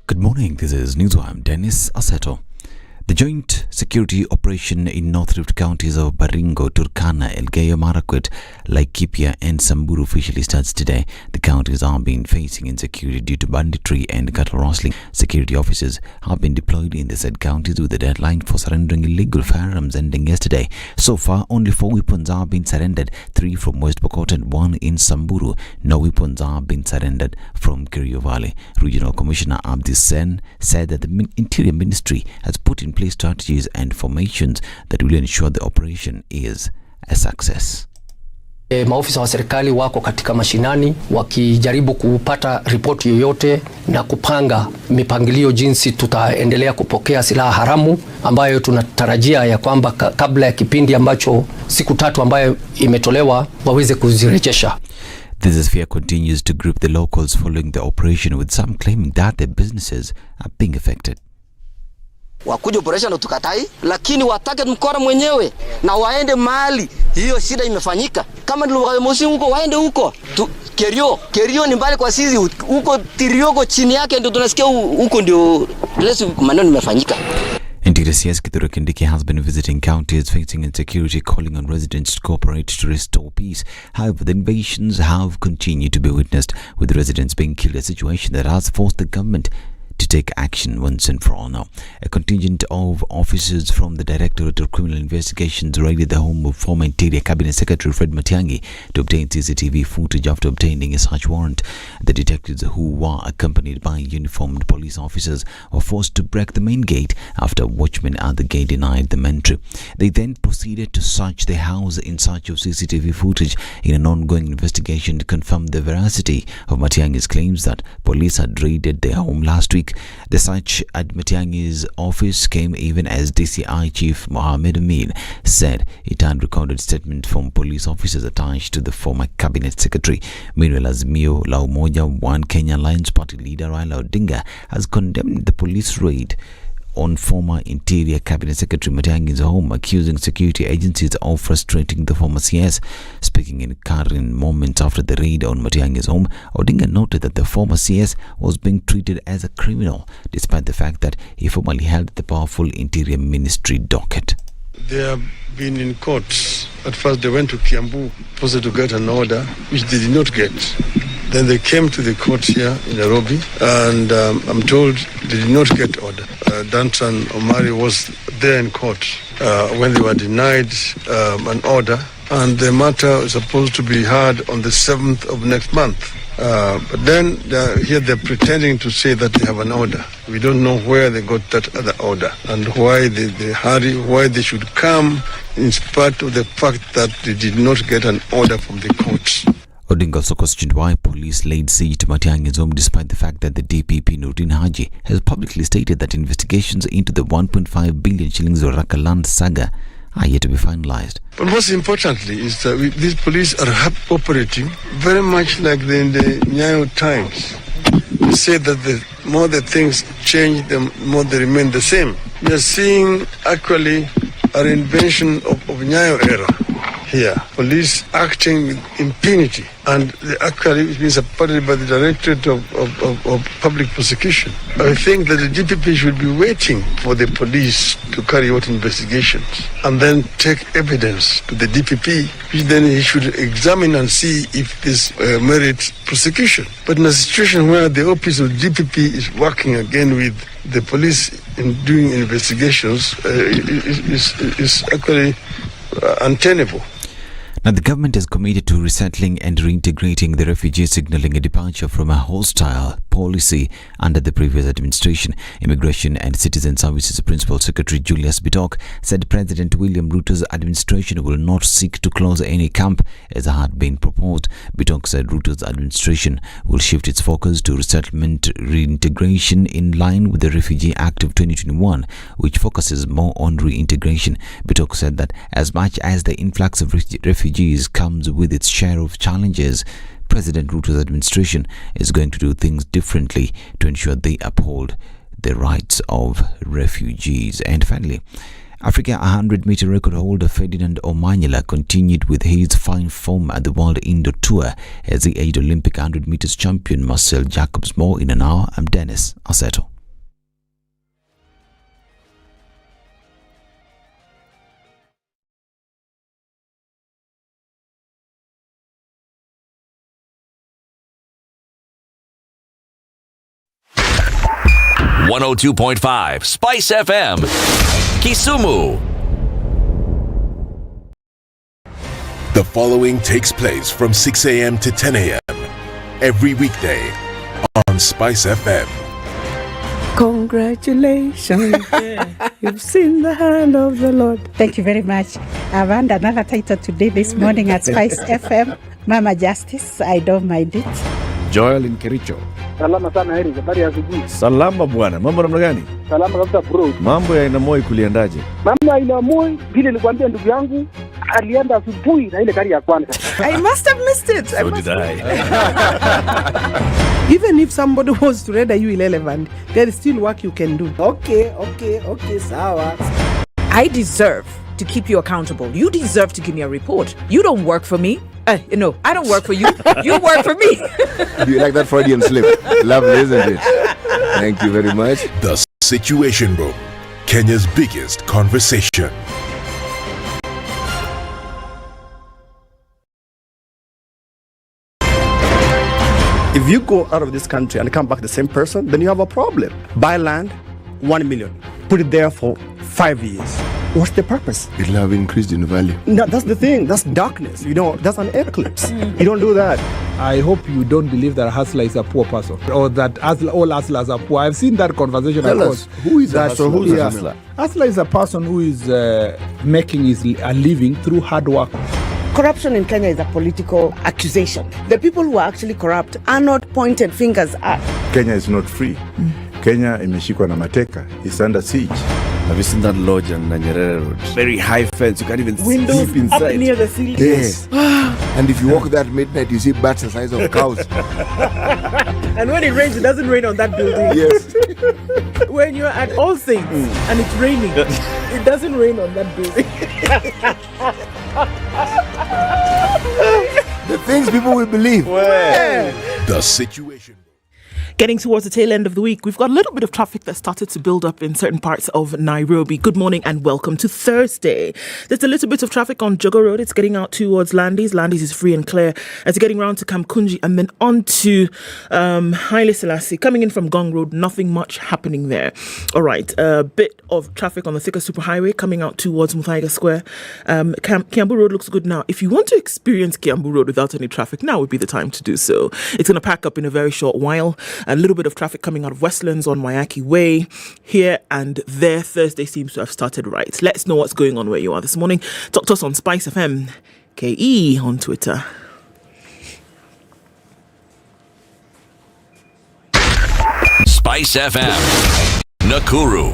Good morning, this is Newswire. I'm Dennis Aseto. The joint security operation in North Rift counties of Baringo, Turkana, Elgeyo Marakwet, Laikipia and Samburu officially starts today. The counties are being facing insecurity due to banditry and cattle rustling. Security officers have been deployed in the said counties with the deadline for surrendering illegal firearms ending yesterday. So far, only 4 weapons are being surrendered, 3 from West Pokot and 1 in Samburu. No weapons are being surrendered from Kerio Valley. Regional Commissioner Abdi Sen said that the Interior Ministry has put in place strategies and formations that will ensure the operation is a success. Maofisa wa serikali wako katika mashinani wakijaribu kupata ripoti yoyote na kupanga mipangilio jinsi tutaendelea kupokea silaha haramu ambayo tunatarajia ya kwamba kabla ya kipindi ambacho siku 3 ambayo imetolewa waweze kuzirejesha. This is fear continues to grip the locals following the operation, with some claiming that their businesses are being affected. Wakuja operation tukatai, lakini watake mkora mwenyewe na waende mahali hiyo shida imefanyika. Kama ndio huko waende huko. Kerio ni mbali kwa sisi, huko Tirioko chini yake ndio tunasikia huko ndio maneno imefanyika. Interior CS Kithure Kindiki has been visiting counties facing insecurity, calling on residents to cooperate to restore peace. However, the invasions have continued to be witnessed, with residents being killed, a situation that has forced the government to take action once and for all now. A contingent of officers from the Directorate of Criminal Investigations raided the home of former Interior Cabinet Secretary Fred Matiang'i to obtain CCTV footage after obtaining a search warrant. The detectives, who were accompanied by uniformed police officers, were forced to break the main gate after watchmen at the gate denied them entry. They then proceeded to search the house in search of CCTV footage in an ongoing investigation to confirm the veracity of Matiang'i's claims that police had raided their home last week. The search at Matiang'i's office came even as DCI Chief Mohammed Amin said it had recorded statements from police officers attached to the former cabinet secretary. Meanwhile, Azimio la Umoja One Kenya Alliance Party leader Raila Odinga has condemned the police raid on former Interior Cabinet Secretary Matiang'i's home, accusing security agencies of frustrating the former CS. Speaking in current moments after the raid on Matiang'i's home, Odinga noted that the former CS was being treated as a criminal, despite the fact that he formerly held the powerful Interior Ministry docket. They have been in court. At first they went to Kiambu, supposed to get an order, which they did not get. Then they came to the court here in Nairobi, and I'm told they did not get order. Danton Omari was there in court when they were denied an order, and the matter is supposed to be heard on the 7th of next month. But then here they're pretending to say that they have an order. We don't know where they got that other order and why they hurry, why they should come in spite of the fact that they did not get an order from the courts. Odinga also questioned why police laid siege to Matiang'i's home, despite the fact that the DPP Nordin Haji has publicly stated that investigations into the 1.5 billion shillings Raka land saga are yet to be finalized. But most importantly is that these police are operating very much like in the Nyayo times. They say that the more the things change, the more they remain the same. We are seeing actually a reinvention of Nyayo era here. Police acting with impunity, and actually being supported by the Directorate of Public Prosecution. I think that the DPP should be waiting for the police to carry out investigations and then take evidence to the DPP, which then he should examine and see if this merits prosecution. But in a situation where the office of DPP is working again with the police in doing investigations, is actually untenable. Now, the government is committed to resettling and reintegrating the refugees, signaling a departure from a hostile policy under the previous administration. Immigration and Citizen Services Principal Secretary Julius Bitok said President William Ruto's administration will not seek to close any camp as had been proposed. Bitok said Ruto's administration will shift its focus to resettlement reintegration in line with the Refugee Act of 2021, which focuses more on reintegration. Bitok said that as much as the influx of refugees comes with its share of challenges, President Ruto's administration is going to do things differently to ensure they uphold the rights of refugees. And finally, Africa 100-meter record holder Ferdinand Omanyala continued with his fine form at the World Indoor Tour as he edged Olympic 100 meters champion Marcel Jacobs more in an hour. I'm Dennis Aseto. 102.5 Spice FM, Kisumu. The following takes place from 6 a.m. to 10 a.m. every weekday on Spice FM. Congratulations. You've seen the hand of the Lord. Thank you very much. I've earned another title today this morning at Spice FM. Mama Justice, I don't mind it. Joel in Kericho. Salama sana Heri, habari ya asubuhi. Salama bwana, mambo namna gani? Salama kabisa bro. Mambo ya Inamoi kuliendaje? Mambo ya Inamoi, vile nilikwambia ndugu yangu, alienda asubuhi na ile gari ya kwanza. I must have missed it. So did I. Even if somebody was to render you irrelevant, there is still work you can do. Okay, sawa. I deserve to keep you accountable. You deserve to give me a report. You don't work for me. I don't work for you. You work for me. Do you like that Freudian slip? Lovely, isn't it? Thank you very much. The Situation Room, Kenya's biggest conversation. If you go out of this country and come back the same person, then you have a problem. Buy land, 1 million. Put it there for 5 years. What's the purpose? It'll have increased in value. No, that's the thing. That's darkness. That's an eclipse. You don't do that. I hope you don't believe that a hustler is a poor person or that all hustlers are poor. I've seen that conversation. Tell us, who is a hustler? Who's a hustler? Hustler is a person who is making a living through hard work. Corruption in Kenya is a political accusation. The people who are actually corrupt are not pointed fingers at. Kenya is not free. Kenya imeshikwa na mateka. It's under siege. Have you seen that lodge on Nyeri Road? Very high fence. You can't even Windows sleep inside. up near the ceiling. Yes. And if you walk that midnight, you see bats the size of cows. And when it rains, it doesn't rain on that building. Yes. When you're at All Saints and it's raining, it doesn't rain on that building. The things people will believe. The Situation Room. Getting towards the tail end of the week, we've got a little bit of traffic that started to build up in certain parts of Nairobi. Good morning and welcome to Thursday. There's a little bit of traffic on Jogo Road. It's getting out towards Landis. Landis is free and clear. As you're getting round to Kamkunji and then on to Haile Selassie. Coming in from Gong Road, nothing much happening there. All right, a bit of traffic on the Thika Superhighway coming out towards Muthaiga Square. Kiambu Road looks good now. If you want to experience Kiambu Road without any traffic, now would be the time to do so. It's going to pack up in a very short while. A little bit of traffic coming out of Westlands on Wayaki Way. Here and there, Thursday seems to have started right. Let's know what's going on where you are this morning. Talk to us on SpiceFM, KE on Twitter. Spice FM, Nakuru.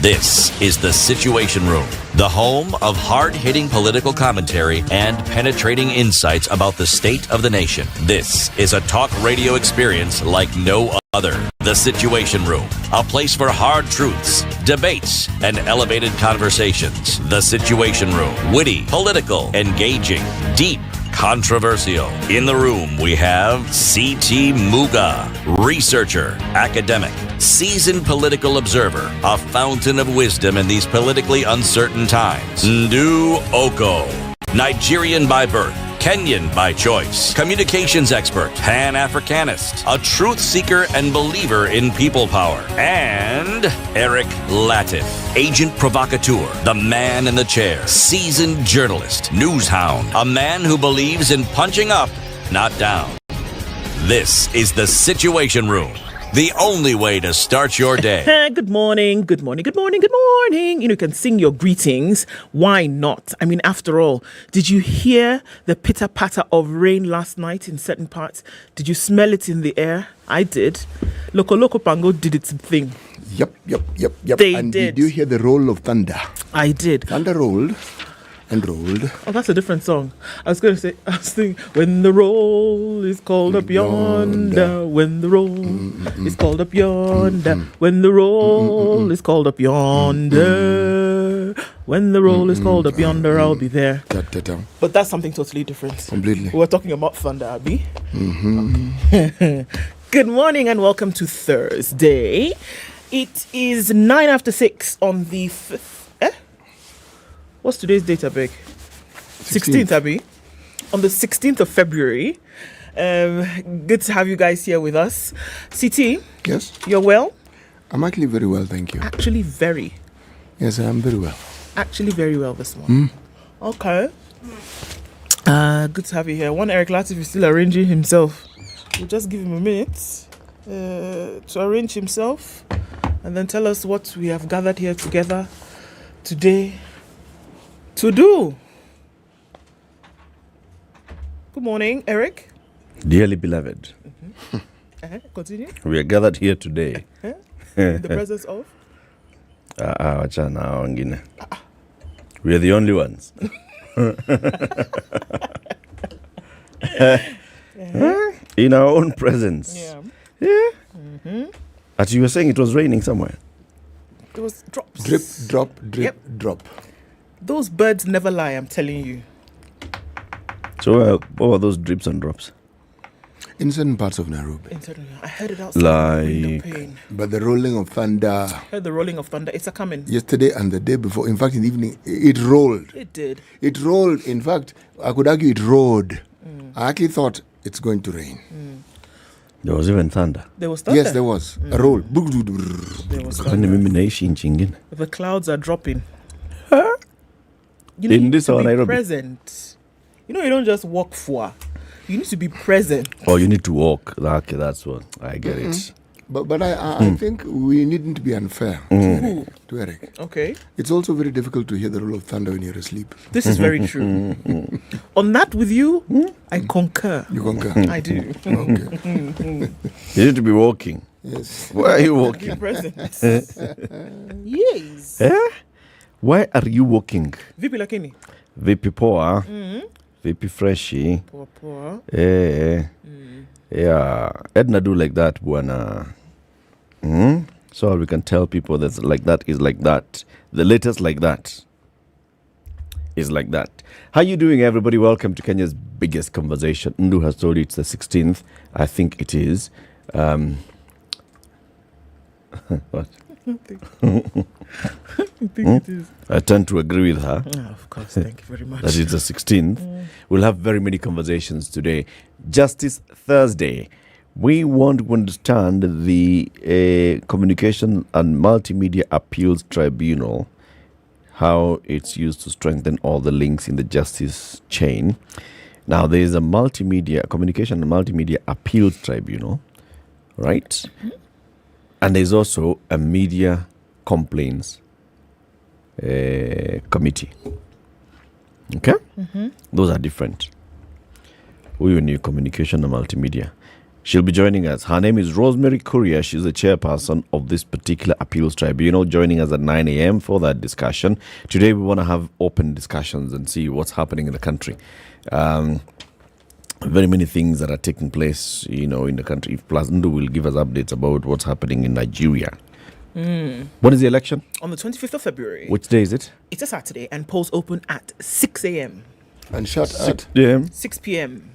This is The Situation Room, the home of hard-hitting political commentary and penetrating insights about the state of the nation. This is a talk radio experience like no other. The Situation Room, a place for hard truths, debates, and elevated conversations. The Situation Room, witty, political, engaging, deep, controversial. In the room, we have C.T. Muga, researcher, academic, seasoned political observer, a fountain of wisdom in these politically uncertain times. Ndu Oko, Nigerian by birth, Kenyan by choice, communications expert, Pan-Africanist, a truth seeker and believer in people power, and Eric Latif, agent provocateur, the man in the chair, seasoned journalist, news hound, a man who believes in punching up, not down. This is The Situation Room, the only way to start your day. Good morning, good morning, good morning, good morning. You can sing your greetings. Why not? I mean, after all, did you hear the pitter-patter of rain last night in certain parts? Did you smell it in the air? I did. Loco Loco Pango did its thing. Yep. They and did. Did you hear the roll of thunder? I did. Thunder rolled and rolled. Oh, that's a different song. I was thinking, when the roll is called up yonder, when the roll is called up yonder, when the roll is called up yonder, when the roll is called up yonder, I'll be there. But that's something totally different. Completely. We're talking about thunder, Abby. Good morning and welcome to Thursday. It is 9 after 6 on the 5th. What's today's date, Abby? 16th, Abby. On the 16th of February. Good to have you guys here with us. CT? Yes? You're well? I'm actually very well, thank you. Actually very? Yes, I'm very well. Actually very well this morning. Okay. Good to have you here. One Eric Latif is still arranging himself. We'll just give him a minute to arrange himself and then tell us what we have gathered here together today to do. Good morning, Eric. Dearly beloved, Continue. we are gathered here today. In the presence of? Wachana wengine. We are the only ones. In our own presence. Yeah. As you were saying, it was raining somewhere. There was drops. Drip, drop, drip, drop. Those birds never lie, I'm telling you. So what were those drips and drops? In certain parts of Nairobi. I heard it outside. Like... But the rolling of thunder. I heard the rolling of thunder. It's a coming. Yesterday and the day before. In fact, in the evening, it rolled. It did. It rolled. In fact, I could argue it roared. I actually thought it's going to rain. There was even thunder. There was thunder? Yes, there was. A roll. There was thunder. The clouds are dropping. You need to be present. You know, you don't just walk for. You need to be present. Oh, you need to walk. Okay, that's what. I get it. But I think we needn't be unfair to Eric. Okay. It's also very difficult to hear the roll of thunder when you're asleep. This is very true. On that with you, I concur. You concur? I do. Okay. You need to be walking. Yes. Why are you walking? Be present. Yes. Why are you walking? Vipi lakini? Vipi poa. Vipi freshy. Poa. Yeah. Edna do like that, buana. So we can tell people that like that is like that. The latest like that is like that. How you doing, everybody? Welcome to Kenya's biggest conversation. Ndu has told you it's the 16th. I think it is. What? I think it is. I tend to agree with her. Of course, thank you very much. That it's the 16th. We'll have very many conversations today. Justice Thursday. We want to understand the Communication and Multimedia Appeals Tribunal, how it's used to strengthen all the links in the justice chain. Now, there is a Communication and Multimedia Appeals Tribunal, right? And there's also a Media Complaints Committee. Okay? Those are different. We need Communication and Multimedia. She'll be joining us. Her name is Rosemary Courier. She's the chairperson of this particular appeals tribunal, joining us at 9 a.m. for that discussion. Today, we want to have open discussions and see what's happening in the country. Very many things that are taking place, in the country. Plus, Ndu will give us updates about what's happening in Nigeria. When is the election? On the 25th of February. Which day is it? It's a Saturday, and polls open at 6 a.m. And shut at 6 p.m.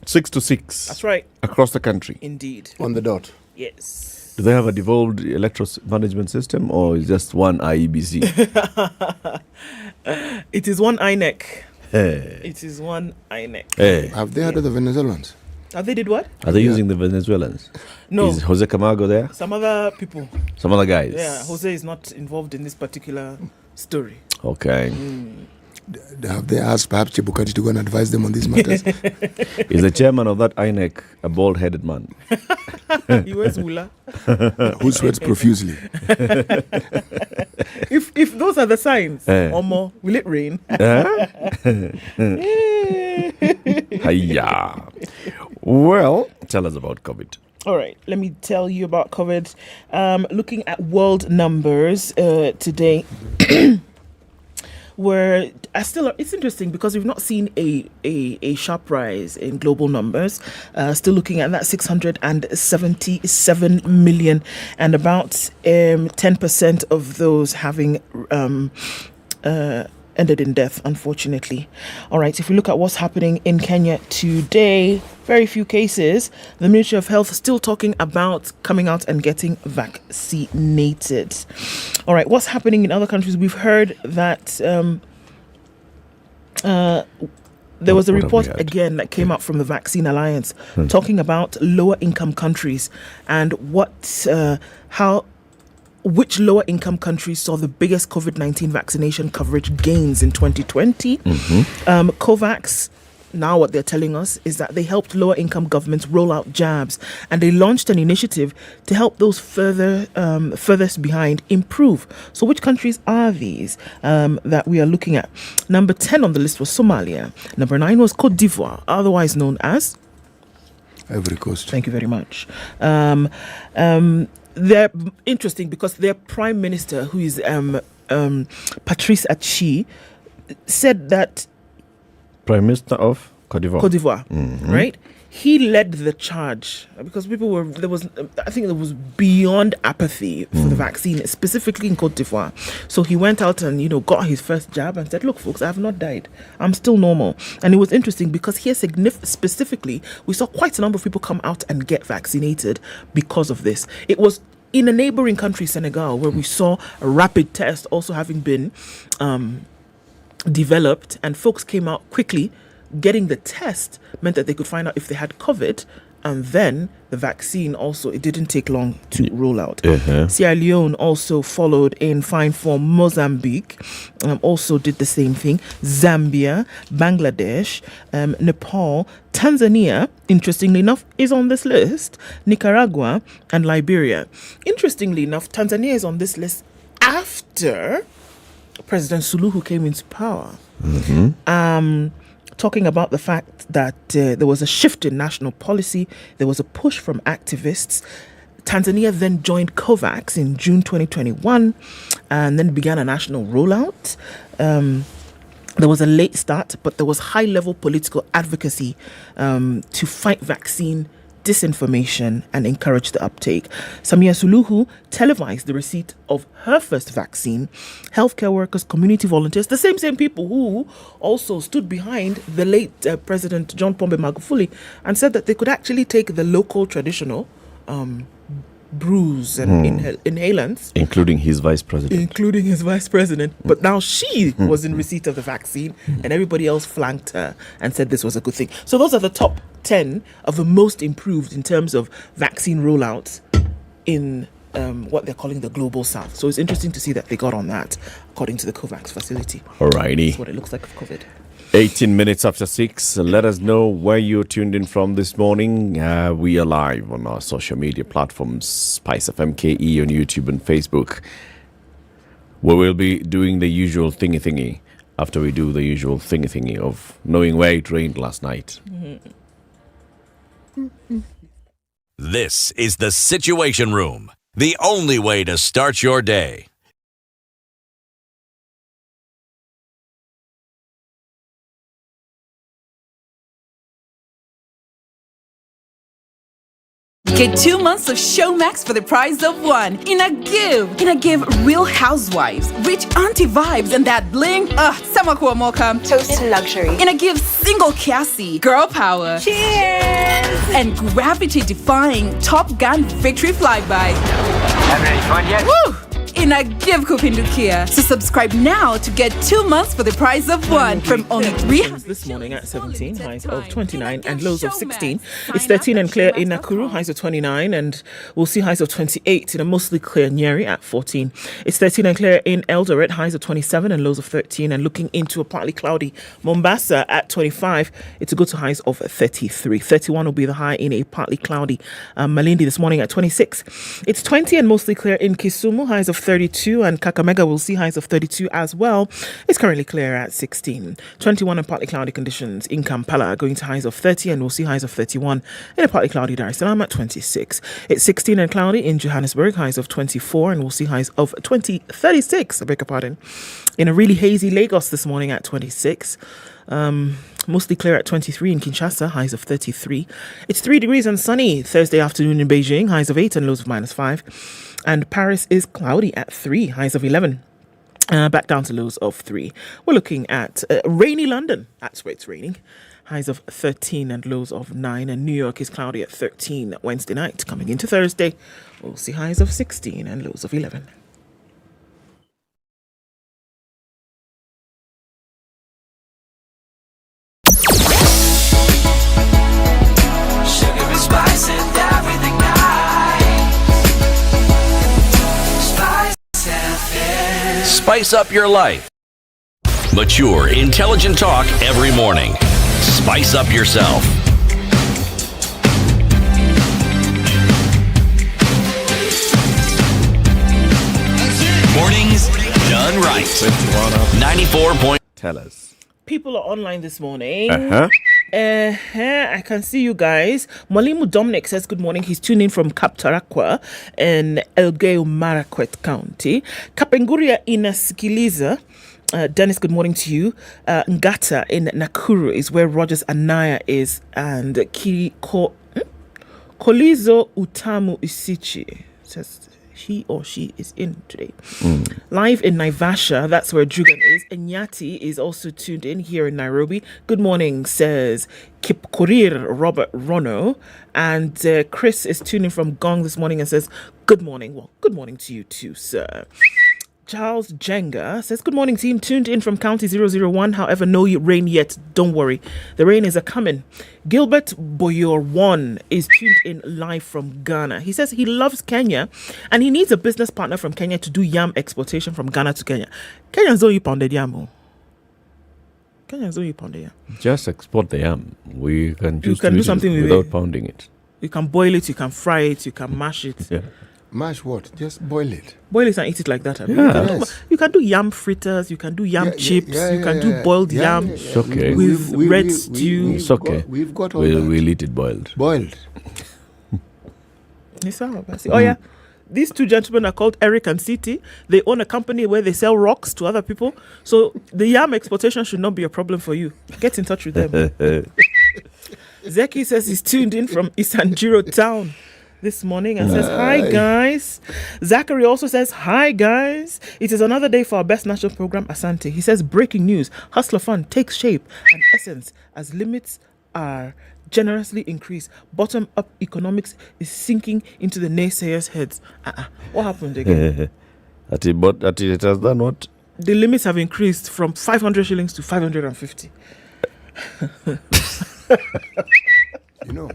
6 to 6. That's right. Across the country. Indeed. On the dot. Yes. Do they have a devolved electoral management system, or is just one IEBC? It is one INEC. It is one INEC. Have they heard of the Venezuelans? Have they did what? Are they using the Venezuelans? No. Is Jose Camargo there? Some other people. Some other guys? Yeah, Jose is not involved in this particular story. Okay. Have they asked perhaps Chebukati to go and advise them on these matters? Is the chairman of that INEC a bald-headed man? He wears hula. Who sweats profusely. If those are the signs, Omo, will it rain? Hiya. Well, tell us about COVID. All right, let me tell you about COVID. Looking at world numbers today. It's interesting because we've not seen a sharp rise in global numbers. Still looking at that 677 million, and about 10% of those having ended in death, unfortunately. All right, if we look at what's happening in Kenya today, very few cases. The Ministry of Health still talking about coming out and getting vaccinated. All right, what's happening in other countries? We've heard that There was a What have we report had? again that came out from the Vaccine Alliance talking about lower income countries and which lower income countries saw the biggest COVID-19 vaccination coverage gains in 2020. COVAX, now what they're telling us is that they helped lower income governments roll out jabs, and they launched an initiative to help those furthest behind improve. So which countries are these that we are looking at? Number 10 on the list was Somalia. Number 9 was Cote d'Ivoire, otherwise known as Ivory Coast. Thank you very much. They're interesting because their prime minister, who is Patrice Achi, said that Prime Minister of Cote d'Ivoire. Right? He led the charge because I think there was beyond apathy for the vaccine, specifically in Cote d'Ivoire. So he went out and, got his first jab and said, look, folks, I have not died. I'm still normal. And it was interesting because here specifically, we saw quite a number of people come out and get vaccinated because of this. It was in a neighboring country, Senegal, where we saw a rapid test also having been developed, and folks came out quickly. Getting the test meant that they could find out if they had COVID, and then the vaccine also, it didn't take long to roll out. Sierra Leone also followed in fine form. Mozambique also did the same thing. Zambia, Bangladesh, Nepal, Tanzania, interestingly enough, is on this list. Nicaragua and Liberia. Interestingly enough, Tanzania is on this list after President Suluhu came into power. Talking about the fact that there was a shift in national policy, there was a push from activists. Tanzania then joined COVAX in June 2021 and then began a national rollout. There was a late start, but there was high-level political advocacy to fight vaccine disinformation and encourage the uptake. Samia Suluhu televised the receipt of her first vaccine. Healthcare workers, community volunteers, the same people who also stood behind the late President John Pombe Magufuli and said that they could actually take the local traditional brews and inhalants. Including his vice president. But now she was in receipt of the vaccine and everybody else flanked her and said this was a good thing. So those are the top 10 of the most improved in terms of vaccine rollouts in what they're calling the Global South. So it's interesting to see that they got on that according to the COVAX facility. Alrighty. That's what it looks like of COVID. 18 minutes after 6. Let us know where you're tuned in from this morning. We are live on our social media platforms, SpiceFM KE on YouTube and Facebook, where we'll be doing the usual thingy after we do the usual thingy of knowing where it rained last night. This is the Situation Room, the only way to start your day. Get 2 months of Showmax for the price of one. In a give Real Housewives, rich auntie vibes, and that bling. Sama kuamoka. Toast to luxury. In a give single Cassie, girl power. Cheers! And gravity-defying Top Gun victory flyby. Having any fun yet? Woo! In a give Kupindukia. So subscribe now to get 2 months for the price of one from only 300. This morning at 17, highs of 29 and lows of 16. It's 13 and clear in Nakuru, highs of 29, and we'll see highs of 28 in a mostly clear Nyeri at 14. It's 13 and clear in Eldoret, highs of 27 and lows of 13, and looking into a partly cloudy Mombasa at 25. It's a good to highs of 33. 31 will be the high in a partly cloudy Malindi this morning at 26. It's 20 and mostly clear in Kisumu, highs of 32, and Kakamega will see highs of 32 as well. It's currently clear at 16. 21 and partly cloudy conditions in Kampala, going to highs of 30, and we'll see highs of 31 in a partly cloudy Dar es Salaam at 26. It's 16 and cloudy in Johannesburg, highs of 24, and we'll see highs of 36, I beg your pardon. In a really hazy Lagos this morning at 26. Mostly clear at 23 in Kinshasa, highs of 33. It's 3 degrees and sunny Thursday afternoon in Beijing, highs of 8 and lows of -5. And Paris is cloudy at 3, highs of 11. Back down to lows of 3. We're looking at rainy London. That's where it's raining. Highs of 13 and lows of 9. And New York is cloudy at 13 Wednesday night. Coming into Thursday, we'll see highs of 16 and lows of 11. Spice up your life. Mature, intelligent talk every morning. Spice up yourself. Mornings done right. 94 Tell us. People are online this morning. Uh-huh. I can see you guys. Mwalimu Dominic says good morning. He's tuning in from Kaptarakwa in Elgeyo Marakwet County. Kapenguria inasikiliza. Dennis, good morning to you. Ngata in Nakuru is where Rogers Anaya is, and Kolizo Utamu Isichi says he or she is in today. Live in Naivasha, that's where Drugan is. Nyati is also tuned in here in Nairobi. Good morning, says Kipkorir Robert Rono. And Chris is tuning from Gong this morning and says, good morning. Well, good morning to you too, sir. Charles Jenga says, good morning, team. Tuned in from County 001. However, no rain yet. Don't worry. The rain is a-coming. Gilbert Boyor1 is tuned in live from Ghana. He says he loves Kenya and he needs a business partner from Kenya to do yam exportation from Ghana to Kenya. Kenyans don't eat pounded yam. Kenyans don't eat pounded yam. Just export the yam. We can You can do something with without it. pounding it. You can boil it, you can fry it, you can mash it. Yeah. Mash what? Just boil it. Boil it and eat it like that. Yeah. You can do yam fritters, you can do yam chips, you can do boiled yam It's okay. with red stew. It's okay. We've got all that. We'll eat it boiled. Boiled. Oh yeah. These two gentlemen are called Eric and Siti. They own a company where they sell rocks to other people. So the yam exportation should not be a problem for you. Get in touch with them. Zeki says he's tuned in from Isanjiro town this morning and says, hi guys. Zachary also says, hi guys. It is another day for our best national program, Asante. He says, breaking news, Hustler Fund takes shape and essence as limits are generously increased. Bottom-up economics is sinking into the naysayers' heads. What happened again? It has done what? The limits have increased from 500 shillings to 550. You know,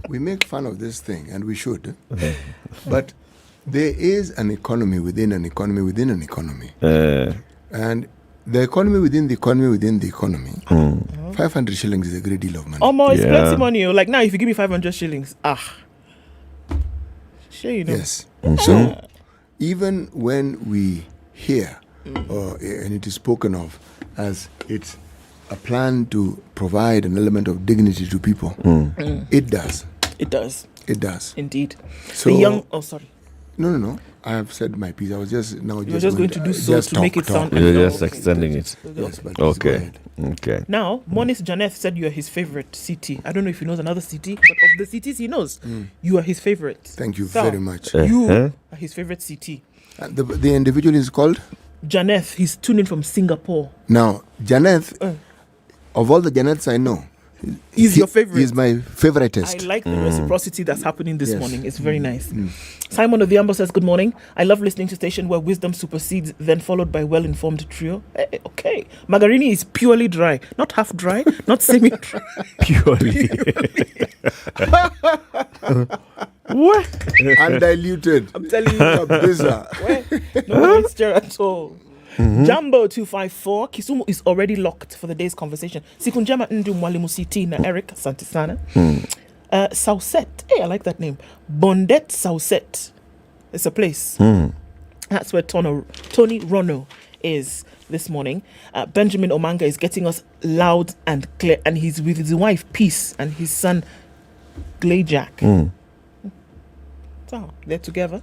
we make fun of this thing, and we should. But there is an economy within an economy within an economy. And the economy within the economy within the economy, 500 shillings is a great deal of money. It's plenty money. Like now, if you give me 500 shillings, sure you know. Yes. So even when we hear, and it is spoken of as it's a plan to provide an element of dignity to people, it does. It does. It does. Indeed. So the young... Oh, sorry. No. I have said my piece. I was just now. You were just going to do so to make it sound. You're just extending it. Yes, but okay. Now, Monis Janeth said you are his favorite city. I don't know if he knows another city, but of the cities he knows, you are his favorite. Thank you very much. You are his favorite city. And the individual is called Janeth. He's tuning from Singapore. Now, Janeth, of all the Janeths I know, he's your favorite. He's my favoritist. I like the reciprocity that's happening this morning. It's very nice. Simon Odhiambo says, good morning. I love listening to station where wisdom supersedes, then followed by well-informed trio. Okay. Margarini is purely dry. Not half dry, not semi-dry. Purely. What? Undiluted. I'm telling you. No moisture at all. Jumbo 254 Kisumu is already locked for the day's conversation. Sikunjama Ndu Mwalimu Siti na Eric Santisana. Sauset. Hey, I like that name. Bondet Sauset. It's a place. That's where Tony Rono is this morning. Benjamin Omanga is getting us loud and clear, and he's with his wife Peace and his son Glajak. So they're together,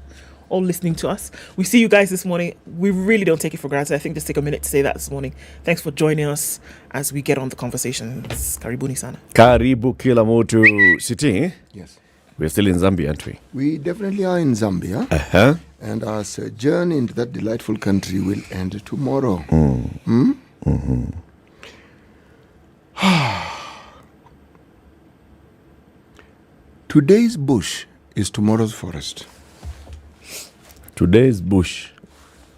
all listening to us. We see you guys this morning. We really don't take it for granted. I think just take a minute to say that this morning. Thanks for joining us as we get on the conversations. Karibuni sana. Karibu kila mtu Siti. Yes. We're still in Zambia, aren't we? We definitely are in Zambia. And our sojourn into that delightful country will end tomorrow. Today's bush is tomorrow's forest. Today's bush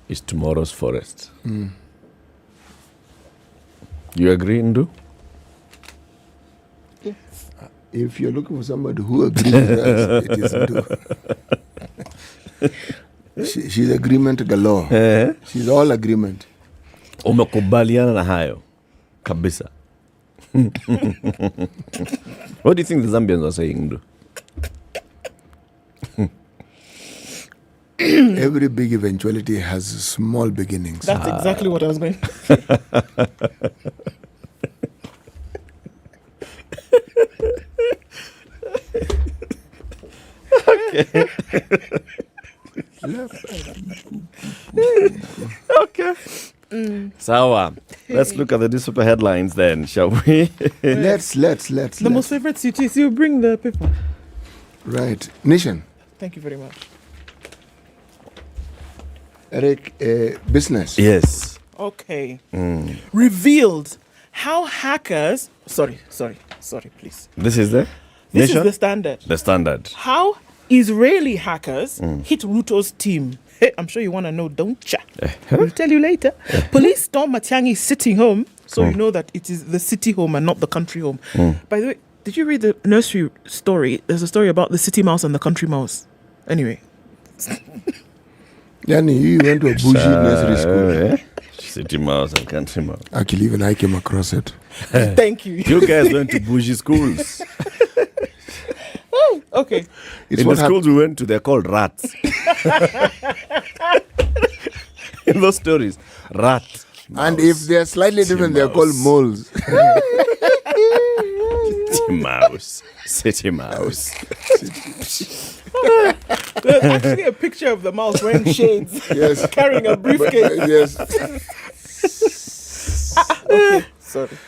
is tomorrow's forest. You agree, Ndu? Yes. If you're looking for somebody who agrees with us, it is Ndu. she's agreement galore. She's all agreement. Umekubaliana na hayo kabisa. What do you think the Zambians are saying, Ndo? Every big eventuality has small beginnings. That's exactly what I was going. Okay. Okay. Sawa. Let's look at the newspaper headlines then, shall we? Let's. The most favorite cities. You bring the paper. Right. Nation. Thank you very much. Eric, business. Yes. Okay. Revealed how hackers. Sorry, please. This is the This Nation? is the Standard. The Standard. How Israeli hackers hit Ruto's team. Hey, I'm sure you want to know, don't ya? I'll tell you later. Police storm Matiangi's sitting home, so you know that it is the city home and not the country home. By the way, did you read the nursery story? There's a story about the city mouse and the country mouse. Anyway. Yani, you went to a bougie nursery school. City mouse and country mouse. Actually, even I came across it. Thank you. You guys went to bougie schools. Oh, okay. In the schools we went to, they're called rats. In those stories, rat. And if they're slightly different, they're called moles. City mouse. There's actually a picture of the mouse wearing shades, carrying a briefcase. Okay, sorry.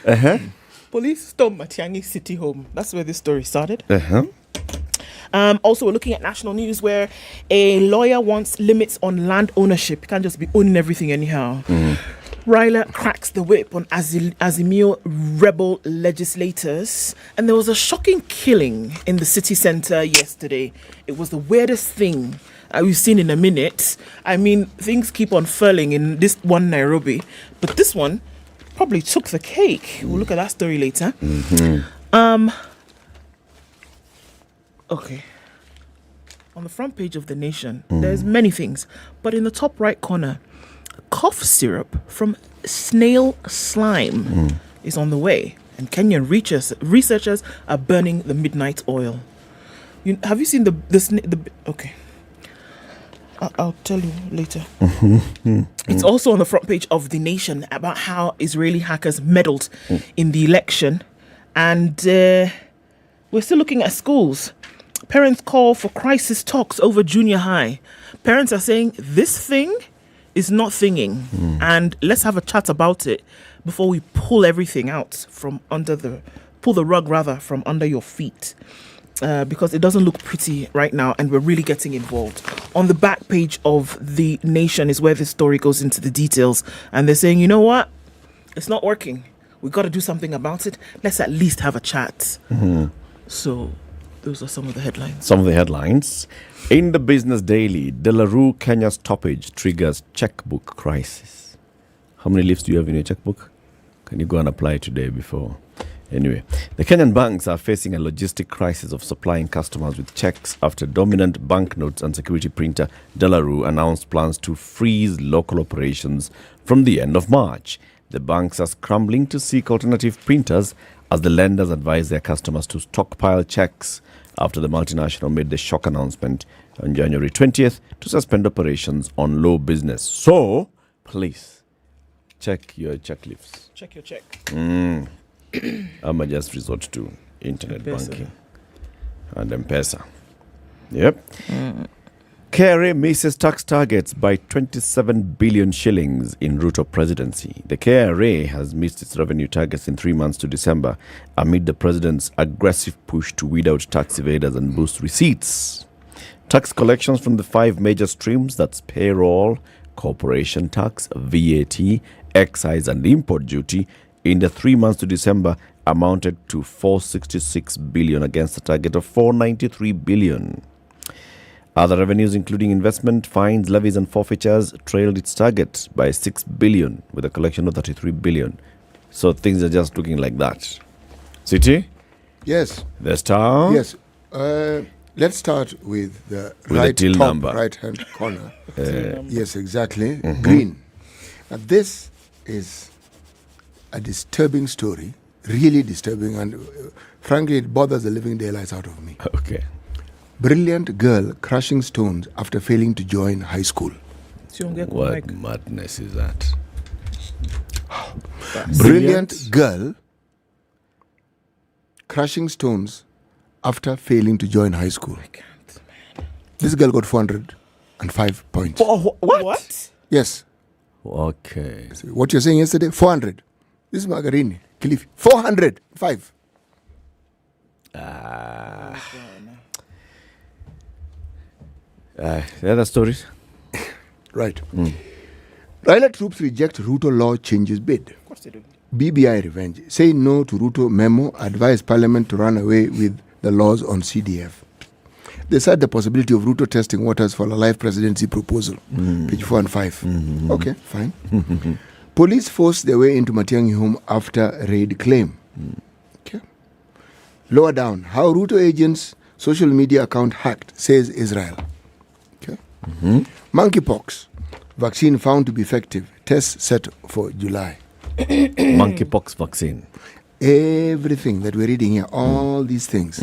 Police storm Matiangi city home. That's where this story started. Also, we're looking at national news where a lawyer wants limits on land ownership. You can't just be owning everything anyhow. Raila cracks the whip on Azimio rebel legislators. And there was a shocking killing in the city centre yesterday. It was the weirdest thing we've seen in a minute. I mean, things keep on furling in this one Nairobi. But this one probably took the cake. We'll look at that story later. Okay. On the front page of The Nation, there's many things. But in the top right corner, cough syrup from snail slime is on the way. And Kenyan researchers are burning the midnight oil. Have you seen the okay. I'll tell you later. It's also on the front page of The Nation about how Israeli hackers meddled in the election. And we're still looking at schools. Parents call for crisis talks over junior high. Parents are saying this thing is not thinging. And let's have a chat about it before we pull everything out from pull the rug rather from under your feet. Because it doesn't look pretty right now and we're really getting involved. On the back page of The Nation is where this story goes into the details. And they're saying, you know what? It's not working. We got to do something about it. Let's at least have a chat. So those are some of the headlines. In the Business Daily, Delarue Kenya's stoppage triggers checkbook crisis. How many leaves do you have in your checkbook? Can you go and apply today before? Anyway, the Kenyan banks are facing a logistic crisis of supplying customers with checks after dominant banknotes and security printer Delarue announced plans to freeze local operations from the end of March. The banks are scrambling to seek alternative printers as the lenders advise their customers to stockpile checks after the multinational made the shock announcement on January 20th to suspend operations on low business. So, please, check your check leaves. Check your check. I'ma just resort to internet banking and M-Pesa. Yep. KRA misses tax targets by 27 billion shillings in Ruto presidency. The KRA has missed its revenue targets in 3 months to December amid the president's aggressive push to weed out tax evaders and boost receipts. Tax collections from the 5 major streams, that's payroll, corporation tax, VAT, excise and import duty, in the 3 months to December amounted to 466 billion against a target of 493 billion. Other revenues, including investment, fines, levies and forfeitures, trailed its target by 6 billion with a collection of 33 billion. So things are just looking like that. City? Yes. The Star? Yes. Let's start with the With the till number. right-hand corner. Yes, exactly. Mhm. Green. Now, this is a disturbing story, really disturbing, and frankly, it bothers the living daylights out of me. Okay. Brilliant girl crushing stones after failing to join high school. What madness is that? Brilliant girl crushing stones after failing to join high school. This girl got 405 points. What? Yes. Okay. What you're saying yesterday, 400. This is Margarini, Kilifi. 405. The other stories? Right. Raila troops reject Ruto law changes bid. Of course they do. BBI revenge. Say no to Ruto memo. Advise Parliament to run away with the laws on CDF. They said the possibility of Ruto testing waters for a life presidency proposal. Page 4 and 5. Okay, fine. Police forced their way into Matiang'i home after raid claim. Okay. Lower down. How Ruto agents' social media account hacked, says Israel. Okay. Monkeypox. Vaccine found to be effective. Test set for July. Monkeypox vaccine. Everything that we're reading here, all these things,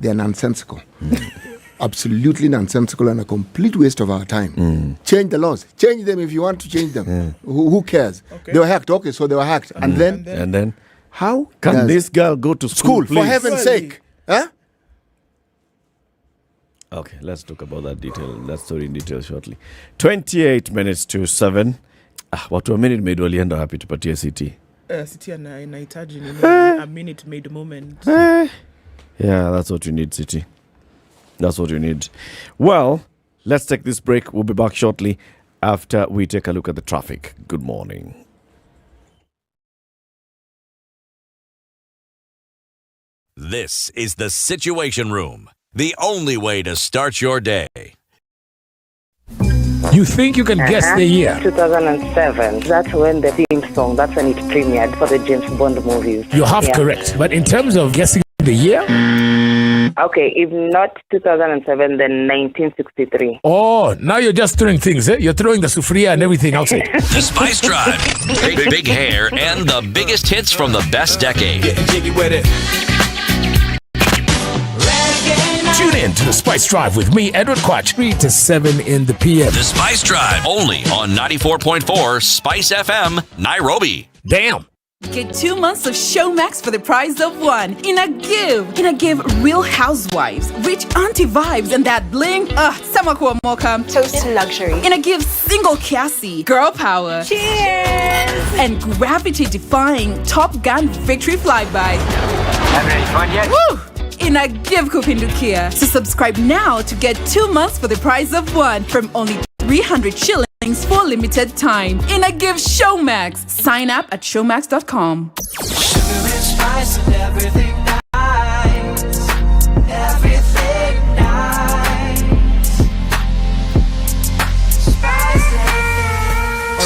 they're nonsensical. Absolutely nonsensical and a complete waste of our time. Change the laws. Change them if you want to change them. Who cares? Okay. They were hacked. Okay, so they were hacked. And then how can this girl go to school, for heaven's sake? Huh? Okay, let's talk about that story in detail shortly. 28 minutes to 7. Watu wa minute maid walienda happy tupatie city. City inahitaji a minute maid moment. Yeah, that's what you need, city. That's what you need. Well, let's take this break. We'll be back shortly after we take a look at the traffic. Good morning. This is the Situation Room, the only way to start your day. You think you can guess the year? 2007. That's when the theme song, that's when it premiered for the James Bond movies. You're half correct. But in terms of guessing the year? Okay, if not 2007, then 1963. Oh, now you're just throwing things, eh? You're throwing the sufria and everything outside. The Spice Drive. Big hair and the biggest hits from the best decade. Tune in to the Spice Drive with me, Edward Quatch, 3 to 7 in the PM. The Spice Drive, only on 94.4 Spice FM, Nairobi. Damn. Get 2 months of Showmax for the price of one. In a give, Real Housewives, rich auntie vibes, and that bling. Sama kuomoka. Toast to luxury. In a give, single Cassie, girl power. Cheers! And gravity-defying Top Gun victory flyby. Having any fun yet? Woo! In a give kupindukia. So subscribe now to get 2 months for the price of one from only 300 shillings for limited time. In a give Showmax. Sign up at showmax.com. Sugar and spice and everything nice. Everything nice.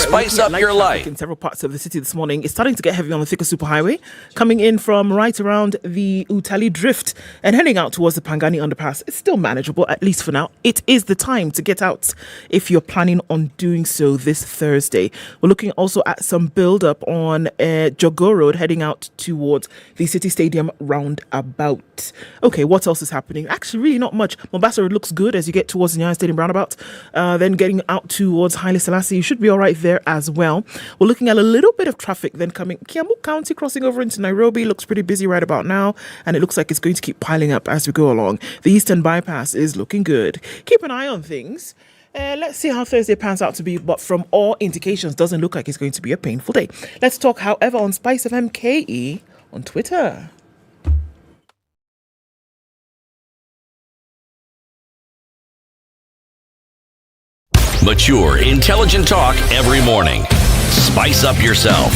Spice up your life. In several parts of the city this morning, it's starting to get heavy on the Thika Superhighway, coming in from right around the Utali Drift and heading out towards the Pangani Underpass. It's still manageable, at least for now. It is the time to get out if you're planning on doing so this Thursday. We're looking also at some build-up on Jogo Road, heading out towards the City Stadium roundabout. Okay, what else is happening? Actually, really not much. Mombasa Road looks good as you get towards the Nyeri Stadium roundabout. Then getting out towards Haile Selassie, you should be all right there as well. We're looking at a little bit of traffic then coming Kiambu County crossing over into Nairobi. Looks pretty busy right about now, and it looks like it's going to keep piling up as we go along. The Eastern Bypass is looking good. Keep an eye on things. Let's see how Thursday pans out to be, but from all indications, doesn't look like it's going to be a painful day. Let's talk, however, on SpiceFM KE on Twitter. Mature, intelligent talk every morning. Spice up yourself.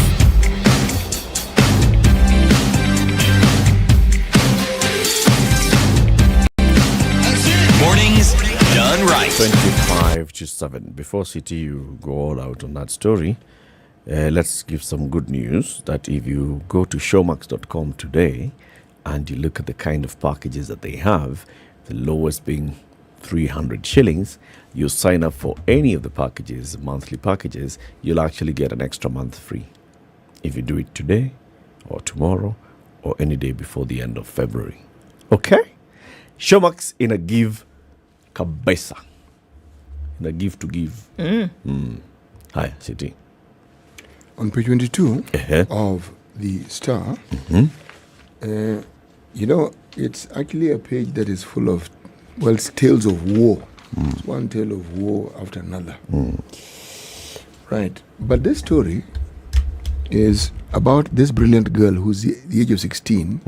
Mornings done right. 25 to 7. Before City, you go all out on that story. Let's give some good news that if you go to showmax.com today and you look at the kind of packages that they have, the lowest being 300 shillings. You sign up for any of the packages, monthly packages, you'll actually get an extra month free if you do it today or tomorrow or any day before the end of February. Okay? Showmax in a give kabisa. In a give to give. Hi, City. On page 22 of the Star, it's actually a page that is full of, it's tales of war. It's one tale of war after another. Right. But this story is about this brilliant girl who's the age of 16,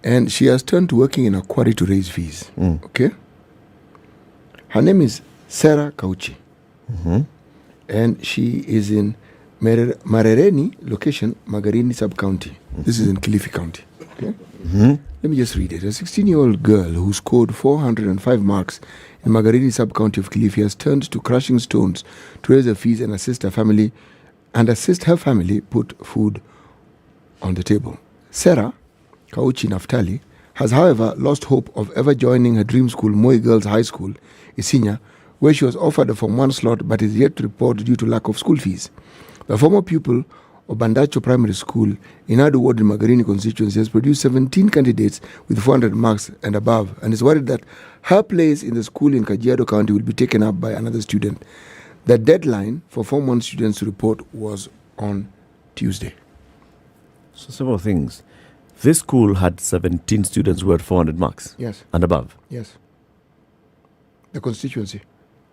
and she has turned to working in a quarry to raise fees. Okay? Her name is Sarah Kauchi. And she is in Marereni location, Magarini sub-county. This is in Kilifi County. Okay? Let me just read it. A 16-year-old girl who scored 405 marks in Magarini sub-county of Kilifi has turned to crushing stones to raise her fees and assist her family put food on the table. Sarah Kauchi Naftali has, however, lost hope of ever joining her dream school, Moi Girls High School, Isinya, where she was offered a Form 1 slot but is yet to report due to lack of school fees. The former pupil of Bandacho Primary School in Adu Ward in Magarini constituency has produced 17 candidates with 400 marks and above, and is worried that her place in the school in Kajiado County will be taken up by another student. The deadline for Form 1 students to report was on Tuesday. So several things. This school had 17 students who had 400 marks. Yes. And above. Yes. The constituency.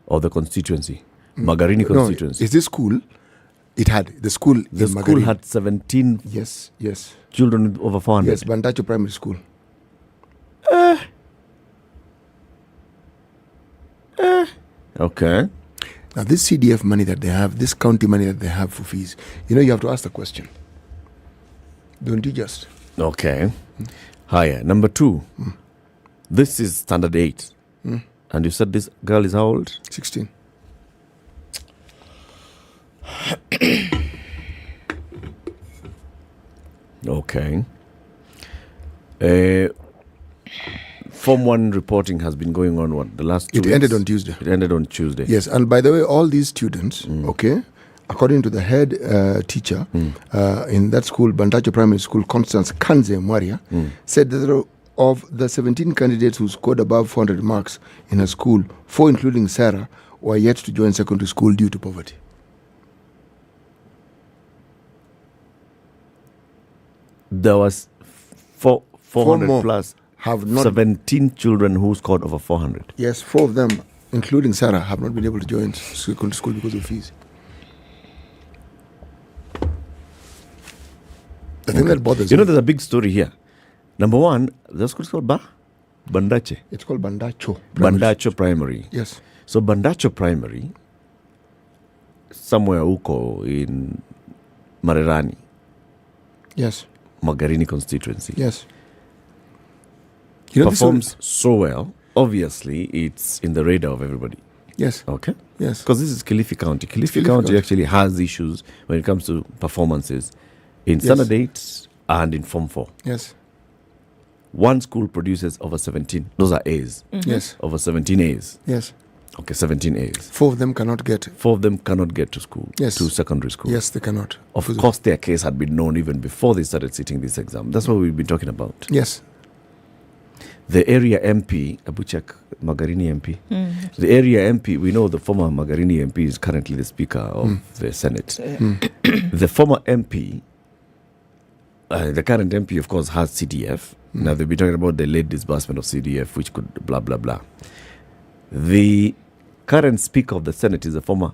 Or the constituency. Magarini constituency. No, is this school? It had the school. The in school Magarini had 17. Yes. Children with over 400. Yes, Bandacho Primary School. Okay. Now, this CDF money that they have, this county money that they have for fees, you have to ask the question. Don't you just? Okay. Higher. Number 2. This is standard 8. And you said this girl is how old? 16. Okay. Form 1 reporting has been going on, the last 2 weeks? It ended on Tuesday. It ended on Tuesday. Yes, and by the way, all these students, according to the head teacher in that school, Bandacho Primary School, Constance Kanze Mwaria, said that of the 17 candidates who scored above 400 marks in her school, 4, including Sarah, were yet to join secondary school due to poverty. There was 400 more plus, have not 17 children who scored over 400. Yes, 4 of them, including Sarah, have not been able to join secondary school because of fees. The thing that bothers there's a big story here. Number 1, the school is called Bandache. It's called Bandacho. Bandacho Primary. Yes. So Bandacho Primary, somewhere huko in Marerani. Yes. Magarini constituency. Yes. Performs so well. Obviously, it's in the radar of everybody. Yes. Okay. Yes. Because this is Kilifi County. Kilifi County actually has issues when it comes to performances in Standard 8 and in Form 4. Yes. One school produces over 17. Those are A's. Yes. Over 17 A's. Yes. Okay, 17 A's. 4 of them cannot get. 4 of them cannot get to school. Yes. To secondary school. Yes, they cannot. Of course, their case had been known even before they started sitting this exam. That's what we've been talking about. Yes. The area MP, Abuchak Magarini MP. The area MP, we know the former Magarini MP is currently the Speaker of the Senate. The former MP, the current MP, of course, has CDF. Now, they've been talking about the late disbursement of CDF, which could blah, blah, blah. The current Speaker of the Senate is a former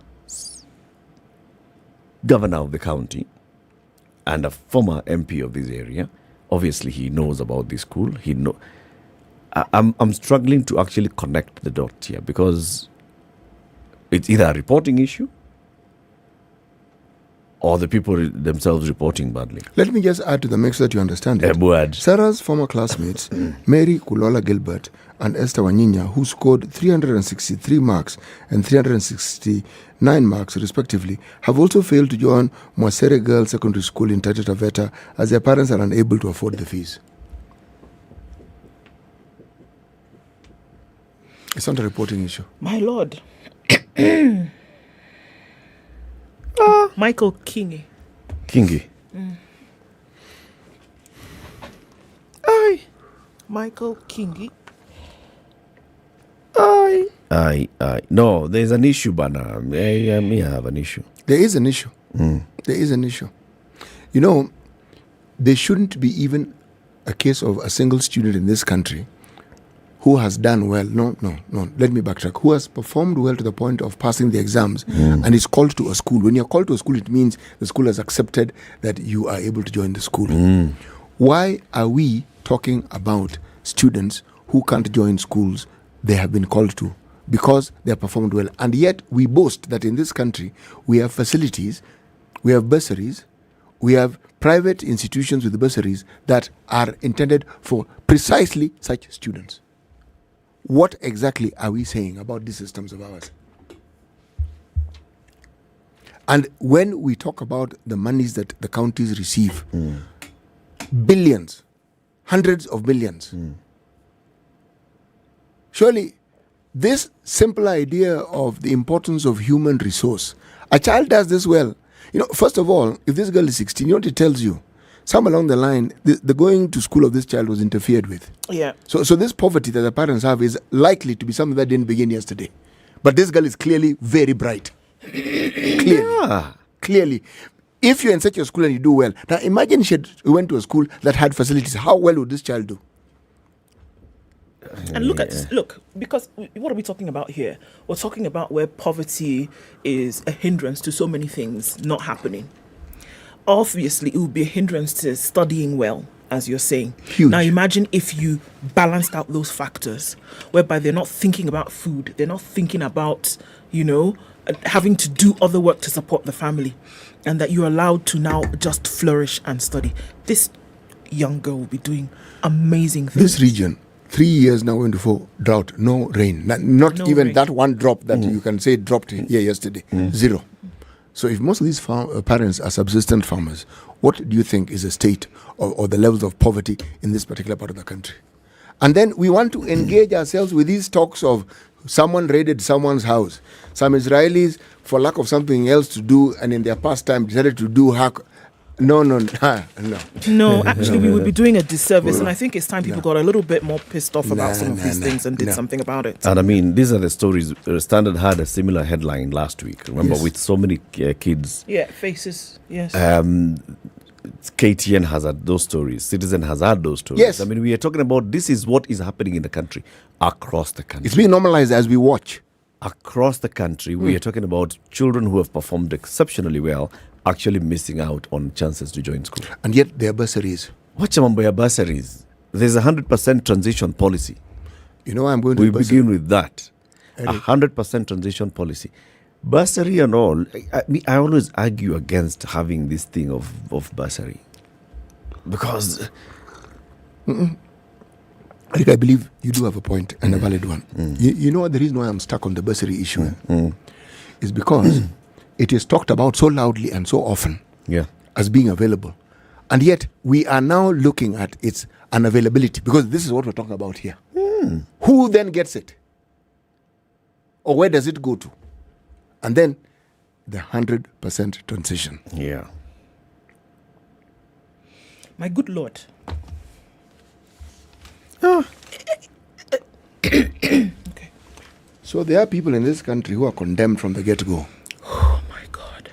governor of the county and a former MP of this area. Obviously, he knows about this school. I'm struggling to actually connect the dots here because it's either a reporting issue or the people themselves reporting badly. Let me just add to the mix so that you understand it. Sarah's former classmates, Mary Kulola Gilbert and Esther Wanyinya, who scored 363 marks and 369 marks respectively, have also failed to join Mwasere Girls Secondary School in Taita Taveta as their parents are unable to afford the fees. It's not a reporting issue. My lord. Michael Kingi. Aye. Michael Kingi. Aye. No, there's an issue, Bana. I have an issue. There is an issue. There is an issue. You know, there shouldn't be even a case of a single student in this country who has done well. No. Let me backtrack. Who has performed well to the point of passing the exams and is called to a school. When you're called to a school, it means the school has accepted that you are able to join the school. Why are we talking about students who can't join schools they have been called to? Because they have performed well. And yet we boast that in this country we have facilities, we have bursaries, we have private institutions with bursaries that are intended for precisely such students. What exactly are we saying about these systems of ours? And when we talk about the monies that the counties receive, billions, hundreds of billions, surely this simple idea of the importance of human resource, a child does this well. You know, first of all, if this girl is 16, you know what it tells you? Some along the line, the going to school of this child was interfered with. Yeah. So this poverty that the parents have is likely to be something that didn't begin yesterday. But this girl is clearly very bright. Clearly. If you're in such a school and you do well, now imagine she went to a school that had facilities. How well would this child do? And look, because what are we talking about here? We're talking about where poverty is a hindrance to so many things not happening. Obviously, it would be a hindrance to studying well, as you're saying. Huge. Now, imagine if you balanced out those factors, whereby they're not thinking about food, they're not thinking about, having to do other work to support the family, and that you're allowed to now just flourish and study. This young girl will be doing amazing things. This region, 3 years now into full drought, no rain. Not even rain. That one drop that you can say dropped here yesterday. Zero. So if most of these parents are subsistent farmers, what do you think is the state or the levels of poverty in this particular part of the country? And then we want to engage ourselves with these talks of someone raided someone's house. Some Israelis, for lack of something else to do, and in their pastime decided to do hack. No. No, actually, we would be doing a disservice, and I think it's time people got a little bit more pissed off about some of these things and did something about it. And I mean, these are the stories. Standard had a similar headline last week, remember, with so many kids. Yeah, faces, yes. KTN has had those stories. Citizen has had those stories. Yes. I mean, we are talking about this is what is happening in the country, across the country. It's being normalized as we watch. Across the country, we are talking about children who have performed exceptionally well actually missing out on chances to join school. And yet their bursaries. What's among their bursaries? There's a 100% transition policy. You know, I'm going to we begin with that. 100% transition policy. Bursary and all, I always argue against having this thing of bursary. Because... I believe you do have a point and a valid one. You know what the reason why I'm stuck on the bursary issue is because it is talked about so loudly and so often as being available. And yet we are now looking at its unavailability, because this is what we're talking about here. Who then gets it? Or where does it go to? And then the 100% transition. Yeah. My good Lord. Okay. So there are people in this country who are condemned from the get-go. Oh my God.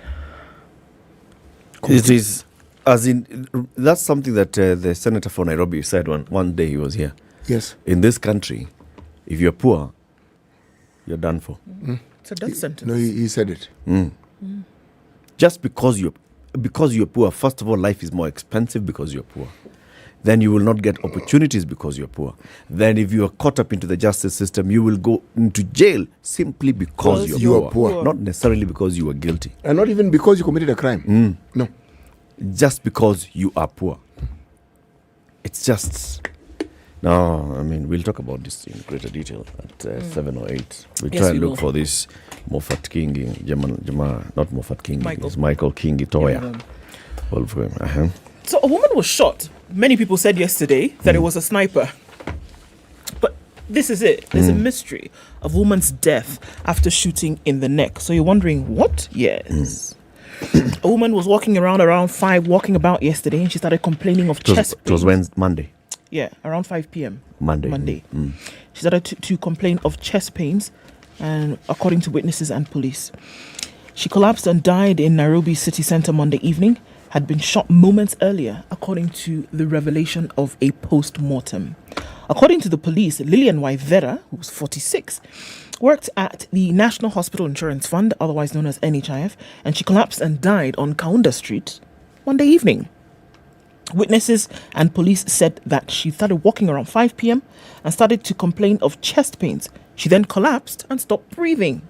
It is, as in, that's something that the senator for Nairobi said one day he was here. Yes. In this country, if you're poor, you're done for. It's a death sentence. No, he said it. Just because you're poor, first of all, life is more expensive because you're poor. Then you will not get opportunities because you're poor. Then if you are caught up into the justice system, you will go into jail simply because you are poor. Not necessarily because you are guilty. And not even because you committed a crime. No. Just because you are poor. It's just... No, I mean, we'll talk about this in greater detail at 7 or 8. We'll try and look for this Moffat King, not Moffat King, it's Michael King Toya. So a woman was shot. Many people said yesterday that it was a sniper. But this is it. There's a mystery of woman's death after shooting in the neck. So you're wondering, what? Yes. A woman was walking around 5, walking about yesterday, and she started complaining of chest pains. It was Wednesday, Monday. Yeah, around 5 p.m. Monday. She started to complain of chest pains, and according to witnesses and police, she collapsed and died in Nairobi city centre Monday evening. Had been shot moments earlier, according to the revelation of a post-mortem. According to the police, Lillian Waithera, who was 46, worked at the National Hospital Insurance Fund, otherwise known as NHIF, and she collapsed and died on Kaunda Street Monday evening. Witnesses and police said that she started walking around 5 p.m. and started to complain of chest pains. She then collapsed and stopped breathing.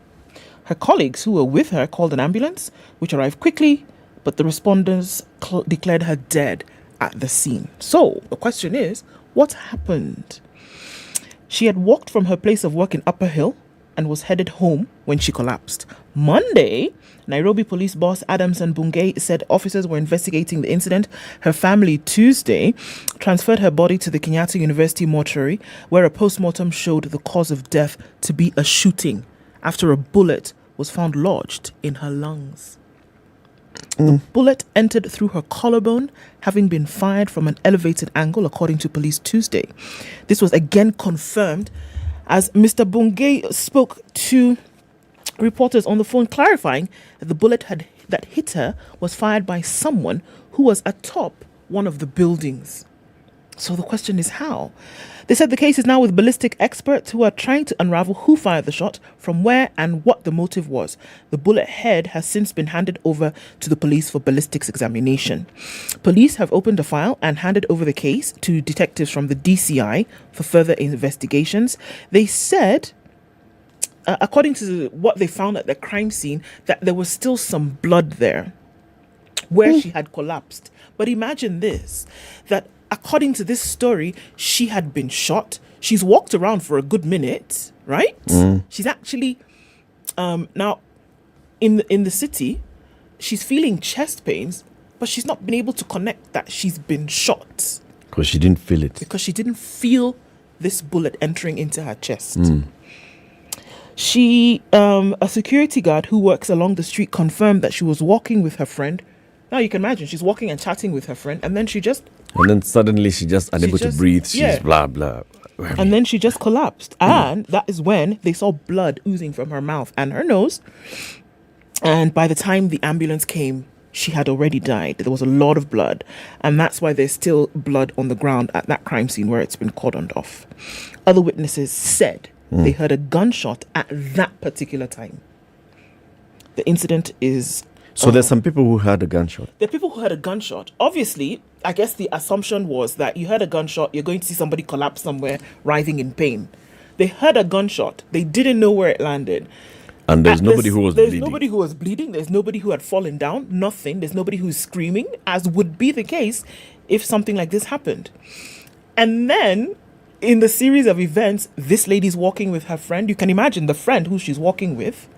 Her colleagues who were with her called an ambulance, which arrived quickly, but the responders declared her dead at the scene. So the question is, what happened? She had walked from her place of work in Upper Hill and was headed home when she collapsed. Monday, Nairobi police boss Adamson Bungei said officers were investigating the incident. Her family Tuesday transferred her body to the Kenyatta University mortuary, where a post-mortem showed the cause of death to be a shooting after a bullet was found lodged in her lungs. The bullet entered through her collarbone, having been fired from an elevated angle, according to police Tuesday. This was again confirmed as Mr. Bungei spoke to reporters on the phone, clarifying that the bullet that hit her was fired by someone who was atop one of the buildings. So the question is how? They said the case is now with ballistic experts who are trying to unravel who fired the shot, from where, and what the motive was. The bullet head has since been handed over to the police for ballistics examination. Police have opened a file and handed over the case to detectives from the DCI for further investigations. They said, according to what they found at the crime scene, that there was still some blood there where she had collapsed. But imagine this, that according to this story, she had been shot. She's walked around for a good minute, right? She's actually now in the city. She's feeling chest pains, but she's not been able to connect that she's been shot because she didn't feel it. Because she didn't feel this bullet entering into her chest. She, a security guard who works along the street, confirmed that she was walking with her friend. Now you can imagine she's walking and chatting with her friend, and then suddenly she's just unable to breathe. She's blah, blah. And then she just collapsed. And that is when they saw blood oozing from her mouth and her nose. And by the time the ambulance came, she had already died. There was a lot of blood. And that's why there's still blood on the ground at that crime scene where it's been cordoned off. Other witnesses said they heard a gunshot at that particular time. The incident is... So there's some people who heard a gunshot. There are people who heard a gunshot. Obviously, I guess the assumption was that you heard a gunshot, you're going to see somebody collapse somewhere, writhing in pain. They heard a gunshot. They didn't know where it landed. And there's nobody who was bleeding. There's nobody who was bleeding. There's nobody who had fallen down. Nothing. There's nobody who's screaming, as would be the case if something like this happened. And then, in the series of events, this lady's walking with her friend. You can imagine the friend who she's walking with.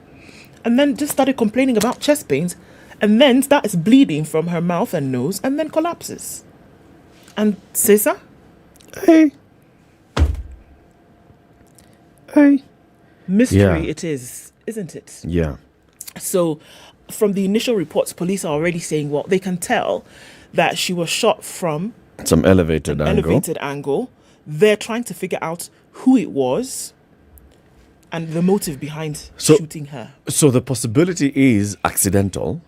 And then just started complaining about chest pains, and then starts bleeding from her mouth and nose, and then collapses. And Cesar? Hey. Mystery it is, isn't it? Yeah. So, from the initial reports, police are already saying, well, they can tell that she was shot from some elevated angle. They're trying to figure out who it was and the motive behind shooting her. So the possibility is accidental.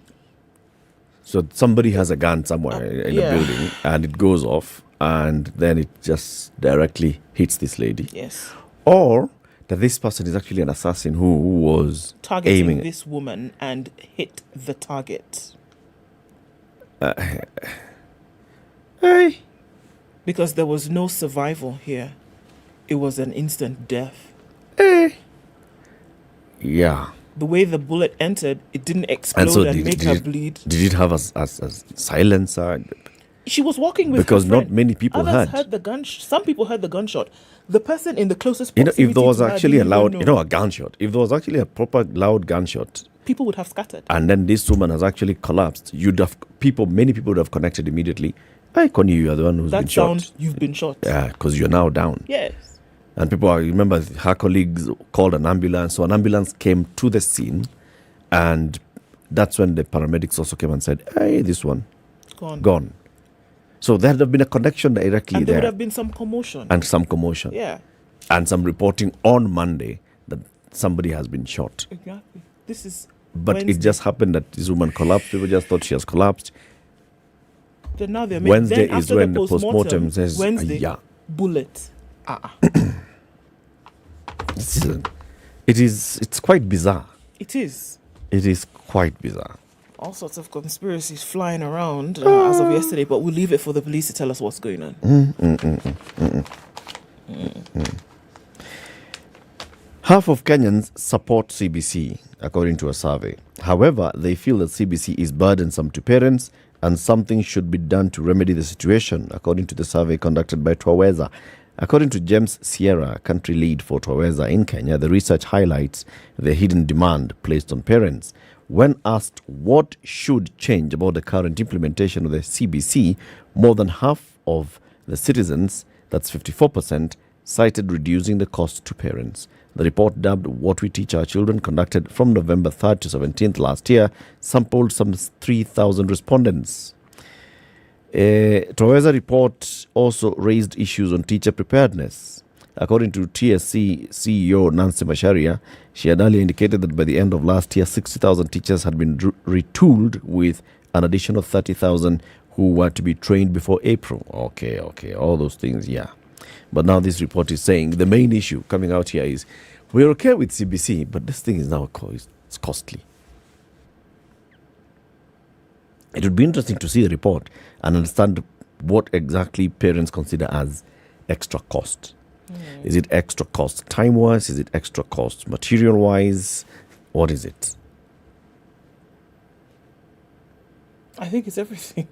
So somebody has a gun somewhere in a building and it goes off and then it just directly hits this lady. Yes. Or that this person is actually an assassin who was targeting aiming this woman and hit the target. Because there was no survival here. It was an instant death. Yeah. The way the bullet entered, it didn't explode and make her bleed. Did it have a silencer? She was walking with because her friend. not many people Others heard the gun. Some people heard the gunshot. The person in the closest proximity if there was to her actually a loud, know. a gunshot. If there was actually a proper loud gunshot, people would have scattered. And then this woman has actually collapsed. Many people would have connected immediately. Hey, Connie, you are the one who's been shot. You've been shot. Yeah, because you're now down. Yes. And people, I remember her colleagues called an ambulance. So an ambulance came to the scene, and that's when the paramedics also came and said, hey, this one, gone. So there would have been a connection directly and there. There would have been some commotion. And some commotion. Yeah. And some reporting on Monday that somebody has been shot. Exactly. This is But Wednesday. it just happened that this woman collapsed. People just thought she has collapsed. Then now they're Wednesday then is after when the the postmortem says, Wednesday, yeah. bullet. It's quite bizarre. It is. It is quite bizarre. All sorts of conspiracies flying around as of yesterday, but we'll leave it for the police to tell us what's going on. Half of Kenyans support CBC, according to a survey. However, they feel that CBC is burdensome to parents and something should be done to remedy the situation, according to the survey conducted by Twaweza. According to James Sierra, country lead for Twaweza in Kenya, the research highlights the hidden demand placed on parents. When asked what should change about the current implementation of the CBC, more than half of the citizens, that's 54%, cited reducing the cost to parents. The report, dubbed What We Teach Our Children, conducted from November 3rd to 17th last year, sampled some 3,000 respondents. Twaweza report also raised issues on teacher preparedness. According to TSC CEO Nancy Macharia, she had earlier indicated that by the end of last year, 60,000 teachers had been retooled with an additional 30,000 who were to be trained before April. Okay, all those things, yeah. But now this report is saying the main issue coming out here is we're okay with CBC, but this thing is now it's costly. It would be interesting to see the report and understand what exactly parents consider as extra cost. Is it extra cost time-wise? Is it extra cost material-wise? What is it? I think it's everything.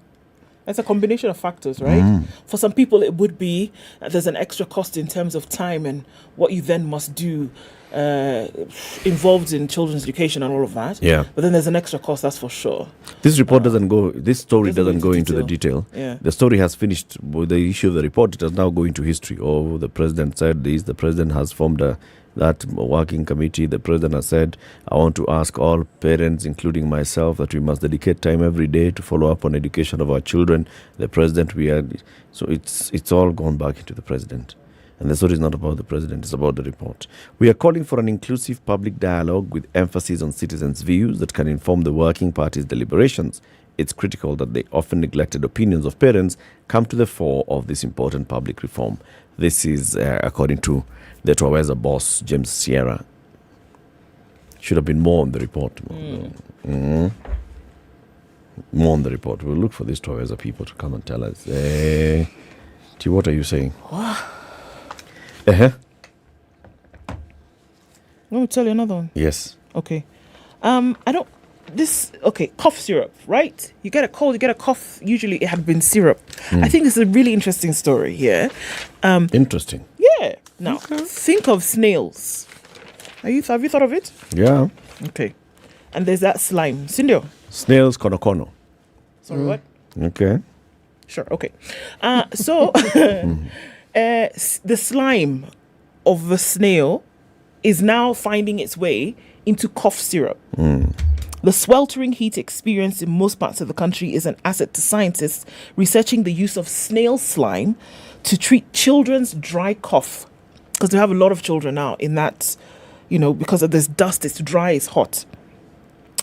It's a combination of factors, right? For some people, it would be there's an extra cost in terms of time and what you then must do involved in children's education and all of that. Yeah. But then there's an extra cost, that's for sure. This report this story doesn't go into the detail. Yeah. The story has finished with the issue of the report. It does now go into history. Oh, the president said this. The president has formed that working committee. The president has said, I want to ask all parents, including myself, that we must dedicate time every day to follow up on education of our children. The president, so it's all gone back into the president. And the story is not about the president, it's about the report. We are calling for an inclusive public dialogue with emphasis on citizens' views that can inform the working party's deliberations. It's critical that the often neglected opinions of parents come to the fore of this important public reform. This is according to the Twaweza boss, James Sierra. Should have been more on the report. More on the report. We'll look for these Twaweza people to come and tell us. T, what are you saying? Let me tell you another one. Yes. Okay. Cough syrup, right? You get a cold, you get a cough, usually it had been syrup. I think this is a really interesting story here. Interesting. Yeah. Now, think of snails. Have you thought of it? Yeah. Okay. And there's that slime. Sindio? Snails konokono. Sorry, what? Okay. Sure, okay. So, the slime of the snail is now finding its way into cough syrup. The sweltering heat experienced in most parts of the country is an asset to scientists researching the use of snail slime to treat children's dry cough. Because we have a lot of children now in that, because of this dust, it's dry, it's hot.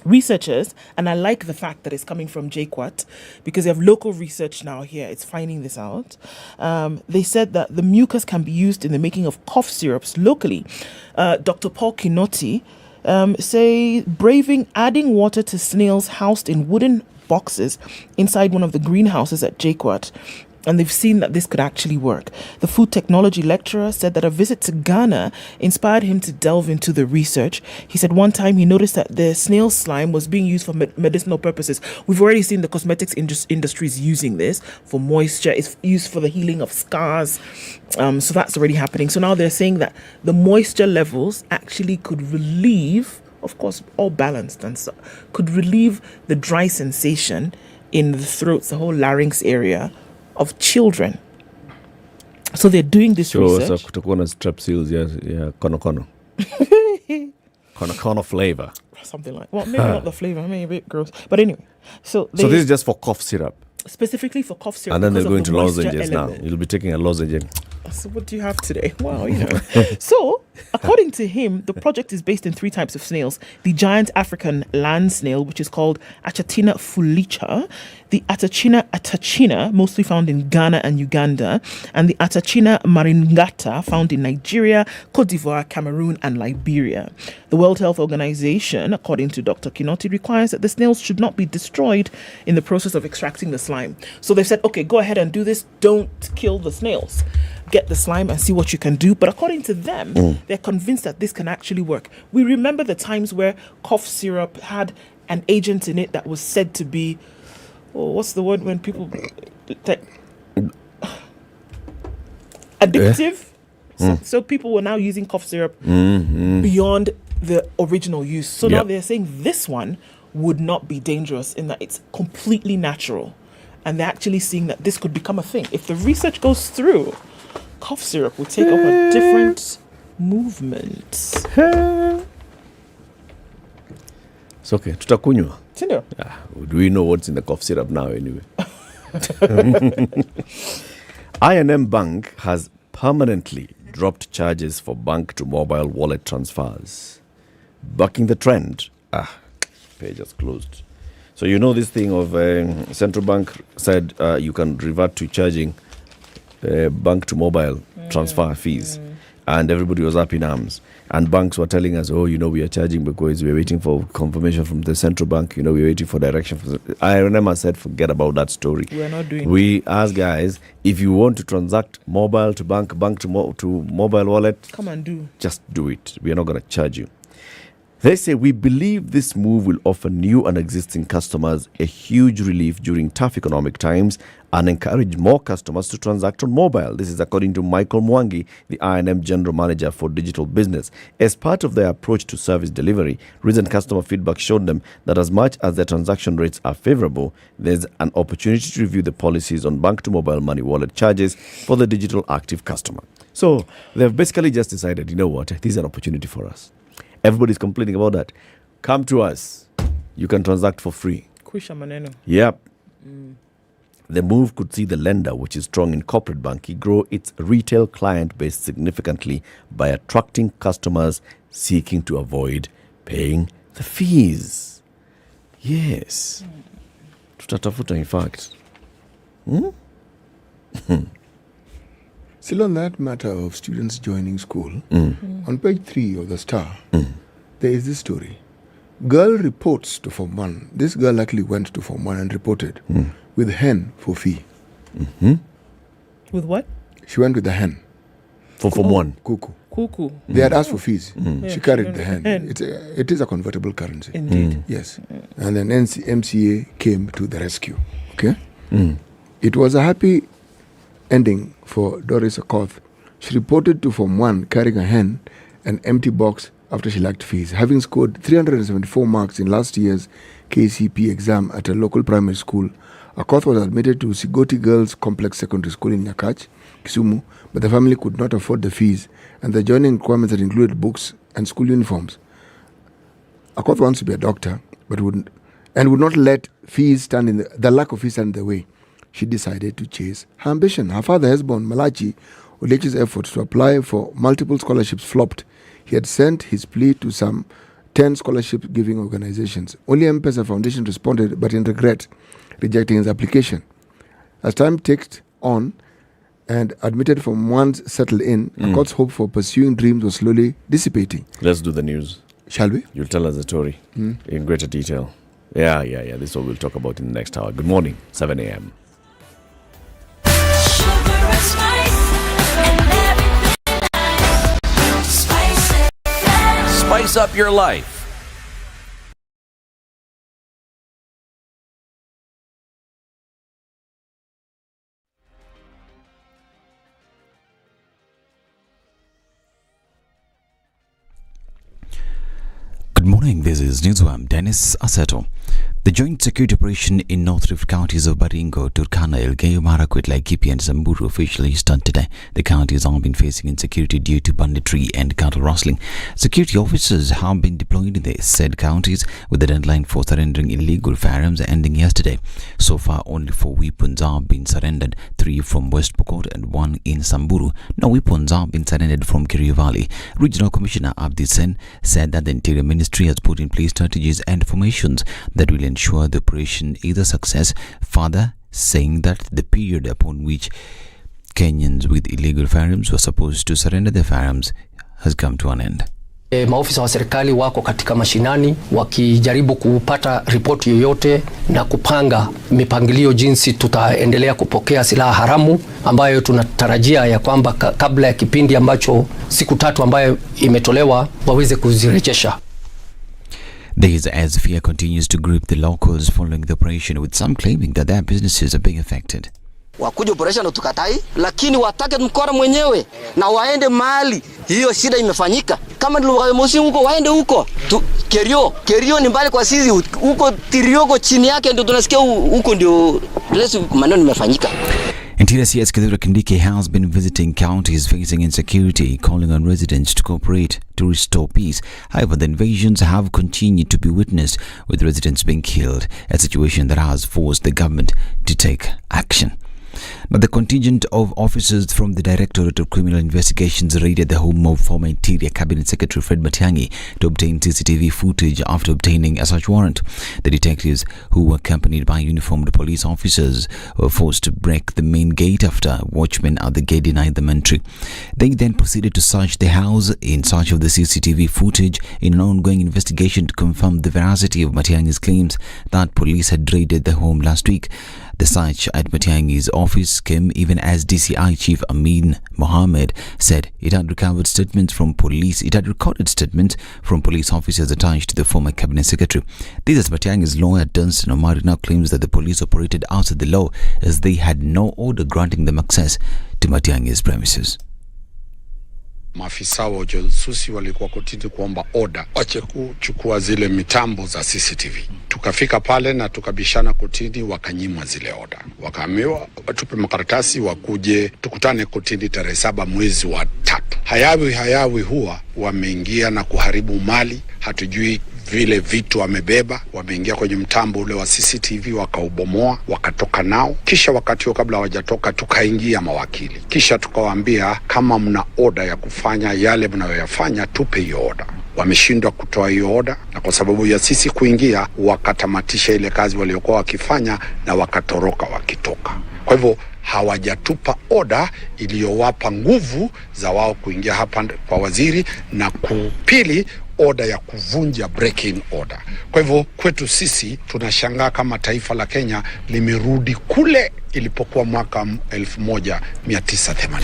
Researchers, and I like the fact that it's coming from JKUAT because they have local research now here, it's finding this out. They said that the mucus can be used in the making of cough syrups locally. Dr. Paul Kinoti adding water to snails housed in wooden boxes inside one of the greenhouses at JKUAT. And they've seen that this could actually work. The food technology lecturer said that a visit to Ghana inspired him to delve into the research. He said one time he noticed that the snail slime was being used for medicinal purposes. We've already seen the cosmetics industries using this for moisture. It's used for the healing of scars. So that's already happening. So now they're saying that the moisture levels actually could relieve, of course, all balanced, and so could relieve the dry sensation in the throats, the whole larynx area of children. So they're doing this research. So kutakuwa na strepsils, yeah, kono. Kono flavor. Something like, well, maybe not the flavor, maybe a bit gross. But anyway, so this is just for cough syrup. Specifically for cough syrup. And then they're going to lozenges now. You'll be taking a lozenge. So what do you have today? Wow, So, according to him, the project is based in 3 types of snails. The giant African land snail, which is called Achatina fulicha, the Atachina, mostly found in Ghana and Uganda, and the Atachina maringata, found in Nigeria, Cote d'Ivoire, Cameroon, and Liberia. The World Health Organization, according to Dr. Kinoti, requires that the snails should not be destroyed in the process of extracting the slime. So they've said, okay, go ahead and do this. Don't kill the snails. Get the slime and see what you can do. But according to them, they're convinced that this can actually work. We remember the times where cough syrup had an agent in it that was said to be, what's the word when people addictive? So people were now using cough syrup beyond the original use. So now they're saying this one would not be dangerous in that it's completely natural. And they're actually seeing that this could become a thing. If the research goes through, cough syrup will take up a different movement. It's okay. Tutakunywa. Sindio? Do we know what's in the cough syrup now anyway? I&M Bank has permanently dropped charges for bank to mobile wallet transfers. Bucking the trend. Page has closed. So you know this thing of central bank said you can revert to charging bank to mobile transfer fees, and everybody was up in arms, and banks were telling us, we are charging because we're waiting for confirmation from the central bank, we're waiting for direction from I remember said forget about that story. We're not doing we asked guys, if you want to transact mobile to bank to mobile wallet, come and do, just do it. We are not going to charge you. They say, we believe this move will offer new and existing customers a huge relief during tough economic times and encourage more customers to transact on mobile. This is according to Michael Mwangi, the I&M General Manager for Digital Business. As part of their approach to service delivery, recent customer feedback showed them that as much as their transaction rates are favorable, there's an opportunity to review the policies on bank-to-mobile money wallet charges for the digital active customer. So they've basically just decided, you know what, this is an opportunity for us. Everybody's complaining about that. Come to us. You can transact for free. Kwisha maneno. Yep. The move could see the lender, which is strong in corporate banking, grow its retail client base significantly by attracting customers seeking to avoid paying the fees. Yes. Tutatafuta, in fact. Still on that matter of students joining school, on page 3 of the Star, there is this story. Girl reports to Form 1. This girl actually went to Form 1 and reported with hen for fee. With what? She went with the hen. For Form 1? Cuckoo. They had asked for fees. Yeah, she carried the hen. It is a convertible currency. Indeed. Yes. And then MCA came to the rescue. Okay? It was a happy ending for Doris Okoth. She reported to Form 1 carrying a hen, an empty box after she lacked fees. Having scored 374 marks in last year's KCP exam at a local primary school, Okoth was admitted to Sigoti Girls Complex Secondary School in Nyakach, Kisumu, but the family could not afford the fees and the joining requirements that included books and school uniforms. Okoth wants to be a doctor, but would not let fees stand in the lack of fees stand in the way. She decided to chase her ambition. Her father, Hesbon Malachi, Olechi's efforts to apply for multiple scholarships flopped. He had sent his plea to some 10 scholarship-giving organizations. Only M-Pesa Foundation responded, but in regret, rejecting his application. As time ticked on and admitted Form 1 settled in, Okoth's hope for pursuing dreams was slowly dissipating. Let's do the news. Shall we? You'll tell us the story in greater detail. Yeah. This is what we'll talk about in the next hour. Good morning, 7 a.m. Spice up your life. Good morning, this is Newswam Dennis Aseto. The joint security operation in North Rift counties of Baringo, Turkana, Elgeyo Marakwet, Laikipia and Samburu officially started today. The counties have been facing insecurity due to banditry and cattle rustling. Security officers have been deployed in the said counties with the deadline for surrendering illegal firearms ending yesterday. So far, only 4 weapons have been surrendered, 3 from West Pokot and 1 in Samburu. No weapons have been surrendered from Kerio Valley. Regional Commissioner Abdi Sen said that the Interior Ministry has put in place strategies and formations that will ensure the operation is a success, further saying that the period upon which Kenyans with illegal firearms were supposed to surrender their firearms has come to an end. Maofisa wa serikali wako katika mashinani wakijaribu kupata ripoti yoyote na kupanga mipangilio jinsi tutaendelea kupokea silaha haramu ambayo tunatarajia ya kwamba kabla ya kipindi ambacho siku 3 ambayo imetolewa waweze kuzirejesha. This as fear continues to grip the locals following the operation, with some claiming that their businesses are being affected. Wakuja operation tukatai, lakini watake mkora mwenyewe na waende mahali hiyo shida imefanyika. Kama ndio huko waende huko. Kerio ni mbali kwa sisi, huko Tirioko chini yake ndio tunasikia huko ndio place maneno imefanyika. Interior CS Kithure Kindiki has been visiting counties facing insecurity, calling on residents to cooperate to restore peace. However, the invasions have continued to be witnessed, with residents being killed, a situation that has forced the government to take action. Now, the contingent of officers from the Directorate of Criminal Investigations raided the home of former Interior Cabinet Secretary Fred Matiang'i to obtain CCTV footage after obtaining a search warrant. The detectives, who were accompanied by uniformed police officers, were forced to break the main gate after watchmen at the gate denied them entry. They then proceeded to search the house in search of the CCTV footage in an ongoing investigation to confirm the veracity of Matiang'i's claims that police had raided the home last week. The search at Matiang'i's office came even as DCI Chief Amin Mohammed said it had recorded statements from police officers attached to the former cabinet secretary. This is Matiang'i's lawyer Dunstan Omari now claims that the police operated outside the law as they had no order granting them access to Matiang'i's premises. Maafisa wa ujasusi walikuwa kotini kuomba order wache kuchukua zile mitambo za CCTV. Tukafika pale na tukabishana kotini, wakanyimwa zile order. Wakaambiwa watupe makaratasi wakuje tukutane kotini tarehe 7 mwezi wa 3. Hayawi huwa wameingia na kuharibu mali, hatujui vile vitu wamebeba, wameingia kwenye mtambo ule wa CCTV wakaubomoa, wakatoka nao. Kisha wakati huo kabla hawajatoka tukaingia mawakili. Kisha tukawaambia kama mna order ya kufanya yale mnayoyafanya tupe hiyo order. Wameshindwa kutoa hiyo order, na kwa sababu ya sisi kuingia wakatamatisha ile kazi waliokuwa wakifanya na wakatoroka wakitoka. Kwa hivyo hawajatupa order iliyowapa nguvu za wao kuingia hapa kwa waziri na kupili order ya kuvunja breaking order. Kwa hivyo kwetu sisi tunashangaa kama taifa la Kenya limerudi kule ilipokuwa mwaka 1980.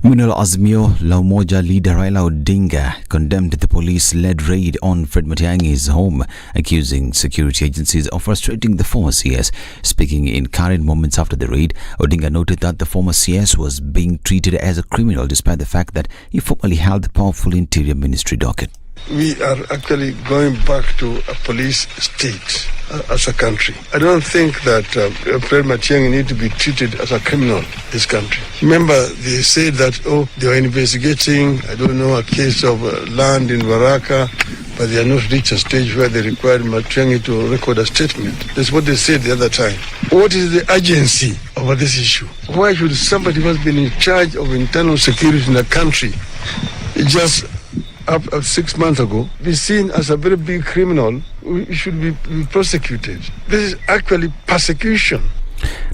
Meanwhile, Azimio la Umoja leader Raila Odinga condemned the police-led raid on Fred Matiang'i's home, accusing security agencies of frustrating the former CS. Speaking in current moments after the raid, Odinga noted that the former CS was being treated as a criminal despite the fact that he formerly held the powerful Interior Ministry docket. We are actually going back to a police state as a country. I don't think that Fred Matiang'i need to be treated as a criminal in this country. Remember, they said that, they are investigating, a case of land in Baraka, but they are not reached a stage where they required Matiang'i to record a statement. That's what they said the other time. What is the urgency over this issue? Why should somebody who has been in charge of internal security in a country just up 6 months ago be seen as a very big criminal? We should be prosecuted. This is actually persecution.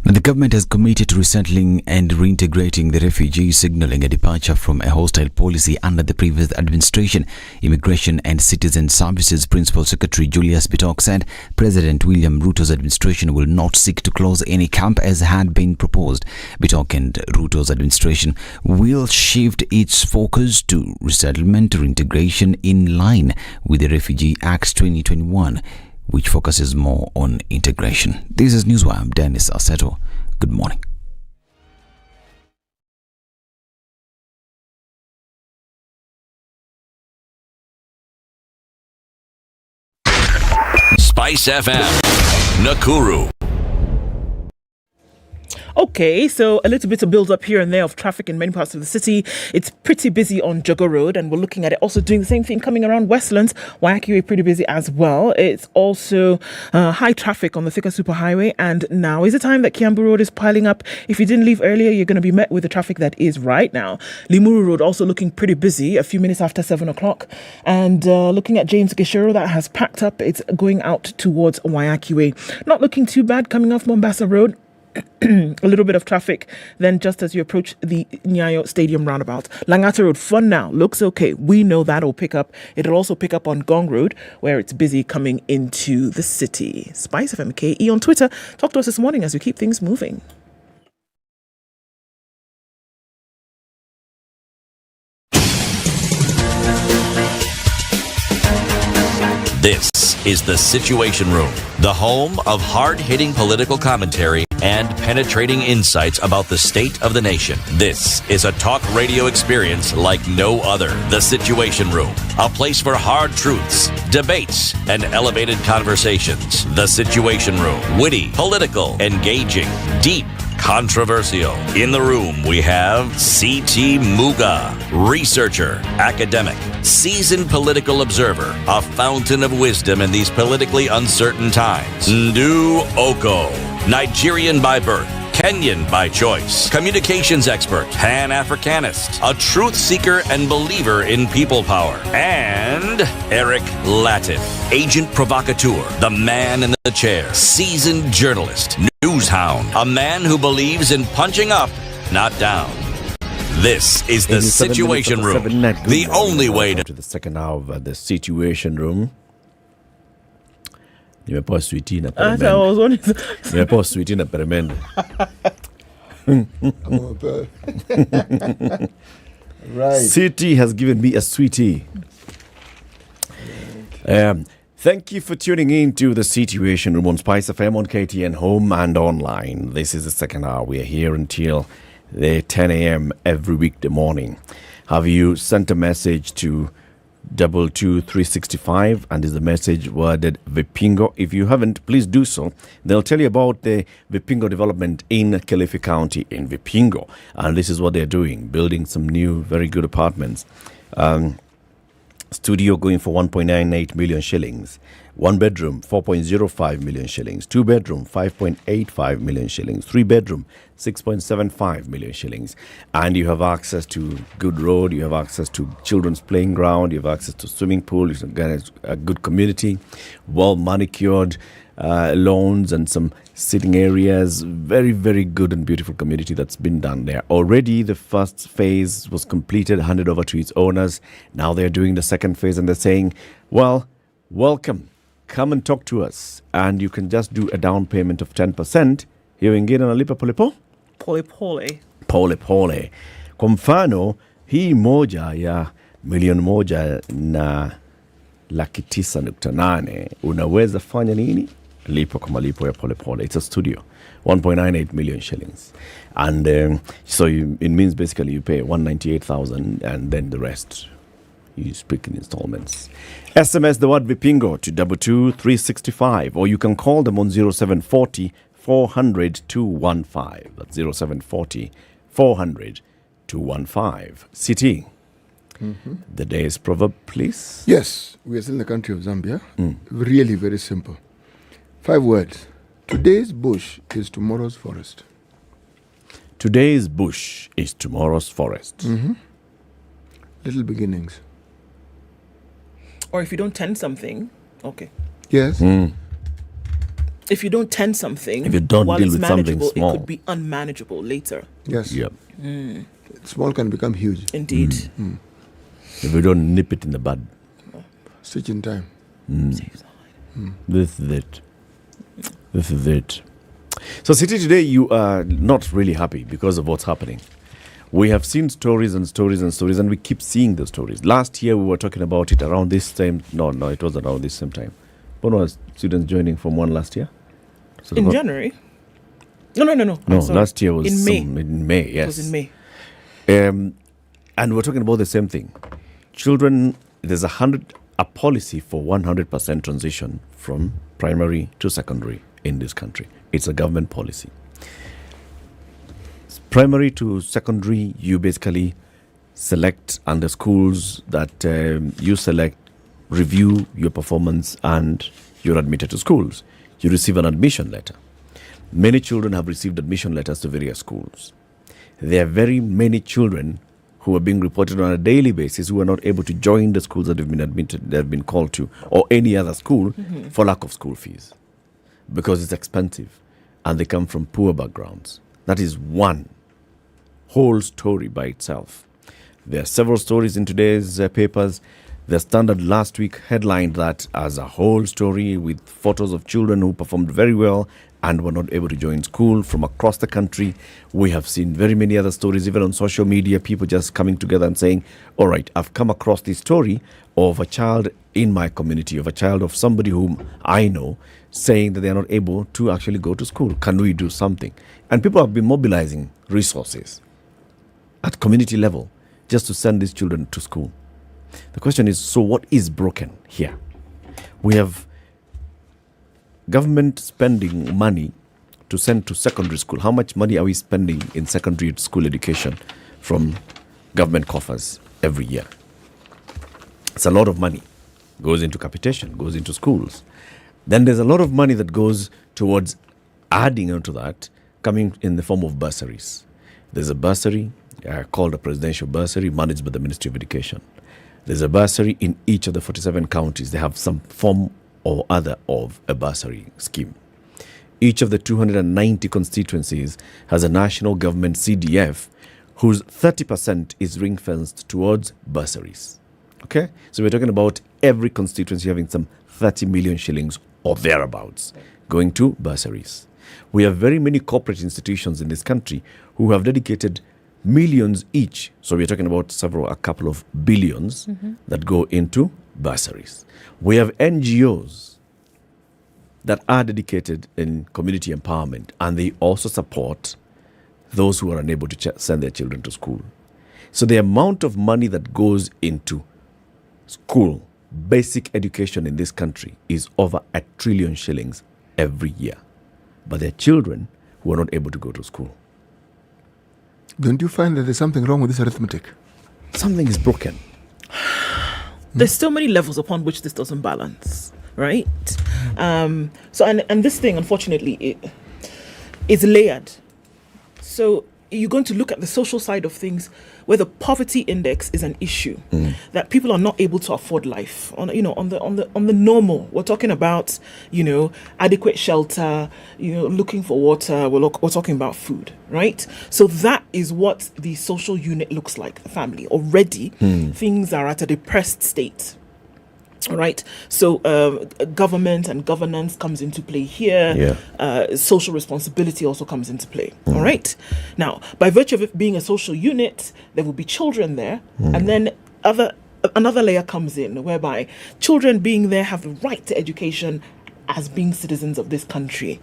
Now, the government has committed to resettling and reintegrating the refugees, signaling a departure from a hostile policy under the previous administration. Immigration and Citizen Services Principal Secretary Julius Bitok said President William Ruto's administration will not seek to close any camp as had been proposed. Bitok and Ruto's administration will shift its focus to resettlement reintegration in line with the Refugee Act 2021, which focuses more on integration. This is Newswire. I'm Dennis Aseto. Good morning. SpiceFM. Nakuru. Okay, so a little bit of build up here and there of traffic in many parts of the city. It's pretty busy on Jogger Road, and we're looking at it also doing the same thing coming around Westlands. Waiyaki pretty busy as well. It's also high traffic on the Thika Superhighway, and now is the time that Kiambu Road is piling up. If you didn't leave earlier, you're going to be met with the traffic that is right now. Limuru Road also looking pretty busy a few minutes after 7 o'clock. And looking at James Gishero, that has packed up. It's going out towards Waiyaki Way. Not looking too bad coming off Mombasa Road. A little bit of traffic then just as you approach the Nyayo Stadium roundabout. Langata Road, fun now, looks okay. We know that'll pick up. It'll also pick up on Gong Road, where it's busy coming into the city. SpiceFM KE on Twitter. Talk to us this morning as we keep things moving. This is the Situation Room, the home of hard-hitting political commentary and penetrating insights about the state of the nation. This is a talk radio experience like no other. The Situation Room, a place for hard truths, debates, and elevated conversations. The Situation Room, witty, political, engaging, deep, controversial. In the room, we have C.T. Muga, researcher, academic, seasoned political observer, a fountain of wisdom in these politically uncertain times. Ndu Oko, Nigerian by birth, Kenyan by choice, communications expert, Pan-Africanist, a truth seeker and believer in people power, and Eric Latif, agent provocateur, the man in the chair, seasoned journalist, news hound, a man who believes in punching up, not down. This is the Situation Room, the only way to the second hour of the Situation Room. Nimepoa sweetie na peremende. Nimepoa sweetie na peremende. Right. City has given me a sweetie. Thank you for tuning in to the Situation Room on SpiceFM, on KTN Home and online. This is the second hour. We are here until 10 a.m. every weekday morning. Have you sent a message to 22365 and is the message worded Vipingo? If you haven't, please do so. They'll tell you about the Vipingo development in Kilifi County in Vipingo, and this is what they're doing, building some new very good apartments. Studio going for 1.98 million shillings. 1 bedroom, 4.05 million shillings. 2 bedroom, 5.85 million shillings. 3 bedroom, 6.75 million shillings. And you have access to good road, you have access to children's playing ground, you have access to swimming pool, you have a good community, well manicured lawns and some sitting areas. Very, very good and beautiful community that's been done there. Already the first phase was completed, handed over to its owners. Now they're doing the second phase and they're saying, well, welcome. Come and talk to us. And you can just do a down payment of 10%. Hiyo ingine nalipa polepole. Polepole. Kwa mfano, hii moja ya 1,908,800 unaweza fanya nini? Lipo kwa malipo ya polepole. It's a studio. 1.98 million shillings. And it means basically you pay 198,000 and then the rest you speak in installments. SMS the word Vipingo to 22365, or you can call them on 0740 400 215. That's 0740 400 215. CT. The day's proverb, please. Yes, we are still in the country of Zambia. Really very simple. 5 words. Today's bush is tomorrow's forest. Today's bush is tomorrow's forest. Little beginnings. Or if you don't tend something, okay. Yes. If you don't tend something, if you don't while deal it's with something manageable, small, it could be unmanageable later. Yes. Yep. Small can become huge. Indeed. If you don't nip it in the bud. Stitch in time. This is it. This is it. So, City, today you are not really happy because of what's happening. We have seen stories and stories and stories, and we keep seeing the stories. Last year, we were talking about it around this time. No, it was around this same time. When was students joining from one last year? So in January? No. No, last year was in May. In May, yes. It was in May. And we're talking about the same thing. Children, there's a policy for 100% transition from primary to secondary in this country. It's a government policy. Primary to secondary, you basically select, and the schools that you select review your performance and you're admitted to schools. You receive an admission letter. Many children have received admission letters to various schools. There are very many children who are being reported on a daily basis who are not able to join the schools that have been admitted, they have been called to, or any other school for lack of school fees, because it's expensive and they come from poor backgrounds. That is one whole story by itself. There are several stories in today's papers. The Standard last week headlined that as a whole story with photos of children who performed very well and were not able to join school from across the country. We have seen very many other stories, even on social media, people just coming together and saying, all right, I've come across this story of a child in my community, of a child of somebody whom I know, saying that they are not able to actually go to school. Can we do something? And people have been mobilizing resources at community level just to send these children to school. The question is, so what is broken here? We have government spending money to send to secondary school. How much money are we spending in secondary school education from government coffers every year? It's a lot of money. Goes into capitation, goes into schools. Then there's a lot of money that goes towards adding onto that, coming in the form of bursaries. There's a bursary called a presidential bursary managed by the Ministry of Education. There's a bursary in each of the 47 counties. They have some form or other of a bursary scheme. Each of the 290 constituencies has a national government CDF whose 30% is ring-fenced towards bursaries. Okay? So we're talking about every constituency having some 30 million shillings or thereabouts going to bursaries. We have very many corporate institutions in this country who have dedicated millions each. So we're talking about a couple of billions that go into bursaries. We have NGOs that are dedicated in community empowerment, and they also support those who are unable to send their children to school. So the amount of money that goes into school, basic education in this country is over 1 trillion shillings every year. But there are children who are not able to go to school. Don't you find that there's something wrong with this arithmetic? Something is broken. There's so many levels upon which this doesn't balance, right? So this thing, unfortunately, is layered. So you're going to look at the social side of things, where the poverty index is an issue, that people are not able to afford life on the normal. We're talking about adequate shelter, looking for water. We're talking about food, right? So that is what the social unit looks like. The family already, things are at a depressed state. All right. So government and governance comes into play here. Social responsibility also comes into play. All right. Now, by virtue of it being a social unit, there will be children there. And then another layer comes in whereby children being there have the right to education as being citizens of this country.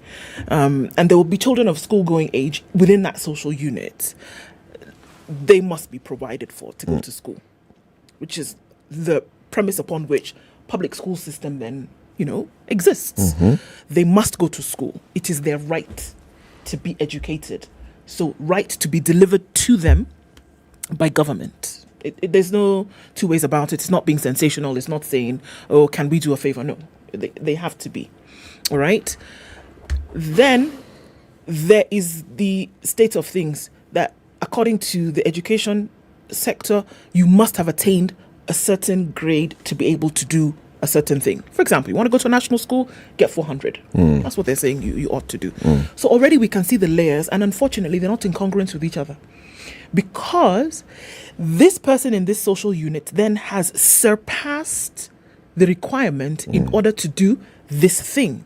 And there will be children of school-going age within that social unit. They must be provided for to go to school, which is the premise upon which public school system then, exists. They must go to school. It is their right to be educated. So right to be delivered to them by government. There's no two ways about it. It's not being sensational. It's not saying, oh, can we do a favor? No, they have to be. All right. Then there is the state of things that according to the education sector, you must have attained a certain grade to be able to do a certain thing. For example, you want to go to a national school, get 400. That's what they're saying you ought to do. So already we can see the layers, and unfortunately they're not in congruence with each other, because this person in this social unit then has surpassed the requirement in order to do this thing.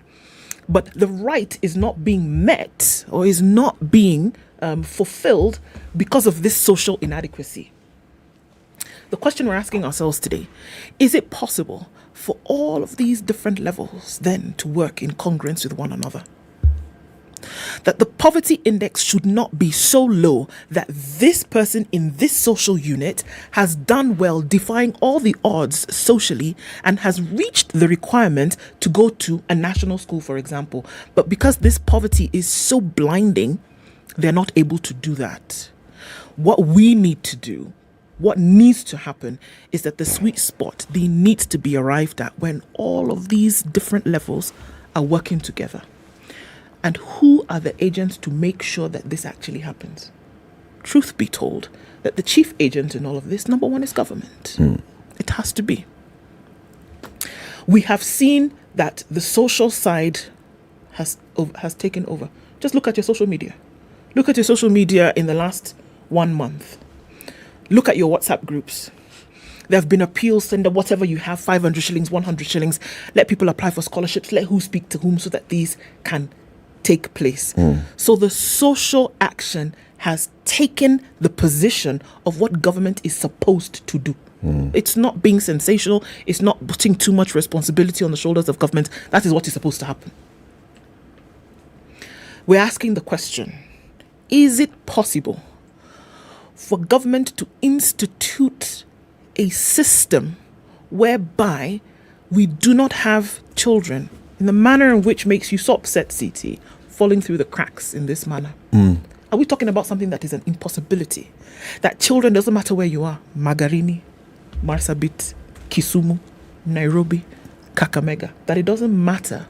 But the right is not being met or is not being fulfilled because of this social inadequacy. The question we're asking ourselves today, is it possible for all of these different levels then to work in congruence with one another? that the poverty index should not be so low that this person in this social unit has done well, defying all the odds socially, and has reached the requirement to go to a national school, for example. But because this poverty is so blinding, they're not able to do that. What we need to do, what needs to happen, is that the sweet spot, they needs to be arrived at when all of these different levels are working together. And who are the agents to make sure that this actually happens? Truth be told, that the chief agent in all of this, number one, is government. It has to be. We have seen that the social side has taken over. Just look at your social media. Look at your social media in the last 1 month. Look at your WhatsApp groups. There have been appeals, send whatever you have, 500 shillings, 100 shillings. Let people apply for scholarships. Let who speak to whom so that these can take place. So the social action has taken the position of what government is supposed to do. It's not being sensational. It's not putting too much responsibility on the shoulders of government. That is what is supposed to happen. We're asking the question, is it possible for government to institute a system whereby we do not have children in the manner in which makes you so upset, CT, falling through the cracks in this manner? Are we talking about something that is an impossibility? That children, doesn't matter where you are, Magarini, Marsabit, Kisumu, Nairobi, Kakamega, that it doesn't matter.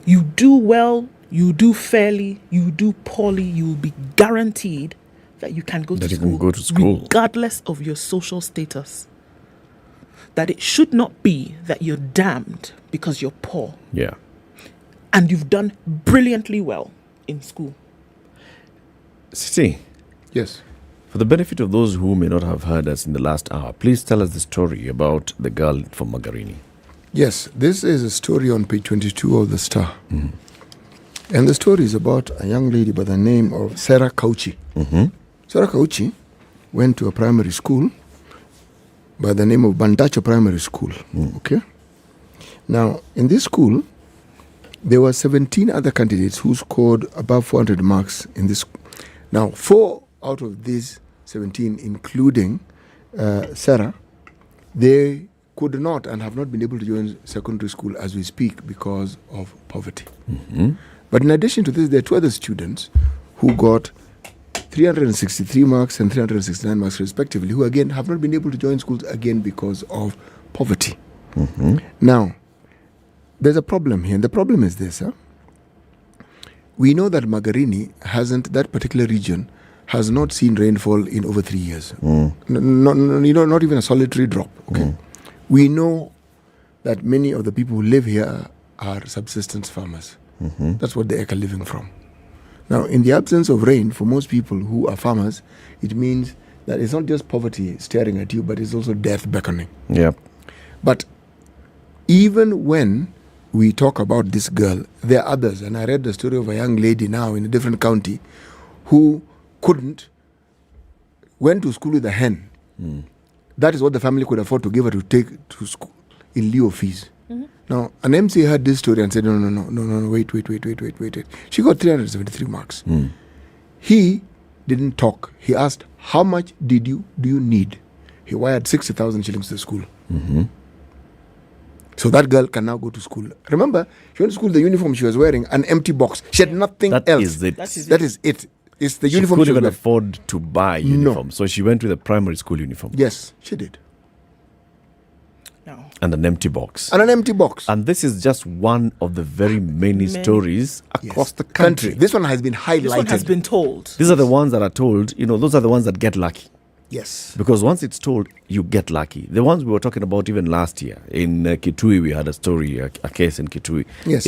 You do well, you do fairly, you do poorly, you will be guaranteed that you can go to school, regardless of your social status. That it should not be that you're damned because you're poor. Yeah. And you've done brilliantly well in school. Sisi. Yes. For the benefit of those who may not have heard us in the last hour, please tell us the story about the girl from Magarini. Yes, this is a story on page 22 of the Star. And the story is about a young lady by the name of Sarah Kauchi. Sarah Kauchi went to a primary school by the name of Bandacho Primary School. Okay. Now, in this school, there were 17 other candidates who scored above 400 marks in this. Now, 4 out of these 17, including Sarah, they could not and have not been able to join secondary school as we speak because of poverty. But in addition to this, there are 2 other students who got 363 marks and 369 marks respectively, who again have not been able to join schools again because of poverty. Now, there's a problem here, and the problem is this. We know that Magarini that particular region has not seen rainfall in over 3 years. Not even a solitary drop. Okay. We know that many of the people who live here are subsistence farmers. That's what they are living from. Now, in the absence of rain, for most people who are farmers, it means that it's not just poverty staring at you, but it's also death beckoning. Yep. But even when we talk about this girl, there are others, and I read the story of a young lady now in a different county who went to school with a hen. That is what the family could afford to give her to take to school in lieu of fees. Now, an MC heard this story and said, no, wait. She got 373 marks. He didn't talk. He asked, how much do you need? He wired 60,000 shillings to the school. So that girl can now go to school. Remember, she went to school, the uniform she was wearing, an empty box. She had nothing else. That is it. It's the uniform she couldn't even afford to buy uniform. So she went with a primary school uniform. Yes, she did. And an empty box. And this is just one of the very many stories across the country. This one has been highlighted. This one has been told. These are the ones that are told, those are the ones that get lucky. Yes. Because once it's told, you get lucky. The ones we were talking about even last year. In Kitui, we had a story, a case in Kitui. Yes.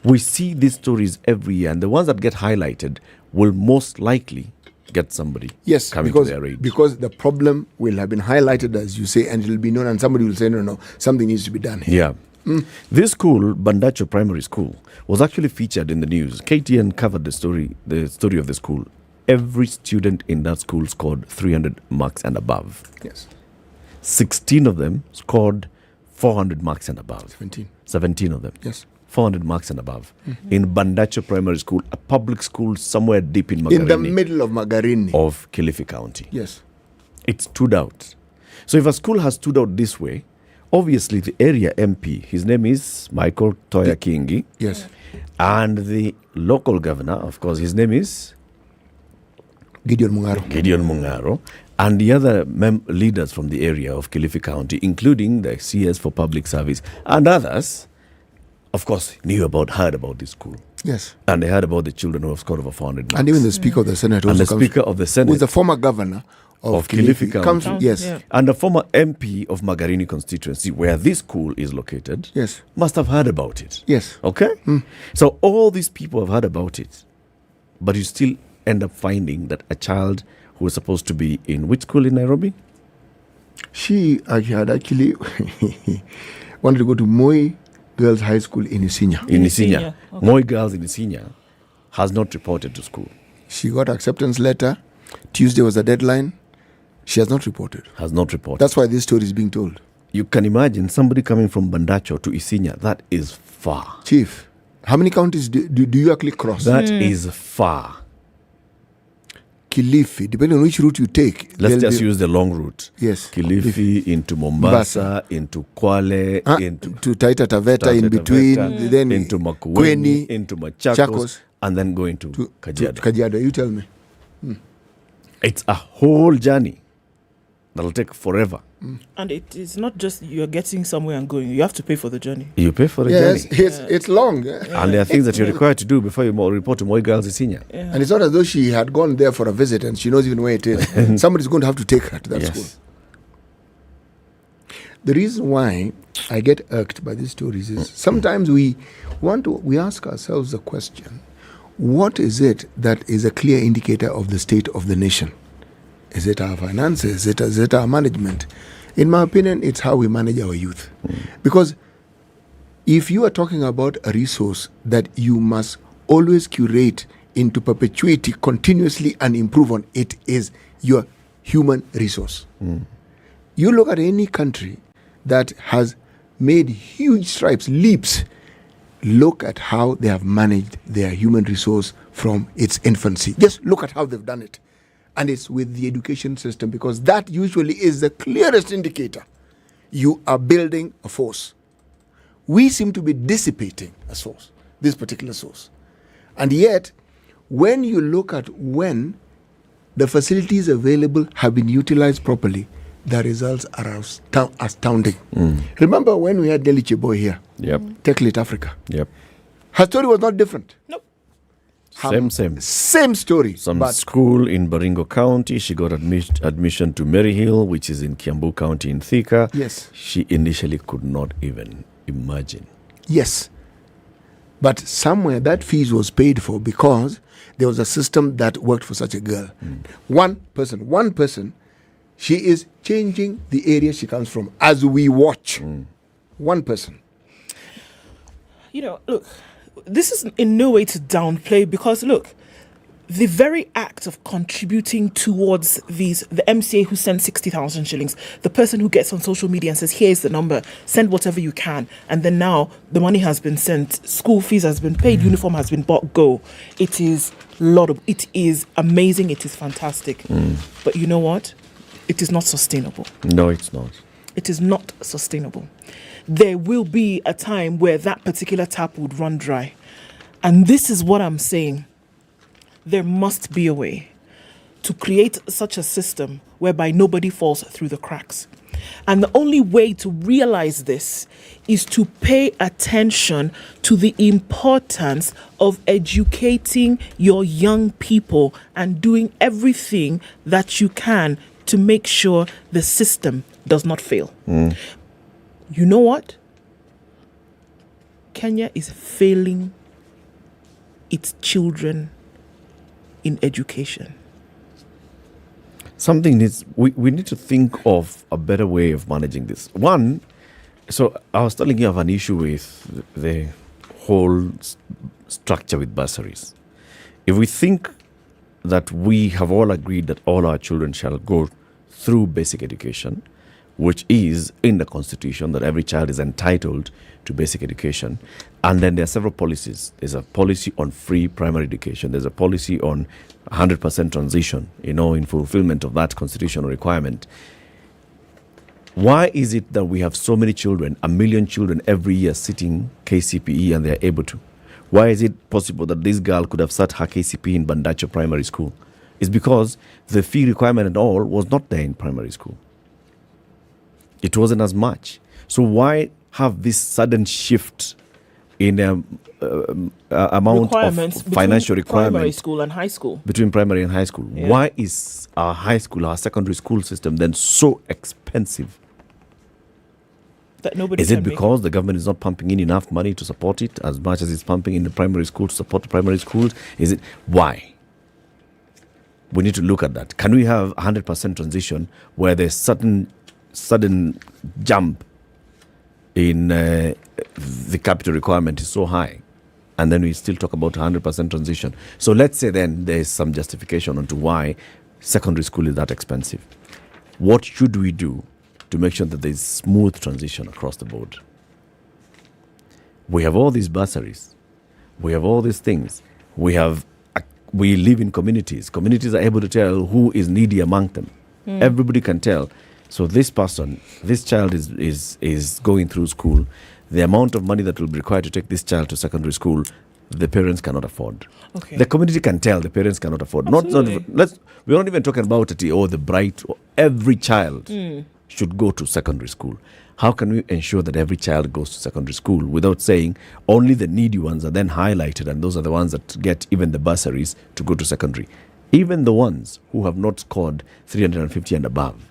We see these stories every year, and the ones that get highlighted will most likely get somebody coming to their aid. Because the problem will have been highlighted, as you say, and it will be known, and somebody will say, no, something needs to be done here. Yeah. This school, Bandacho Primary School, was actually featured in the news. KTN covered the story of the school. Every student in that school scored 300 marks and above. Yes. 16 of them scored 400 marks and above. 17 of them. Yes. 400 marks and above. In Bandacho Primary School, a public school somewhere deep in Magarini. In the middle of Magarini. Of Kilifi County. Yes. It stood out. So if a school has stood out this way, obviously the area MP, his name is Michael Toya Kingi. Yes. And the local governor, of course, his name is Gideon Mungaro. And the other leaders from the area of Kilifi County, including the CS for Public Service and others, of course, heard about this school. Yes. And they heard about the children who have scored over 400 marks. And even the Speaker of the Senate also who is the former governor of Kilifi County. Yes. Yeah. And the former MP of Magarini constituency, where this school is located, yes, must have heard about it. Yes. Okay? So all these people have heard about it, but you still end up finding that a child who was supposed to be in which school in Nairobi? She had actually wanted to go to Moi Girls High School in Isinya. In Isinya. Okay. Moi Girls in Isinya has not reported to school. She got acceptance letter. Tuesday was the deadline. She has not reported. Has not reported. That's why this story is being told. You can imagine somebody coming from Bandacho to Isinya. That is far. Chief, how many counties do you actually cross? That is far. Kilifi, depending on which route you take. Let's just use the long route. Yes. Kilifi into Mombasa, into Kwale, to Taita Taveta in between, then into Makueni, into Machakos, and then going to Kajiado. Kajiado, you tell me. It's a whole journey that'll take forever. And it is not just you're getting somewhere and going. You have to pay for the journey. You pay for the journey. Yes, it's long. And there are things that you're required to do before you report to Moi Girls Isinya. And it's not as though she had gone there for a visit and she knows even where it is. Somebody's going to have to take her to that school. The reason why I get irked by these stories is sometimes we ask ourselves the question, what is it that is a clear indicator of the state of the nation? Is it our finances? Is it our management? In my opinion, it's how we manage our youth. Because if you are talking about a resource that you must always curate into perpetuity continuously and improve on, it is your human resource. You look at any country that has made huge strides, leaps, look at how they have managed their human resource from its infancy. Just look at how they've done it. And it's with the education system, because that usually is the clearest indicator. You are building a force. We seem to be dissipating a source, this particular source. And yet, when you look at when the facilities available have been utilized properly, the results are astounding. Remember when we had Nelly Cheboy here? Yep. TechLit Africa. Yep. Her story was not different. Nope. Same story. Some school in Baringo County, she got admission to Maryhill, which is in Kiambu County in Thika. Yes. She initially could not even imagine. Yes. But somewhere that fees was paid for because there was a system that worked for such a girl. One person, she is changing the area she comes from as we watch. One person. You know, look, this is in no way to downplay, because look, the very act of contributing towards the MCA who sends 60,000 shillings, the person who gets on social media and says, here's the number, send whatever you can, and then now the money has been sent, school fees has been paid, uniform has been bought, go. It is it is amazing, it is fantastic. But you know what? It is not sustainable. No, it's not. It is not sustainable. There will be a time where that particular tap would run dry. And this is what I'm saying. There must be a way to create such a system whereby nobody falls through the cracks. And the only way to realize this is to pay attention to the importance of educating your young people and doing everything that you can to make sure the system does not fail. You know what? Kenya is failing its children in education. Something needs, we need to think of a better way of managing this. One, so I was telling you of an issue with the whole structure with bursaries. If we think that we have all agreed that all our children shall go through basic education, which is in the Constitution that every child is entitled to basic education. And then there are several policies. There's a policy on free primary education. There's a policy on 100% transition, in fulfillment of that constitutional requirement. Why is it that we have so many children, 1 million children every year sitting KCPE and they're able to? Why is it possible that this girl could have sat her KCPE in Bandacho Primary School? It's because the fee requirement and all was not there in primary school. It wasn't as much. So why have this sudden shift in amount of financial requirement primary school and high school? Between primary and high school. Yeah. Why is our high school, our secondary school system then so expensive? That nobody Is can it make because the government is not pumping in enough money to support it as much as it's pumping in the primary school to support the primary schools? Is it why? We need to look at that. Can we have 100% transition where there's sudden jump in the capital requirement is so high, and then we still talk about 100% transition? So let's say then there is some justification onto why secondary school is that expensive. What should we do to make sure that there is smooth transition across the board? We have all these bursaries. We have all these things. We live in communities. Communities are able to tell who is needy among them. Everybody can tell. So this child is going through school. The amount of money that will be required to take this child to secondary school, the parents cannot afford. Okay. The community can tell the parents cannot afford. Absolutely. We're not even talking about it, the bright. Every child should go to secondary school. How can we ensure that every child goes to secondary school without saying only the needy ones are then highlighted and those are the ones that get even the bursaries to go to secondary? Even the ones who have not scored 350 and above,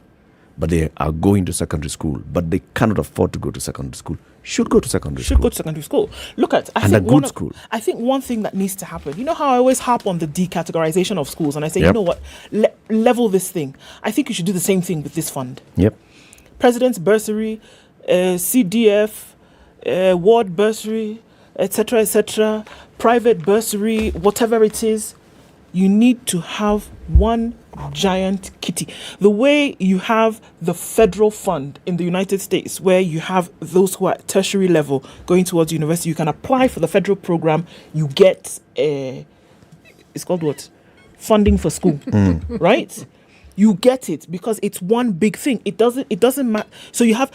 but they are going to secondary school, but they cannot afford to go to secondary school, should go to secondary school. Should go to secondary school. Look at, I think one thing that needs to happen, you know how I always harp on the decategorization of schools, and I say, you know what, level this thing. I think you should do the same thing with this fund. Yep. President's bursary, CDF, ward bursary, etc., private bursary, whatever it is, you need to have one giant kitty. The way you have the federal fund in the United States, where you have those who are at tertiary level going towards university, you can apply for the federal program, you get it's called what? Funding for school, right? You get it because it's one big thing. It doesn't matter. So you have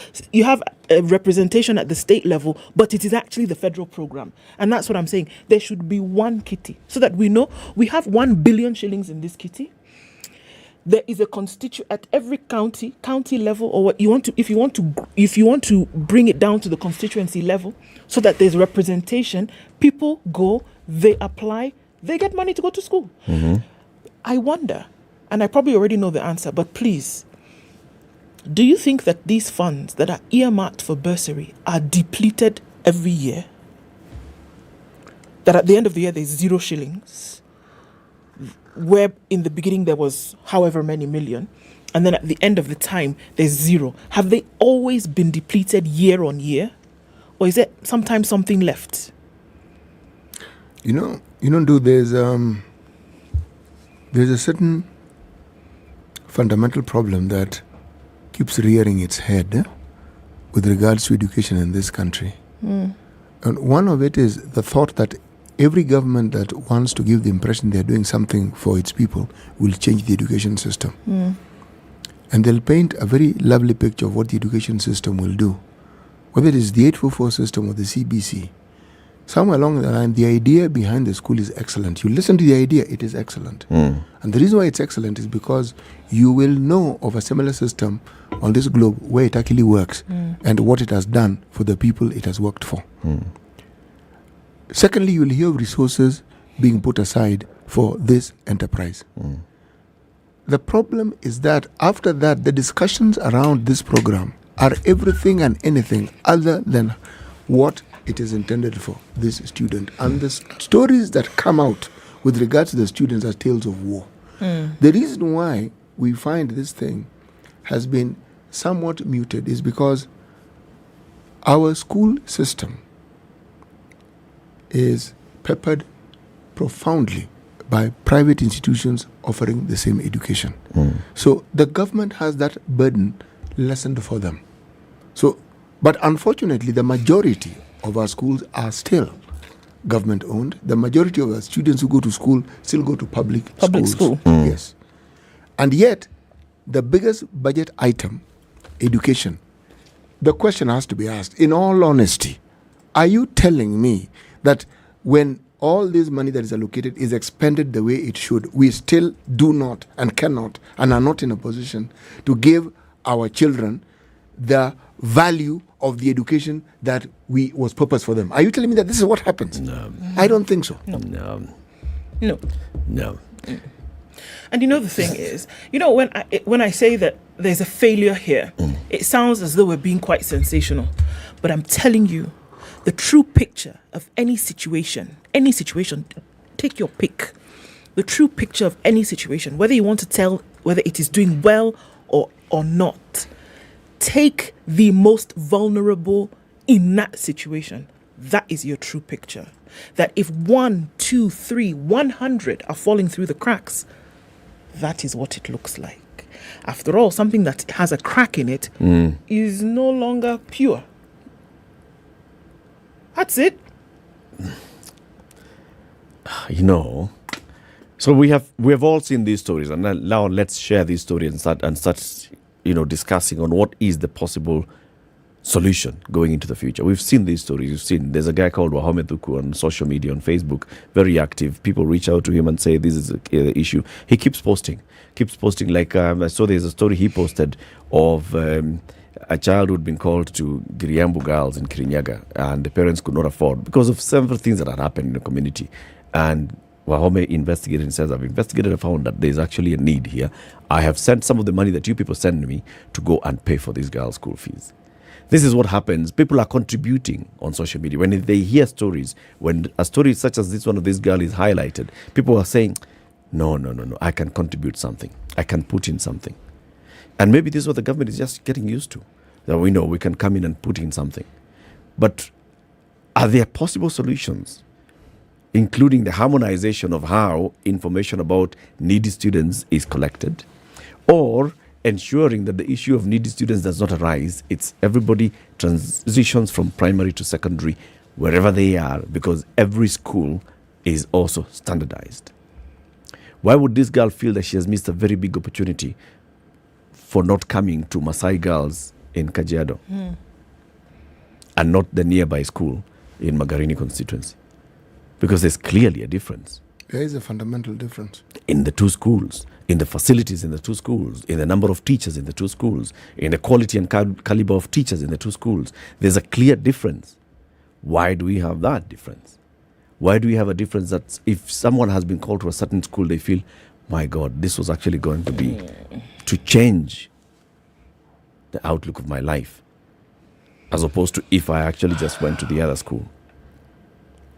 a representation at the state level, but it is actually the federal program. And that's what I'm saying. There should be one kitty so that we know we have 1 billion shillings in this kitty. There is a constituent at every county level, or what you want to, if you want to bring it down to the constituency level, so that there's representation. People go, they apply, they get money to go to school. I wonder, and I probably already know the answer, but please, do you think that these funds that are earmarked for bursary are depleted every year? That at the end of the year there's 0 shillings, where in the beginning there was however many million, and then at the end of the time there's 0. Have they always been depleted year on year, or is there sometimes something left? There's a certain fundamental problem that keeps rearing its head with regards to education in this country. And one of it is the thought that every government that wants to give the impression they're doing something for its people will change the education system. And they'll paint a very lovely picture of what the education system will do. Whether it is the 844 system or the CBC, somewhere along the line, the idea behind the school is excellent. You listen to the idea, it is excellent. And the reason why it's excellent is because you will know of a similar system on this globe where it actually works and what it has done for the people it has worked for. Secondly, you will hear resources being put aside for this enterprise. The problem is that after that, the discussions around this program are everything and anything other than what it is intended for, this student. And the stories that come out with regards to the students are tales of war. The reason why we find this thing has been somewhat muted is because our school system is peppered profoundly by private institutions offering the same education. So the government has that burden lessened for them. So, but unfortunately, the majority of our schools are still government owned. The majority of our students who go to school still go to public school. Yes. And yet, the biggest budget item, education, the question has to be asked, in all honesty, are you telling me that when all this money that is allocated is expended the way it should, we still do not and cannot and are not in a position to give our children the value of the education that was purposed for them? Are you telling me that this is what happens? No. I don't think so. No. And you know the thing is, you know, when I say that there's a failure here, it sounds as though we're being quite sensational. But I'm telling you, the true picture of any situation, take your pick. The true picture of any situation, whether you want to tell whether it is doing well or not, take the most vulnerable in that situation. That is your true picture. That if 1, 2, 3, 100 are falling through the cracks, that is what it looks like. After all, something that has a crack in it is no longer pure. That's it. You know, so we have all seen these stories, and now let's share these stories and start discussing on what is the possible solution going into the future. We've seen these stories. You've seen there's a guy called Wahome Thuku on social media, on Facebook, very active. People reach out to him and say this is the issue. He keeps posting. Like I saw there's a story he posted of a child who'd been called to Giriambu girls in Kirinyaga, and the parents could not afford because of several things that had happened in the community. And Wahome investigated and says, I've investigated and found that there's actually a need here. I have sent some of the money that you people send me to go and pay for these girls' school fees. This is what happens. People are contributing on social media. When they hear stories, when a story such as this one of this girl is highlighted, people are saying, no, I can contribute something. I can put in something. And maybe this is what the government is just getting used to, that we know we can come in and put in something. But are there possible solutions, including the harmonization of how information about needy students is collected, or ensuring that the issue of needy students does not arise? It's everybody transitions from primary to secondary, wherever they are, because every school is also standardized. Why would this girl feel that she has missed a very big opportunity for not coming to Maasai girls in Kajiado and not the nearby school in Magarini constituency? Because there's clearly a difference. There is a fundamental difference. In the two schools, in the facilities in the two schools, in the number of teachers in the two schools, in the quality and caliber of teachers in the two schools. There's a clear difference. Why do we have that difference? Why do we have a difference that if someone has been called to a certain school, they feel, my God, this was actually going to be to change the outlook of my life, as opposed to if I actually just went to the other school?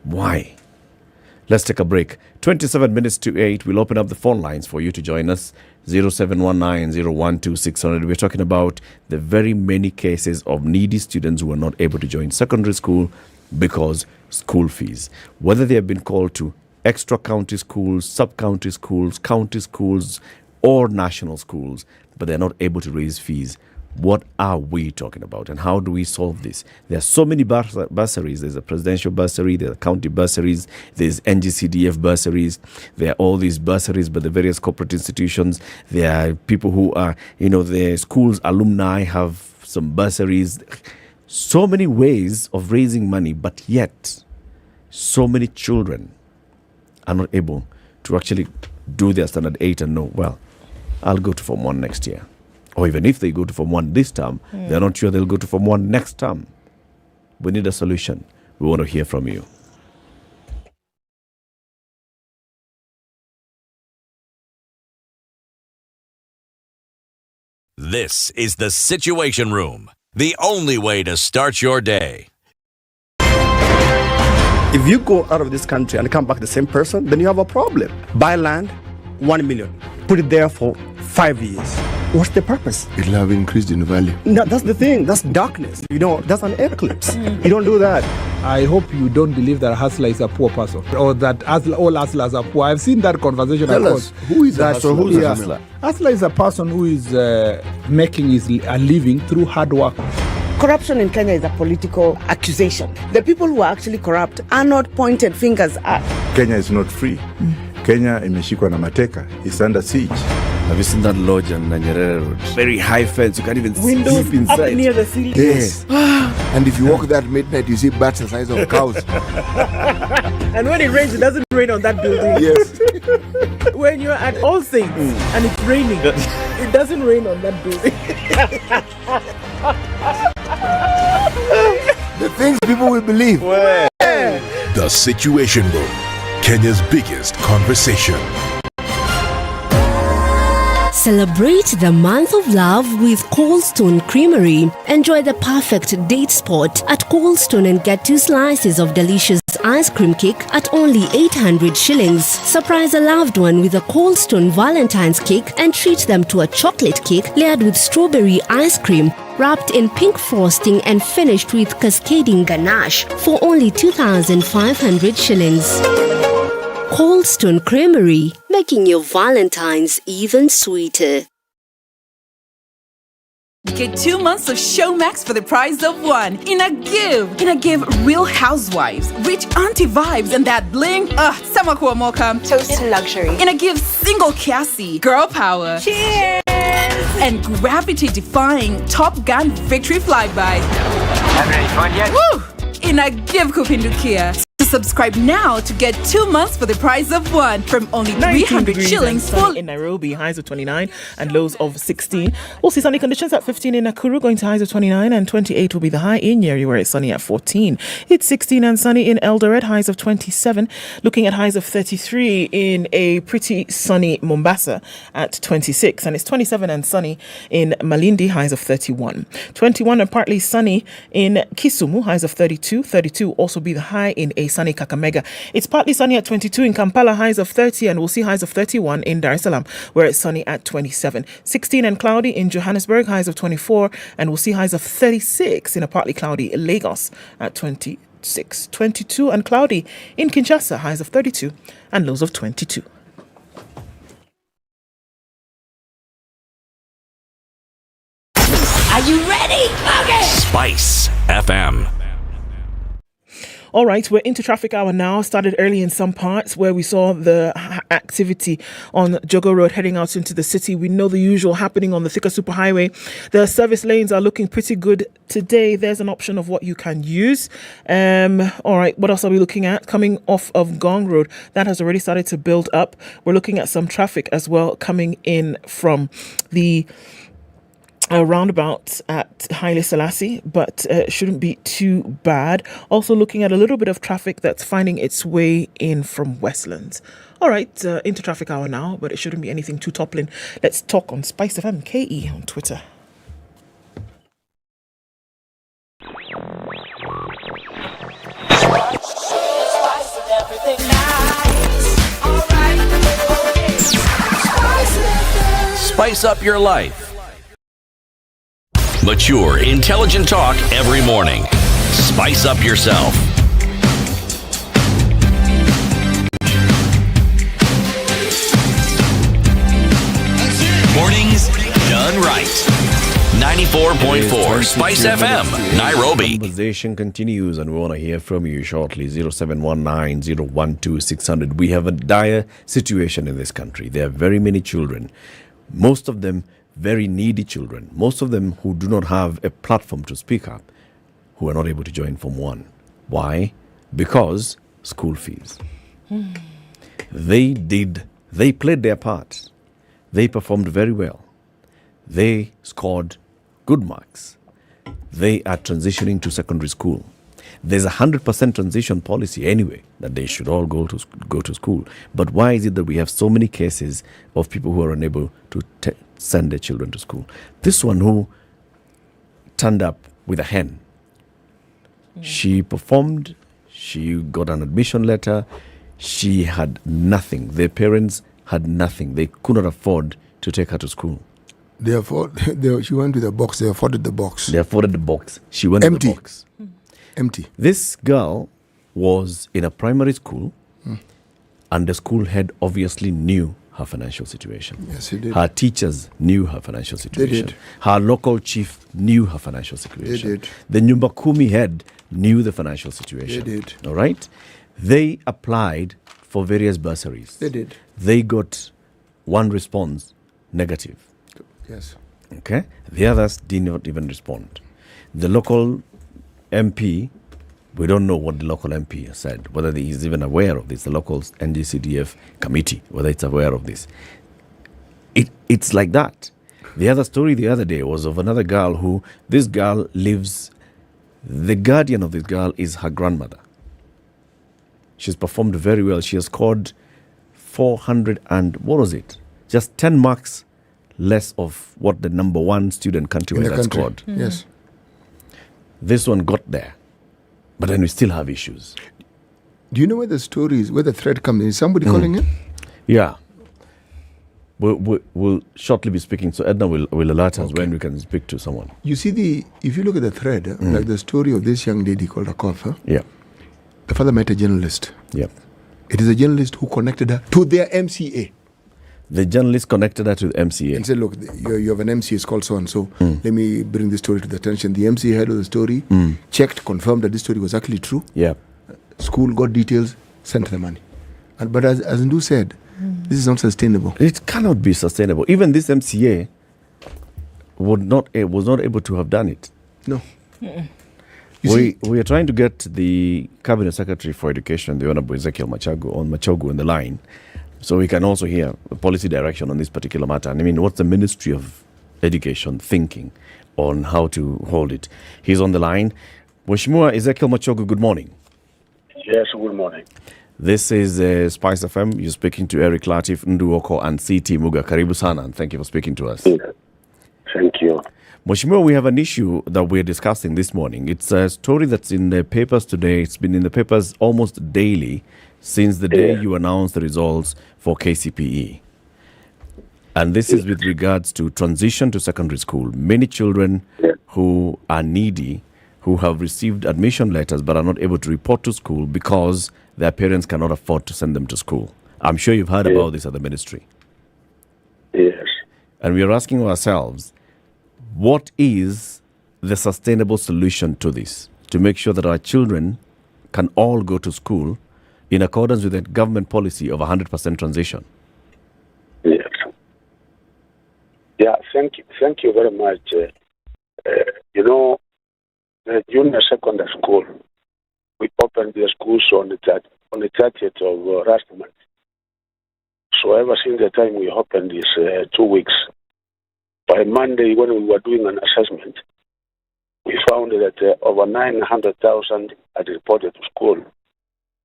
Why? Let's take a break. 27 minutes to 8. We'll open up the phone lines for you to join us. 0719-012-600. We're talking about the very many cases of needy students who are not able to join secondary school because school fees. Whether they have been called to extra county schools, sub-county schools, county schools, or national schools, but they're not able to raise fees. What are we talking about, and how do we solve this? There are so many bursaries. There's a presidential bursary, there are county bursaries, there's NGCDF bursaries, there are all these bursaries by the various corporate institutions. There are people who are, the school's alumni have some bursaries. So many ways of raising money, but yet so many children are not able to actually do their standard 8 and know, well, I'll go to Form 1 next year. Or even if they go to Form 1 this term, they're not sure they'll go to Form 1 next term. We need a solution. We want to hear from you. This is the Situation Room, the only way to start your day. If you go out of this country and come back the same person, then you have a problem. Buy land, 1 million. Put it there for 5 years. What's the purpose? It'll have increased in value. No, that's the thing. That's darkness. That's an eclipse. You don't do that. I hope you don't believe that a hustler is a poor person or that all hustlers are poor. I've seen that conversation. Tell us, who is a hustler? Who's a hustler? Hustler is a person who is making a living through hard work. Corruption in Kenya is a political accusation. The people who are actually corrupt are not pointed fingers at. Kenya is not free. Kenya imeshikwa na mateka. It's under siege. Have you seen that lodge on Nyeri Road? Very high fence. You can't even Windows sleep inside. up near the ceiling. Yes. And if you walk that midnight, you see bats the size of cows. And when it rains, it doesn't rain on that building. Yes. When you're at All Saints and it's raining, it doesn't rain on that building. The things people will believe. The Situation Room, Kenya's biggest conversation. Celebrate the month of love with Coldstone Creamery. Enjoy the perfect date spot at Coldstone and get 2 slices of delicious ice cream cake at only 800 shillings. Surprise a loved one with a Coldstone Valentine's cake and treat them to a chocolate cake layered with strawberry ice cream, wrapped in pink frosting and finished with cascading ganache for only 2,500 shillings. Coldstone Creamery, making your Valentine's even sweeter. Get 2 months of Showmax for the price of 1 in a give. Real Housewives, rich auntie vibes, and that bling. Sama kuomoka. Toast to luxury. In a give, single Cassie, girl power. Cheers! And gravity-defying Top Gun victory flyby. Haven't ready fun yet? Woo! In a give Kupindukia. Subscribe now to get 2 months for the price of 1 from only 300 shillings in Nairobi, highs of 29 and lows of 16. We'll see sunny conditions at 15 in Nakuru, going to highs of 29, and 28 will be the high in Nyeri, where it's sunny at 14. It's 16 and sunny in Eldoret, highs of 27. Looking at highs of 33 in a pretty sunny Mombasa at 26, and it's 27 and sunny in Malindi, highs of 31. 21 and partly sunny in Kisumu, highs of 32. 32 also be the high in a sunny Kakamega. It's partly sunny at 22 in Kampala, highs of 30, and we'll see highs of 31 in Dar es Salaam, where it's sunny at 27. 16 and cloudy in Johannesburg, highs of 24, and we'll see highs of 36 in a partly cloudy Lagos at 26. 22 and cloudy in Kinshasa, highs of 32 and lows of 22. Are you ready? Okay. Spice FM. All right, we're into traffic hour now. Started early in some parts where we saw the activity on Jogo Road heading out into the city. We know the usual happening on the Thika Superhighway. The service lanes are looking pretty good today. There's an option of what you can use. All right, what else are we looking at? Coming off of Gong Road, that has already started to build up. We're looking at some traffic as well coming in from the roundabout at Haile Selassie, but shouldn't be too bad. Also looking at a little bit of traffic that's finding its way in from Westlands. All right, into traffic hour now, but it shouldn't be anything too toppling. Let's talk on SpiceFM KE on Twitter. Spice up your life. Mature, intelligent talk every morning. Spice up yourself. Mornings done right. 94.4 Spice FM, Nairobi. Conversation continues, and we want to hear from you shortly. 0719-012-600. We have a dire situation in this country. There are very many children, most of them very needy children, most of them who do not have a platform to speak up, who are not able to join Form 1. Why? Because school fees. They played their part. They performed very well. They scored good marks. They are transitioning to secondary school. There's a 100% transition policy anyway, that they should all go to school. But why is it that we have so many cases of people who are unable to send their children to school? This one who turned up with a hen. She performed, she got an admission letter, she had nothing. Their parents had nothing. They could not afford to take her to school. She went to the box. They afforded the box. They afforded the box. She went Empty. to the box. Empty. This girl was in a primary school, and the school head obviously knew her financial situation. Yes, he did. Her teachers knew her financial situation. did. Her local chief knew her financial situation. They did. The Nyumba Kumi head knew the financial situation. They did. All right? They applied for various bursaries. They did. They got one response, negative. Yes. Okay? The others did not even respond. The local MP, we don't know what the local MP said, whether he is even aware of this, the local NGCDF committee, whether it's aware of this. It's like that. The other story the other day was of another girl who, this girl lives, the guardian of this girl is her grandmother. She's performed very well. She has scored 400 and, what was it? Just 10 marks less of what the number one student countrywide had scored. Yes. This one got there. But then we still have issues. Do you know where the story is, where the thread comes in? Is somebody calling in? Yeah. We'll shortly be speaking, so Edna will alert us when we can speak to someone. You see, if you look at the thread, like the story of this young lady called Akoth, Yeah. the father met a journalist. Yep. It is a journalist who connected her to their MCA. The journalist connected her to the MCA. And said, look, you have an MCA, it's called so and so. Let me bring this story to the attention. The MCA heard of the story, checked, confirmed that this story was actually true. Yeah. School got details, sent the money. But as Ndu said, this is not sustainable. It cannot be sustainable. Even this MCA was not able to have done it. No. We are trying to get the Cabinet Secretary for Education, the Honorable Ezekiel Machogu on the line, so we can also hear the policy direction on this particular matter. And I mean, what's the Ministry of Education thinking on how to hold it? He's on the line. Mheshimiwa Ezekiel Machogu, good morning. Yes, good morning. This is SpiceFM. You're speaking to Eric Latif, Nduoko, and CT Muga. Karibu sana, and thank you for speaking to us. Thank you. Mheshimiwa, we have an issue that we're discussing this morning. It's a story that's in the papers today. It's been in the papers almost daily since the day you announced the results for KCPE. And this is with regards to transition to secondary school. Many children who are needy, who have received admission letters but are not able to report to school because their parents cannot afford to send them to school. I'm sure you've heard about this at the ministry. Yes. And we are asking ourselves, what is the sustainable solution to this, to make sure that our children can all go to school in accordance with the government policy of 100% transition? Yes. Yeah, thank you very much. The junior secondary school, we opened the schools on the 30th of last month. So ever since the time we opened this 2 weeks, by Monday when we were doing an assessment, we found that over 900,000 had reported to school,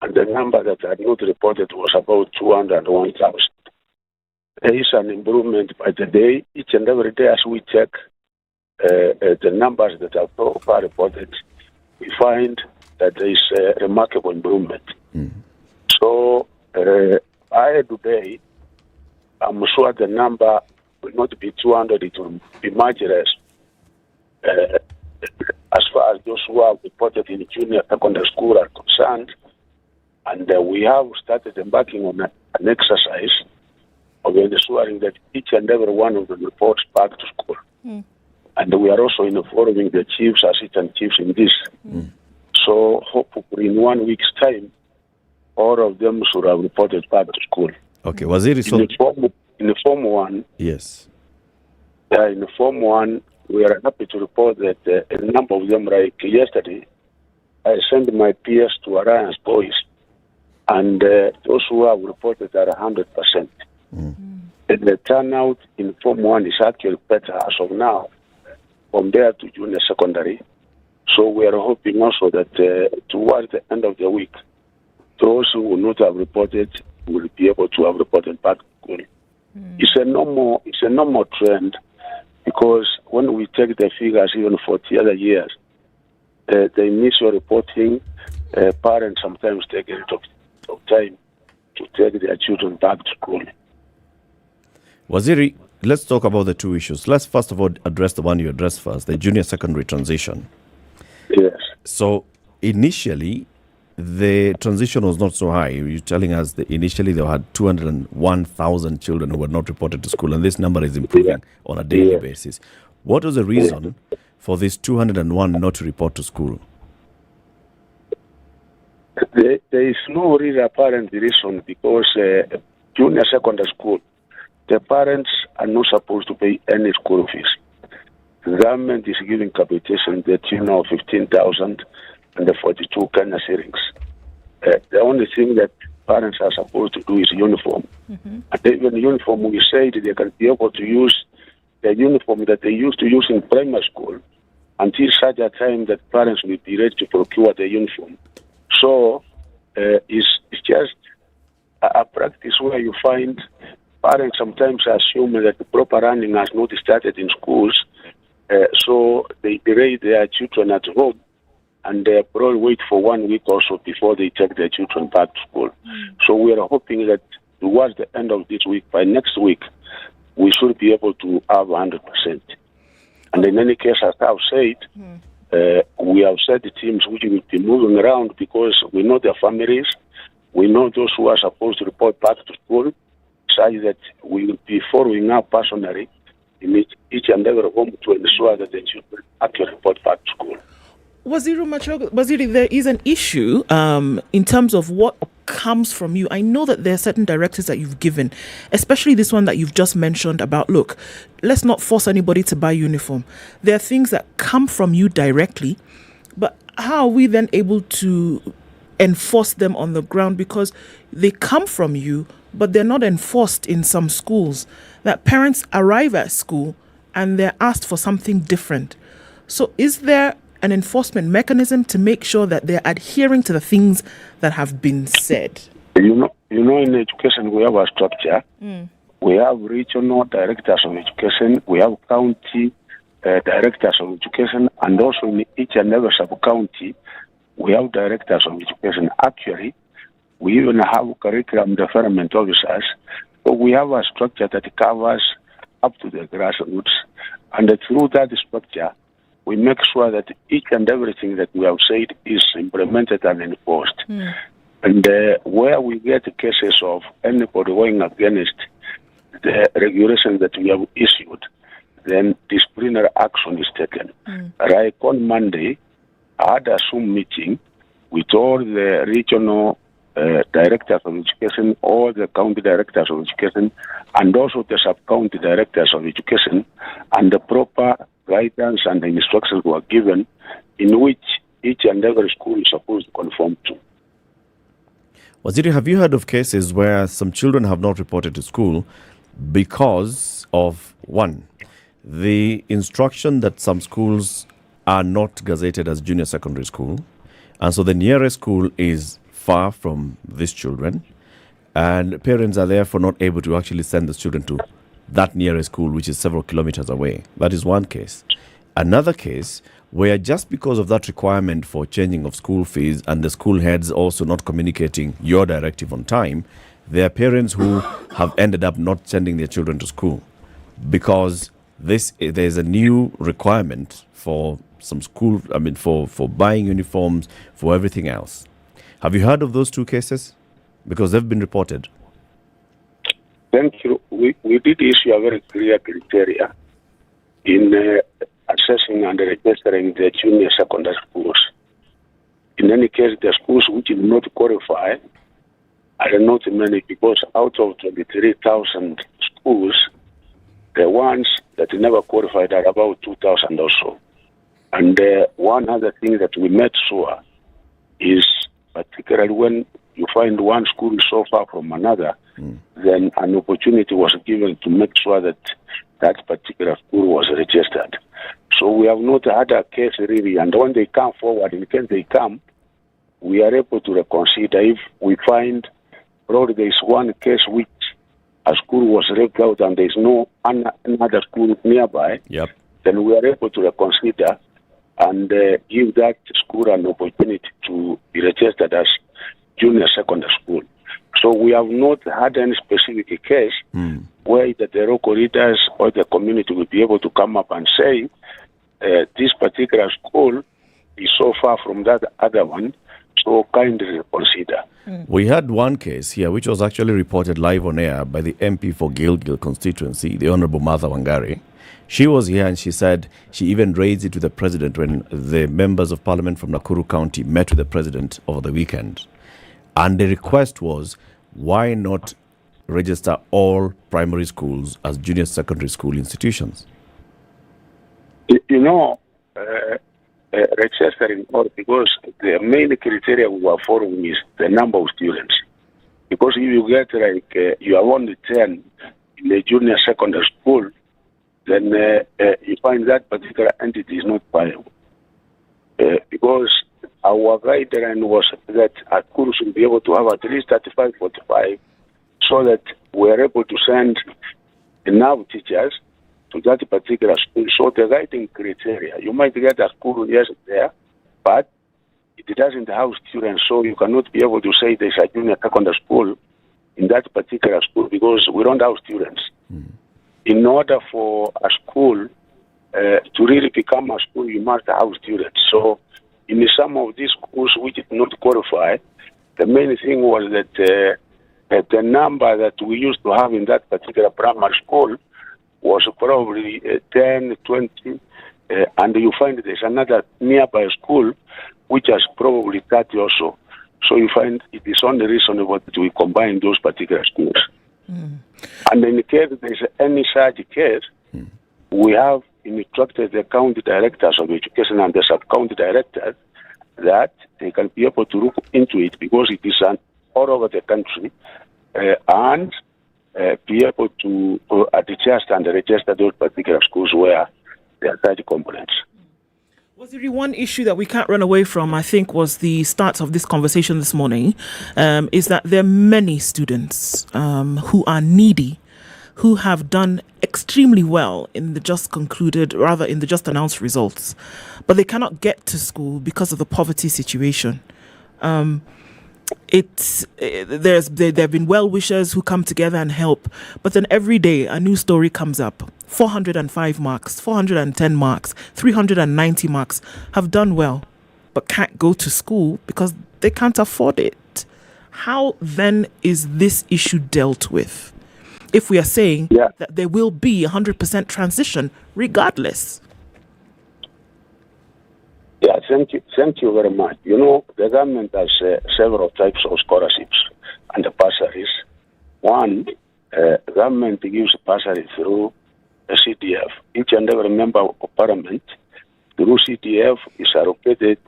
and the number that had not reported was about 201,000. There is an improvement by the day. Each and every day as we check the numbers that are so far reported, we find that there is a remarkable improvement. So by today, I'm sure the number will not be 200, it will be much less. As far as those who are reported in junior secondary school are concerned, and we have started embarking on an exercise of ensuring that each and every one of them reports back to school. And we are also informing the chiefs, assistant chiefs in this. So hopefully in 1 week's time, all of them should have reported back to school. Okay, was it in the Form 1? Yes. In the Form 1, we are happy to report that a number of them, like yesterday, I sent my peers to Alliance Boys, and those who have reported are 100%. And the turnout in Form 1 is actually better as of now compared to junior secondary. So we are hoping also that towards the end of the week, those who will not have reported will be able to have reported back to school. It's a normal trend, because when we take the figures even for the other years, the initial reporting, parents sometimes take a lot of time to take their children back to school. Waziri, let's talk about the two issues. Let's first of all address the one you addressed first, the junior secondary transition. Yes. So initially, the transition was not so high. You're telling us that initially they had 201,000 children who were not reported to school, and this number is improving on a daily basis. What was the reason for this 201 not to report to school? There is no really apparent reason because junior secondary school, the parents are not supposed to pay any school fees. The government is giving capitation the tune of 15,000 and the 42 Kenya shillings. The only thing that parents are supposed to do is uniform. And even uniform, we said they can be able to use the uniform that they used to use in primary school until such a time that parents will be ready to procure the uniform. So it's just a practice where you find parents sometimes assume that the proper running has not started in schools, so they delay their children at home and they probably wait for 1 week or so before they take their children back to school. So we are hoping that towards the end of this week, by next week, we should be able to have 100%. And in any case, as I've said, we have set the teams which will be moving around because we know their families, we know those who are supposed to report back to school, such that we will be following up personally in each and every home to ensure that the children actually report back to school. Waziri, there is an issue in terms of what comes from you. I know that there are certain directives that you've given, especially this one that you've just mentioned about, look, let's not force anybody to buy uniform. There are things that come from you directly, but how are we then able to enforce them on the ground? Because they come from you, but they're not enforced in some schools. That parents arrive at school and they're asked for something different. So is there an enforcement mechanism to make sure that they're adhering to the things that have been said? You know, in education we have a structure. We have regional directors of education, we have county directors of education, and also in each and every sub-county, we have directors of education. Actually, we even have curriculum development officers. So we have a structure that covers up to the grassroots, and through that structure, we make sure that each and everything that we have said is implemented and enforced. And where we get cases of anybody going against the regulations that we have issued, then disciplinary action is taken. Like on Monday, I had a Zoom meeting with all the regional directors of education, all the county directors of education, and also the sub-county directors of education, and the proper guidance and the instructions were given in which each and every school is supposed to conform to. Waziri, have you heard of cases where some children have not reported to school because of, one, the instruction that some schools are not gazetted as junior secondary school, and so the nearest school is far from these children, and parents are therefore not able to actually send the children to that nearest school, which is several kilometers away? That is one case. Another case where just because of that requirement for changing of school fees and the school heads also not communicating your directive on time, there are parents who have ended up not sending their children to school because there's a new requirement for some school, for buying uniforms, for everything else. Have you heard of those two cases? Because they've been reported. Thank you. We did issue a very clear criteria in assessing and registering the junior secondary schools. In any case, the schools which do not qualify are not many, because out of 23,000 schools, the ones that never qualified are about 2,000 or so. And one other thing that we made sure is, particularly when you find one school so far from another, then an opportunity was given to make sure that that particular school was registered. So we have not had a case really, and when they come forward, in case they come, we are able to reconsider. If we find probably there is one case which a school was ripped out and there is no another school nearby, then we are able to reconsider and give that school an opportunity to be registered as junior secondary school. So we have not had any specific case, where the local leaders or the community will be able to come up and say, this particular school is so far from that other one, so kindly consider. We had one case here which was actually reported live on air by the MP for Gilgil constituency, the Honorable Martha Wangari. She was here and she said she even raised it to the president when the members of parliament from Nakuru County met with the president over the weekend. And the request was, why not register all primary schools as junior secondary school institutions? Registering all, because the main criteria we are following is the number of students. Because if you get you have only 10 in the junior secondary school, then you find that particular entity is not viable. Because our guideline was that Nakuru should be able to have at least 35, 45, so that we are able to send enough teachers to that particular school. So the guiding criteria, you might get a school, yes, there, but it doesn't have students, so you cannot be able to say there's a junior secondary school in that particular school because we don't have students. In order for a school to really become a school, you must have students. So in some of these schools which did not qualify, the main thing was that the number that we used to have in that particular primary school was probably 10, 20, and you find there's another nearby school which has probably 30 also. So you find it is only reasonable that we combine those particular schools. And in case there's any such case, we have instructed the county directors of education and the sub-county directors that they can be able to look into it because it is all over the country, and be able to adjust and register those particular schools where there are such components. Was there one issue that we can't run away from, I think, was the start of this conversation this morning, is that there are many students who are needy, who have done extremely well in the just announced results, but they cannot get to school because of the poverty situation. There have been well-wishers who come together and help, but then every day a new story comes up. 405 marks, 410 marks, 390 marks have done well, but can't go to school because they can't afford it. How then is this issue dealt with? If we are saying that there will be 100% transition regardless. Yeah, thank you very much. You know, the government has several types of scholarships and bursaries. One, government gives bursary through a CDF. Each and every member of parliament through CDF is allocated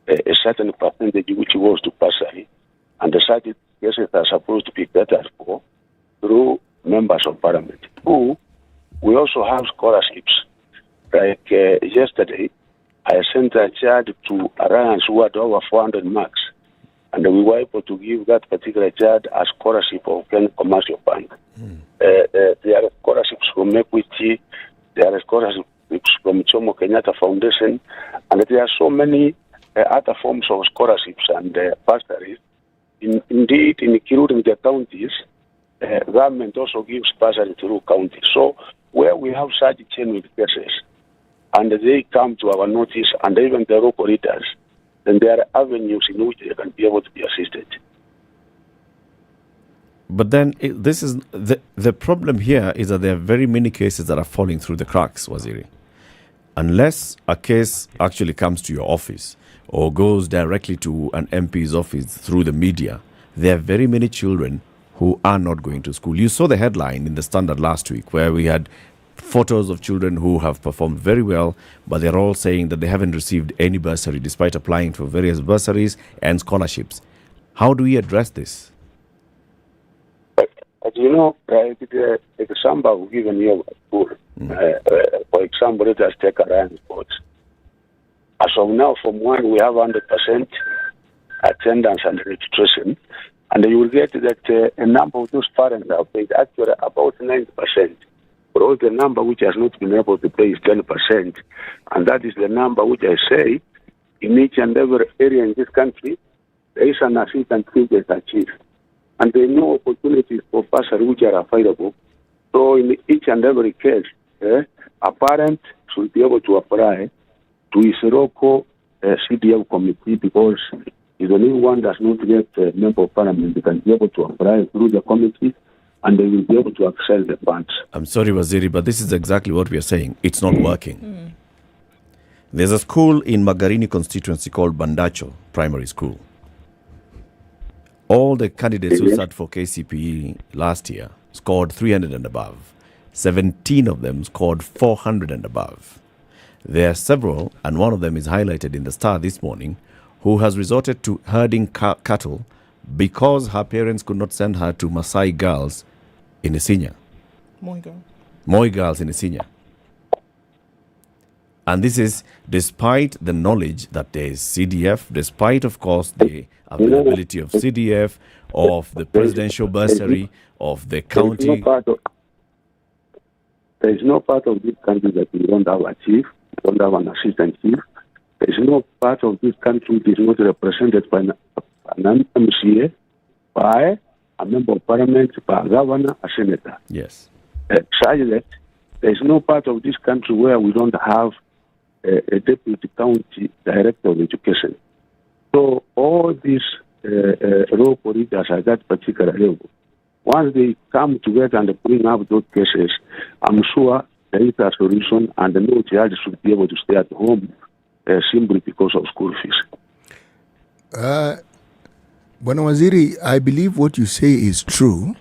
a certain percentage which goes to bursary, and the certificates are supposed to be catered for through members of parliament. Two, we also have scholarships. Like yesterday, I sent a child to Alliance who had over 400 marks, and we were able to give that particular child a scholarship of Kenya Commercial Bank. There are scholarships from Equity, there are scholarships from Jomo Kenyatta Foundation, and there are so many other forms of scholarships and bursaries. Indeed, including the counties, government also gives bursary through counties. So where we have such genuine cases, and they come to our notice, and even the local leaders, then there are avenues in which they can be able to be assisted. But then this is the problem here is that there are very many cases that are falling through the cracks, Waziri. Unless a case actually comes to your office or goes directly to an MP's office through the media, there are very many children who are not going to school. You saw the headline in the Standard last week where we had photos of children who have performed very well, but they're all saying that they haven't received any bursary despite applying for various bursaries and scholarships. How do we address this? You know, the example I've given you at school, for example, let us take Ryan Sports. As of now, from one, we have 100% attendance and registration, and you will get that a number of those parents have paid actually about 90%. But all the number which has not been able to pay is 10%, and that is the number which I say in each and every area in this country, there is an assistance which is achieved. And there are no opportunities for bursary which are available So in each and every case, a parent should be able to apply to his local CDF committee, because if anyone does not get a member of parliament, they can be able to apply through the committee and they will be able to access the funds. I'm sorry, Waziri, but this is exactly what we are saying. It's not working. There's a school in Magarini constituency called Bandacho Primary School. All the candidates who sat for KCPE last year scored 300 and above. 17 of them scored 400 and above. There are several, and one of them is highlighted in the Star this morning, who has resorted to herding cattle because her parents could not send her to Maasai girls in Isinya. Moi girls in Isinya. And this is despite the knowledge that there is CDF, despite, of course, the availability of CDF, of the presidential bursary, of the county. There is no part of this country that we don't have a chief, we don't have an assistant chief. There is no part of this country that is not represented by an MCA, by a member of parliament, by a governor, a senator. Yes. Such that there is no part of this country where we don't have a deputy county director of education. So all these local leaders at that particular level, once they come together and bring up those cases, I'm sure there is a solution, and no child should be able to stay at home simply because of school fees. Bwana Waziri, I believe what you say is true.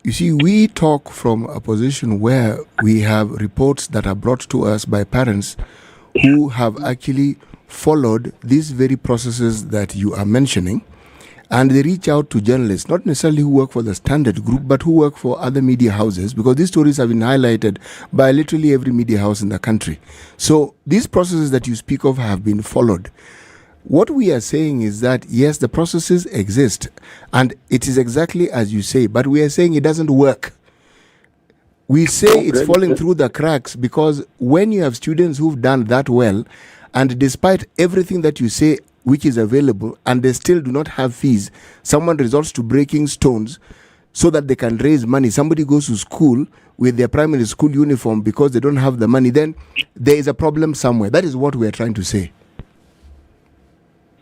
You see, we talk from a position where we have reports that are brought to us by parents who have actually followed these very processes that you are mentioning, and they reach out to journalists, not necessarily who work for the Standard Group, but who work for other media houses, because these stories have been highlighted by literally every media house in the country. So these processes that you speak of have been followed. What we are saying is that, yes, the processes exist, and it is exactly as you say, but we are saying it doesn't work. We say it's falling through the cracks because when you have students who've done that well, and despite everything that you say which is available, and they still do not have fees, someone resorts to breaking stones so that they can raise money. Somebody goes to school with their primary school uniform because they don't have the money. Then there is a problem somewhere. That is what we are trying to say.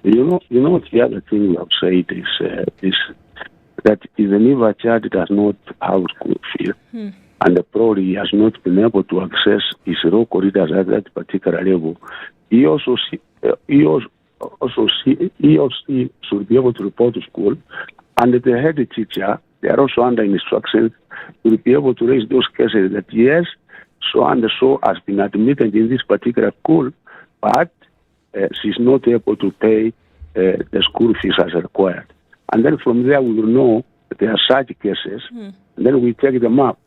You know, the other thing you have said is that even if a child does not have school fees, and probably has not been able to access his local leaders at that particular level, he or she should be able to report to school, and the head teacher, they are also under instructions, will be able to raise those cases that yes, so and so has been admitted in this particular school, but she's not able to pay the school fees as required. And then from there we will know that there are such cases, and then we take them up,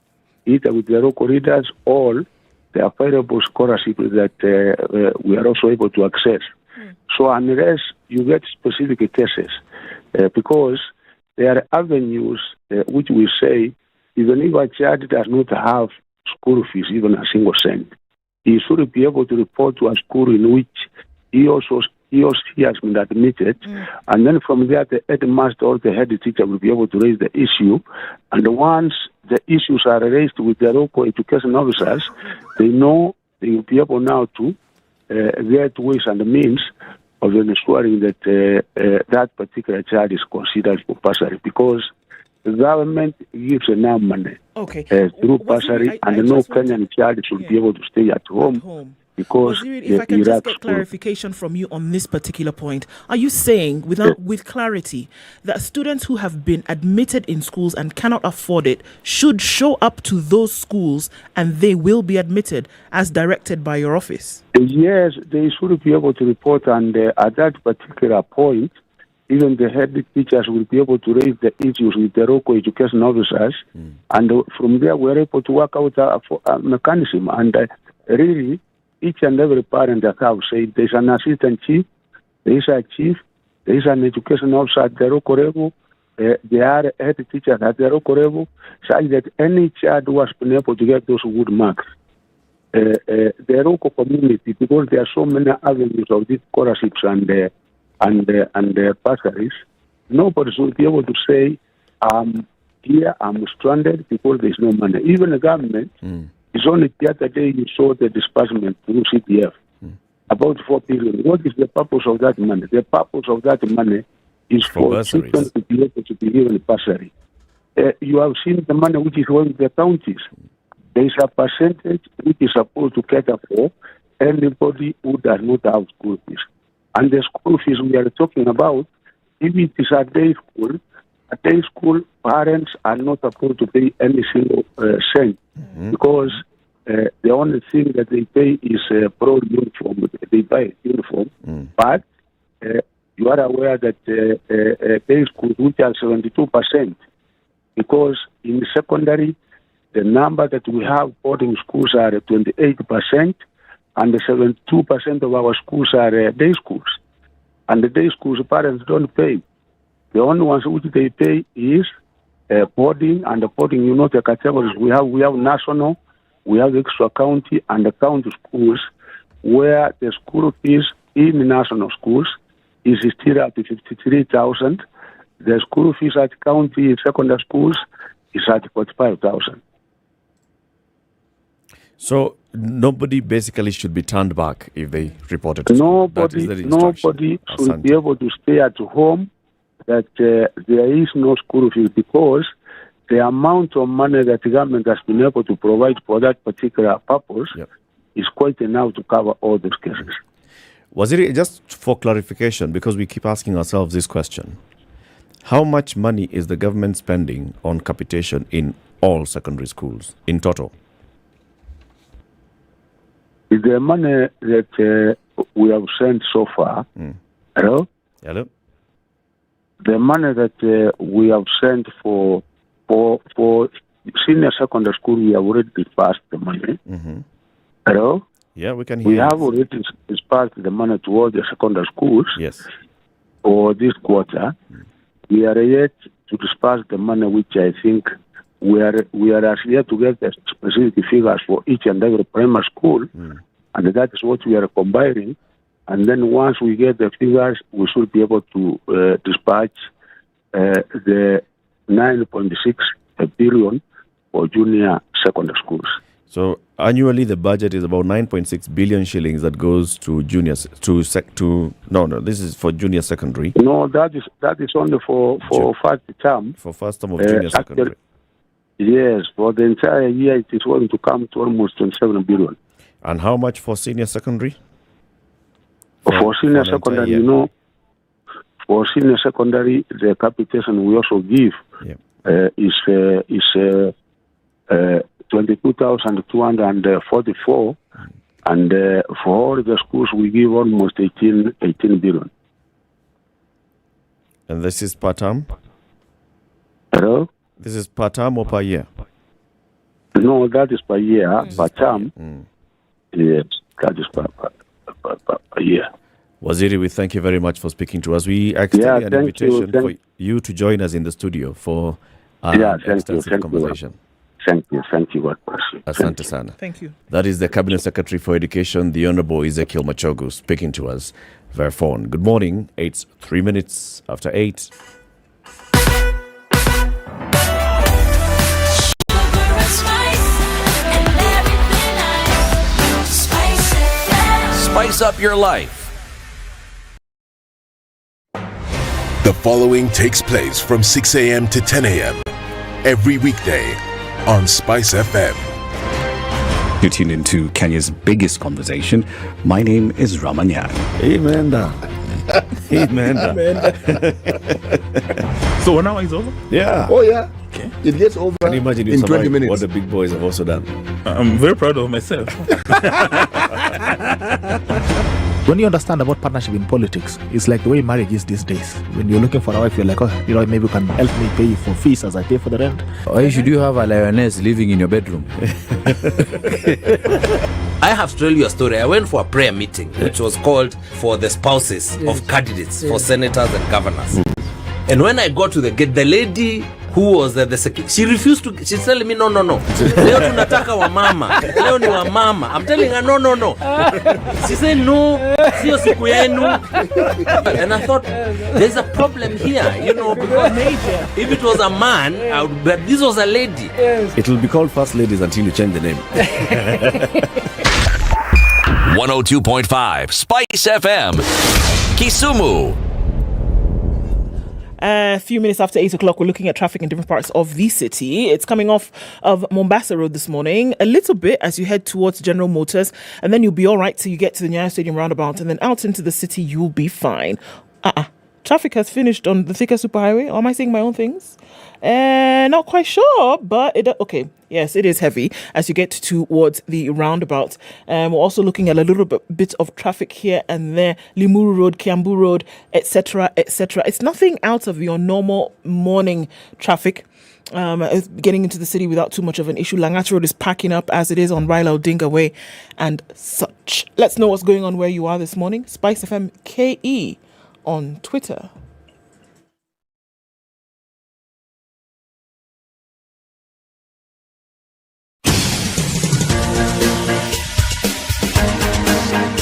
either with the local leaders or the available scholarship that we are also able to access. So unless you get specific cases, because there are avenues which we say, even if a child does not have school fees, even a single cent, he should be able to report to a school in which he or she has been admitted, and then from there the headmaster or the head teacher will be able to raise the issue, and once the issues are raised with the local education officers, they know they will be able now to get ways and means of ensuring that that particular child is considered for bursary, because the government gives enough money through bursary, and no Kenyan child should be able to stay at home. Because if I can just get clarification from you on this particular point, are you saying with clarity that students who have been admitted in schools and cannot afford it should show up to those schools and they will be admitted as directed by your office? Yes, they should be able to report, and at that particular point, even the head teachers will be able to raise the issues with the local education officers, and from there we're able to work out a mechanism. And really, each and every parent that have said there's an assistant chief, there is a chief, there is an education officer at the local level, there are head teachers at the local level, such that any child who has been able to get those good marks, the local community, because there are so many avenues of these scholarships and bursaries, nobody should be able to say, here I'm stranded because there's no money. Even the government, it's only the other day you saw the disbursement through CPF, about 4 billion. What is the purpose of that money? The purpose of that money is for children to be able to be given bursary. You have seen the money which is going to the counties. There is a percentage which is supposed to cater for anybody who does not have school fees. And the school fees we are talking about, if it is a day school, parents are not supposed to pay any single cent because the only thing that they pay is pro uniform. They buy uniform, but you are aware that day schools which are 72%, because in secondary the number that we have boarding schools are 28%, and 72% of our schools are day schools. And the day schools parents don't pay. The only ones which they pay is boarding, and the boarding, you know, the categories we have national, we have extra county, and the county schools, where the school fees in national schools is still up to 53,000. The school fees at county secondary schools is at 45,000. So nobody basically should be turned back if they report it. Nobody should be able to stay at home that there is no school fees, because the amount of money that the government has been able to provide for that particular purpose is quite enough to cover all those cases. Was it just for clarification, because we keep asking ourselves this question? How much money is the government spending on capitation in all secondary schools in total? The money that we have sent so far, hello? The money that we have sent for senior secondary school, we have already dispersed the money. Hello? Yeah, we can hear We you. have already dispersed the money towards the secondary schools. Yes. For this quarter. We are yet to disperse the money, which I think we are yet to get the specific figures for each and every primary school, and that is what we are combining. And then once we get the figures, we should be able to dispatch the 9.6 billion for junior secondary schools. So annually, the budget is about 9.6 billion shillings that goes to juniors this is for junior secondary. No, that is only for first term. For first term of junior secondary. Yes, for the entire year, it is going to come to almost 27 billion. And how much for senior secondary? For senior secondary, you know, for senior secondary, the capitation we also give is 22,244, and for all the schools we give almost 18 billion. And this is per term? Hello? This is per term or per year? No, that is per year. Per term, yes, that is per year. Waziri, we thank you very much for speaking to us. We extend an invitation for you to join us in the studio for an extensive conversation. Thank you. God bless you. Asante sana. Thank you. That is the Cabinet Secretary for Education, the Honorable Ezekiel Machogu, speaking to us via phone. Good morning. It's 3 minutes after 8. Spice up your life. The following takes place from 6 a.m. to 10 a.m. every weekday on SpiceFM. You tune into Kenya's biggest conversation. My name is Ramanya. Amen. So 1 hour is over? Yeah. Oh, yeah. Okay. It gets over Can you imagine in 20 minutes. what the big boys have also done? I'm very proud of myself. When you understand about partnership in politics, it's like the way marriage is these days. When you're looking for a wife, you're like, maybe you can help me pay for fees as I pay for the rent. Why should you have a lioness living in your bedroom? I have to tell you a story. I went for a prayer meeting, which was called for the spouses of candidates for senators and governors. And when I got to the gate, the lady who was the secretary. She refused to. She's telling me no. Leo tunataka wamama. Leo ni wamama. I'm telling her no. She said no. Sio siku yenu. And I thought there's a problem here, because if it was a man, but this was a lady. It will be called First Ladies until you change the name. 102.5 Spice FM, Kisumu. A few minutes after 8 o'clock, we're looking at traffic in different parts of the city. It's coming off of Mombasa Road this morning, a little bit as you head towards General Motors, and then you'll be all right till you get to the Nyeri Stadium roundabout, and then out into the city, you'll be fine. Traffic has finished on the Thika Superhighway. Or am I saying my own things? Not quite sure, but okay. Yes, it is heavy as you get towards the roundabout. We're also looking at a little bit of traffic here and there. Limuru Road, Kiambu Road, etc., etc. It's nothing out of your normal morning traffic. Getting into the city without too much of an issue. Langata Road is packing up as it is on Raila Odinga Way and such. Let's know what's going on where you are this morning. SpiceFM KE on Twitter.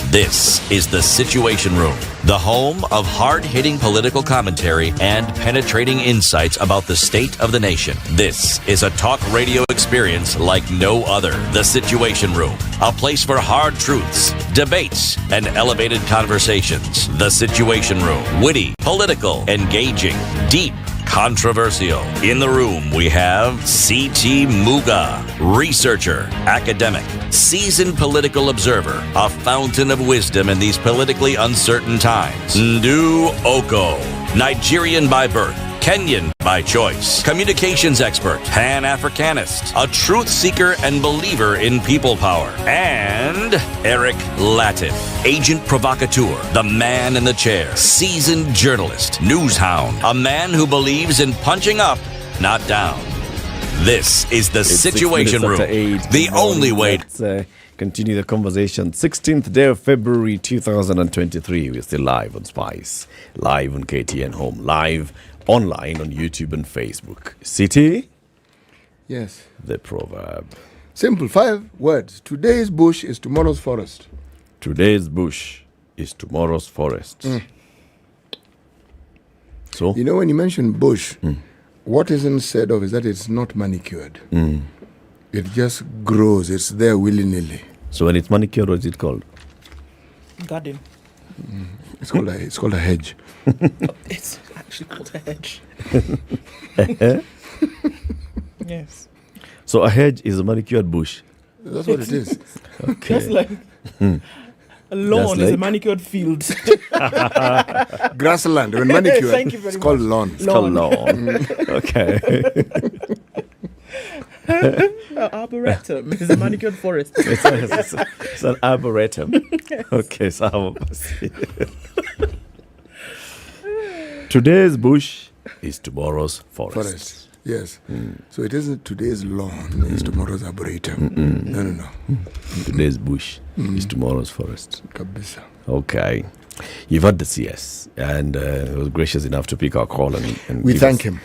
This is The Situation Room, the home of hard-hitting political commentary and penetrating insights about the state of the nation. This is a talk radio experience like no other. The Situation Room, a place for hard truths, debates, and elevated conversations. The Situation Room, witty, political, engaging, deep, controversial. In the room, we have C.T. Muga, researcher, academic, seasoned political observer, a fountain of wisdom in these politically uncertain times. Ndu Oko, Nigerian by birth, Kenyan by choice, communications expert, Pan-Africanist, a truth seeker and believer in people power, and Eric Latif, agent provocateur, the man in the chair, seasoned journalist, news hound, a man who believes in punching up, not down. This is the Situation Room, the only way. Let's continue the conversation. 16th day of February 2023. We're still live on Spice, live on KTN Home, live online on YouTube and Facebook. City? Yes. The proverb. Simple, 5 words. Today's bush is tomorrow's forest. Today's bush is tomorrow's forest. So? You know, when you mention bush, what isn't said of is that it's not manicured. It just grows. It's there willy-nilly. So when it's manicured, what is it called? Garden. It's called a hedge. It's actually called a hedge. Yes. So a hedge is a manicured bush. That's what it is. Okay. Just like a lawn is a manicured field. Grassland. When manicured, Thank you very it's called much. lawn. It's called lawn. Okay. Arboretum is a manicured forest. It's an arboretum. Yes. Okay, so today's bush is tomorrow's forest. Yes. So it isn't today's lawn, it's tomorrow's arboretum. No. Today's bush is tomorrow's forest. Kabisa. Okay. You've had the CS, and he was gracious enough to pick our call. And We thank him.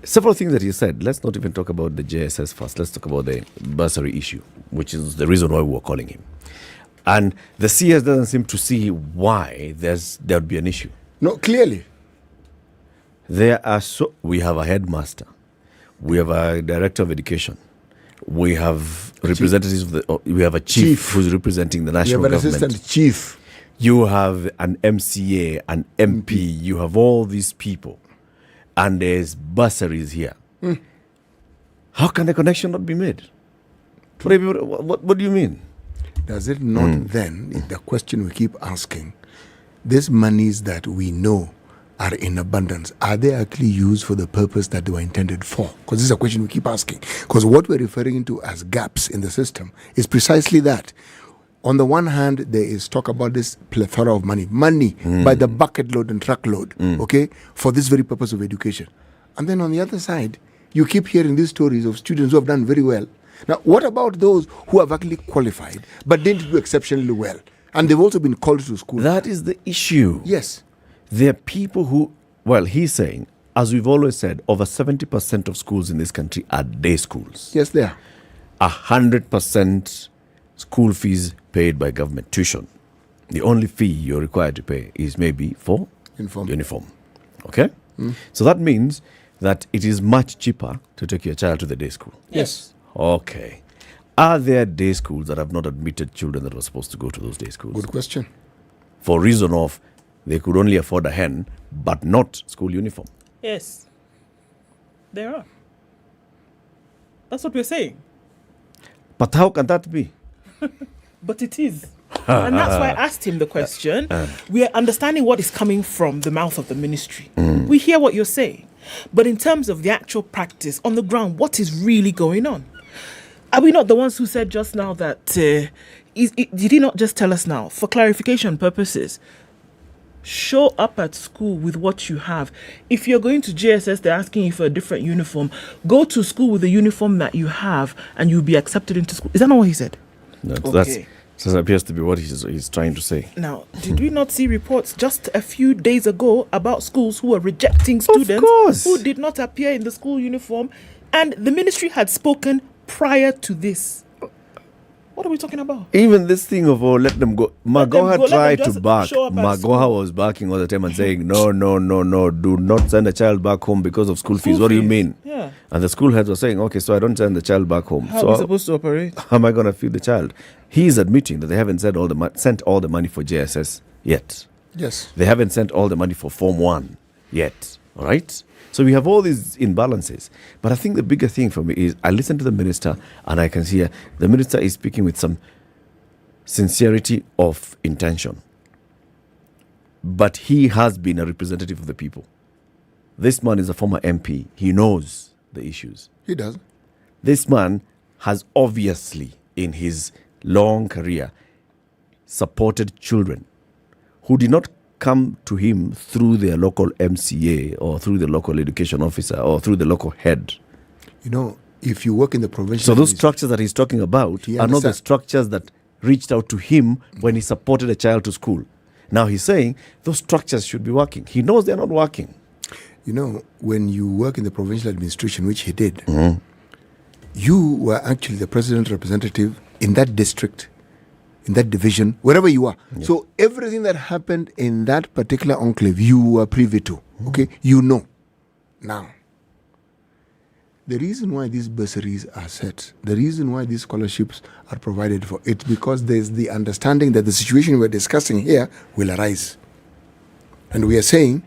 Several things that he said. Let's not even talk about the JSS first. Let's talk about the bursary issue, which is the reason why we were calling him. And the CS doesn't seem to see why there would be an issue. No, clearly. We have a headmaster. We have a director of education. We have representatives we have a chief who's representing the national government. You have an assistant chief. You have an MCA, an MP. You have all these people. And there's bursaries here. How can the connection not be made? What do you mean? Does it not then, the question we keep asking, these monies that we know are in abundance, are they actually used for the purpose that they were intended for? Because this is a question we keep asking. Because what we're referring to as gaps in the system is precisely that. On the one hand, there is talk about this plethora of money by the bucket load and truckload, okay, for this very purpose of education. And then on the other side, you keep hearing these stories of students who have done very well. Now, what about those who have actually qualified but didn't do exceptionally well? And they've also been called to school. That is the issue. Yes. There are people who, well, he's saying, as we've always said, over 70% of schools in this country are day schools. Yes, they are. 100% school fees paid by government, tuition. The only fee you're required to pay is maybe for uniform. Okay? So that means that it is much cheaper to take your child to the day school. Yes. Okay. Are there day schools that have not admitted children that were supposed to go to those day schools? Good question. For reason of they could only afford a hen, but not school uniform. Yes. There are. That's what we're saying. But how can that be? But it is. And that's why I asked him the question. We are understanding what is coming from the mouth of the ministry. We hear what you're saying. But in terms of the actual practice on the ground, what is really going on? Are we not the ones who said just now that, did he not just tell us now, for clarification purposes, show up at school with what you have. If you're going to JSS, they're asking you for a different uniform. Go to school with the uniform that you have and you'll be accepted into school. Is that not what he said? No, Okay. That appears to be what he's trying to say. Now, did we not see reports just a few days ago about schools who were rejecting students who did not appear in the school uniform? And the ministry had spoken prior to this. What are we talking about? Even this thing of, let them go. Magoha tried to bark. show up at Magoha was barking all the time and saying, no, do not send a child back home because of school fees. What do you mean? Yeah. And the school heads were saying, okay, so I don't send the child back home. How so are we supposed to operate? How am I going to feed the child? He is admitting that they haven't sent all the money for JSS yet. Yes. They haven't sent all the money for Form 1 yet. All right? So we have all these imbalances. But I think the bigger thing for me is I listen to the minister and I can see the minister is speaking with some sincerity of intention. But he has been a representative of the people. This man is a former MP. He knows the issues. He does. This man has obviously, in his long career, supported children who did not come to him through their local MCA or through the local education officer or through the local head. You know, if you work in the provincial... So those structures that he's talking about are not the structures that reached out to him when he supported a child to school. Now he's saying those structures should be working. He knows they're not working. You know, when you work in the provincial administration, which he did, you were actually the president representative in that district, in that division, wherever you are. Yeah. So everything that happened in that particular enclave, you were privy to. Okay? You know. Now, the reason why these bursaries are set, the reason why these scholarships are provided for, it's because there's the understanding that the situation we're discussing here will arise. And we are saying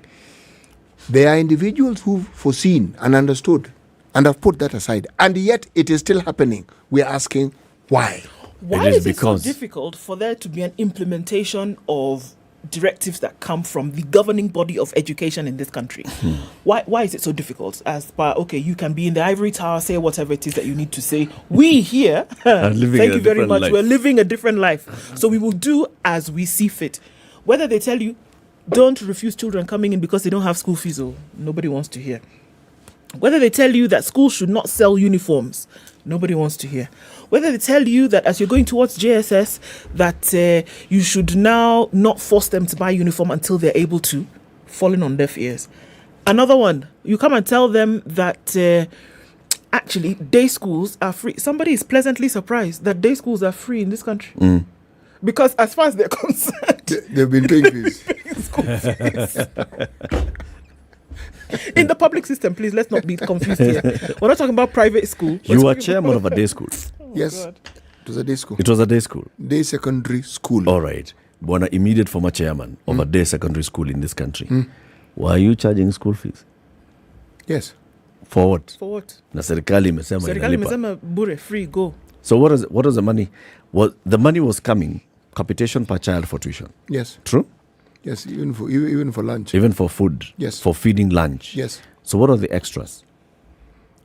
there are individuals who've foreseen and understood and have put that aside. And yet it is still happening. We are asking why. Why is it so difficult for there to be an implementation of directives that come from the governing body of education in this country? Why is it so difficult? As per, okay, you can be in the ivory tower, say whatever it is that you need to say. We here, thank you very much, we're living a different life. So we will do as we see fit. Whether they tell you, don't refuse children coming in because they don't have school fees, or nobody wants to hear. Whether they tell you that schools should not sell uniforms, nobody wants to hear. Whether they tell you that as you're going towards JSS, that you should now not force them to buy uniform until they're able to, falling on deaf ears. Another one, you come and tell them that actually day schools are free. Somebody is pleasantly surprised that day schools are free in this country. Because as far as they're concerned, they've been paying fees. School fees. In the public system, please, let's not be confused here. We're not talking about private school. You are chairman of a day school. Yes, God. It was a day school. It was a day school. Day secondary school. All right. One immediate former chairman of a day secondary school in this country. Why are you charging school fees? Yes. For what? For what? Na serikali imesema Serikali inalipa. imesema bure, free, go. So what was the money? Well, the money was coming, capitation per child for tuition. Yes. True? Yes, even for lunch. Even for food. Yes. For feeding lunch. Yes. So what are the extras?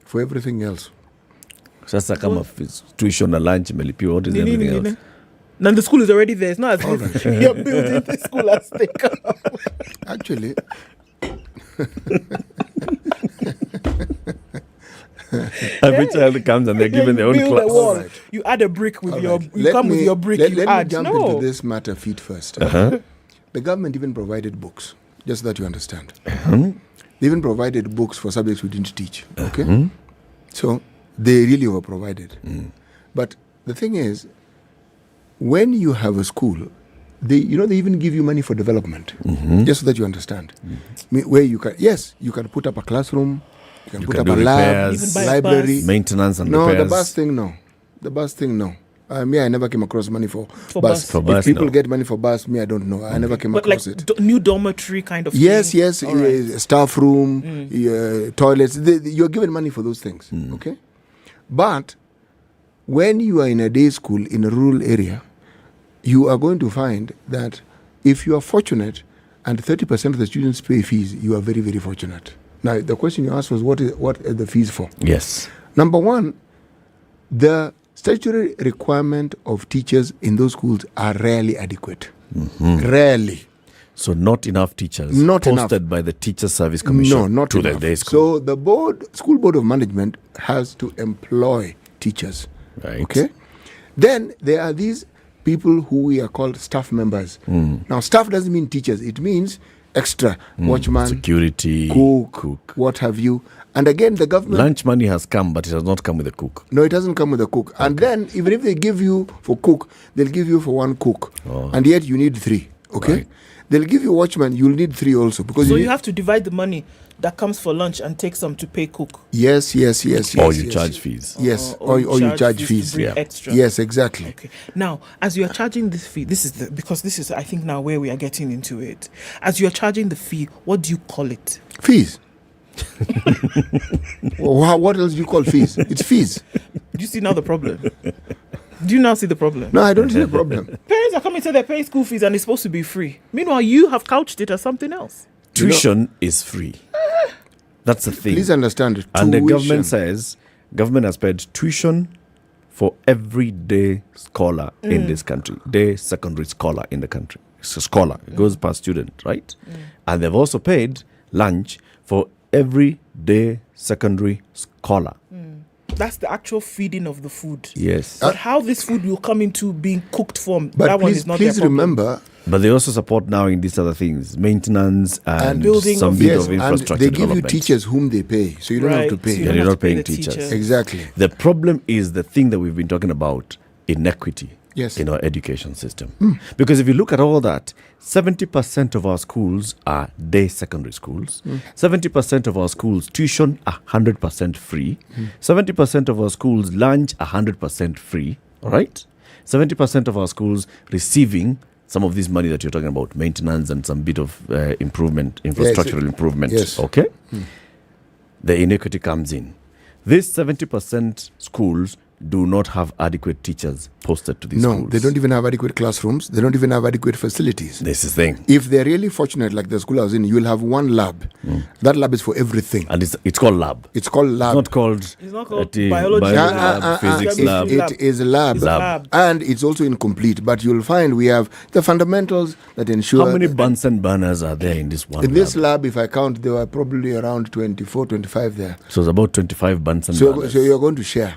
For everything else. Sasa kama tuition na lunch imelipiwa, what is everything else? Now the school is already there. It's not as if you're building the school as they come. Actually, every child comes and they're given their own build class. a wall. Right. You add a brick with you come with your brick. Let add. me jump into this matter feet first. The government even provided books, just so that you understand. They even provided books for subjects we didn't teach. Okay, so they really were provided. But the thing is, when you have a school, they even give you money for development, just so that you understand. Where you can put up a classroom, you can put up a lab, library, maintenance and repairs. repairs. The bus thing, no. I never came across money for bus. For bus, if people no. get money for bus, I don't know. I never came across it. New dormitory kind of Yes, thing? yes. All right. Staff room, toilets. You're given money for those things. Okay? But when you are in a day school in a rural area, you are going to find that if you are fortunate and 30% of the students pay fees, you are very, very fortunate. Now, the question you asked was, what are the fees for? Yes. Number one, the statutory requirement of teachers in those schools are rarely adequate. Rarely. So not enough teachers posted by the Teacher Service Commission No, not to enough. the day school. So the school board of management has to employ teachers. Right. Okay. Then there are these people who we are called staff members. Now, staff doesn't mean teachers. It means extra watchman, security, cook, what have you. And again, the government... Lunch money has come, but it has not come with a cook. No, it doesn't come with a cook. Okay. And then, even if they give you for cook, they'll give you for one cook. And yet you need 3. Okay? Right. They'll give you watchman, you'll need 3 also. Because you have to divide the money that comes for lunch and take some to pay cook. Yes. Or you charge fees. Yes, or you charge fees. Extra. Yes, exactly. Okay. Now, as you are charging this fee, because this is, I think, now where we are getting into it. As you are charging the fee, what do you call it? Fees. What else do you call fees? It's fees. Do you see now the problem? Do you now see the problem? No, I don't see the problem. Parents are coming to they're paying school fees and it's supposed to be free. Meanwhile, you have couched it as something else. Tuition is free. That's the thing. Please understand it. And the government says, government has paid tuition for every day scholar in this country. Day secondary scholar in the country. It's a scholar. It goes per student, right? And they've also paid lunch for every day secondary scholar. That's the actual feeding of the food. Yes. But how this food will come into being cooked form, but that please, one is not please their problem. remember... But they also support now in these other things, maintenance and building some bit of infrastructure and they give development. you teachers whom they pay, so you don't have to pay. So you're not paying teachers. Exactly. The problem is the thing that we've been talking about, inequity in our education system. Because if you look at all that, 70% of our schools are day secondary schools. 70% of our schools tuition 100% free. 70% of our schools lunch 100% free. All right? 70% of our schools receiving some of this money that you're talking about, maintenance and some bit of improvement, infrastructural improvement. Yes. Okay? The inequity comes in. These 70% schools do not have adequate teachers posted to these schools. No, they don't even have adequate classrooms. They don't even have adequate facilities. This is the thing. If they're really fortunate, like the school I was in, you will have one lab. That lab is for everything. And it's called lab. It's called lab. It's not called biology lab, physics lab. It is a lab. It's a lab. And it's also incomplete. But you'll find we have the fundamentals that ensure... How many Bunsen burners are there in this one In this lab, if I count, there were probably around 24, 25 there. So it's about 25 Bunsen burners. So you're going to share.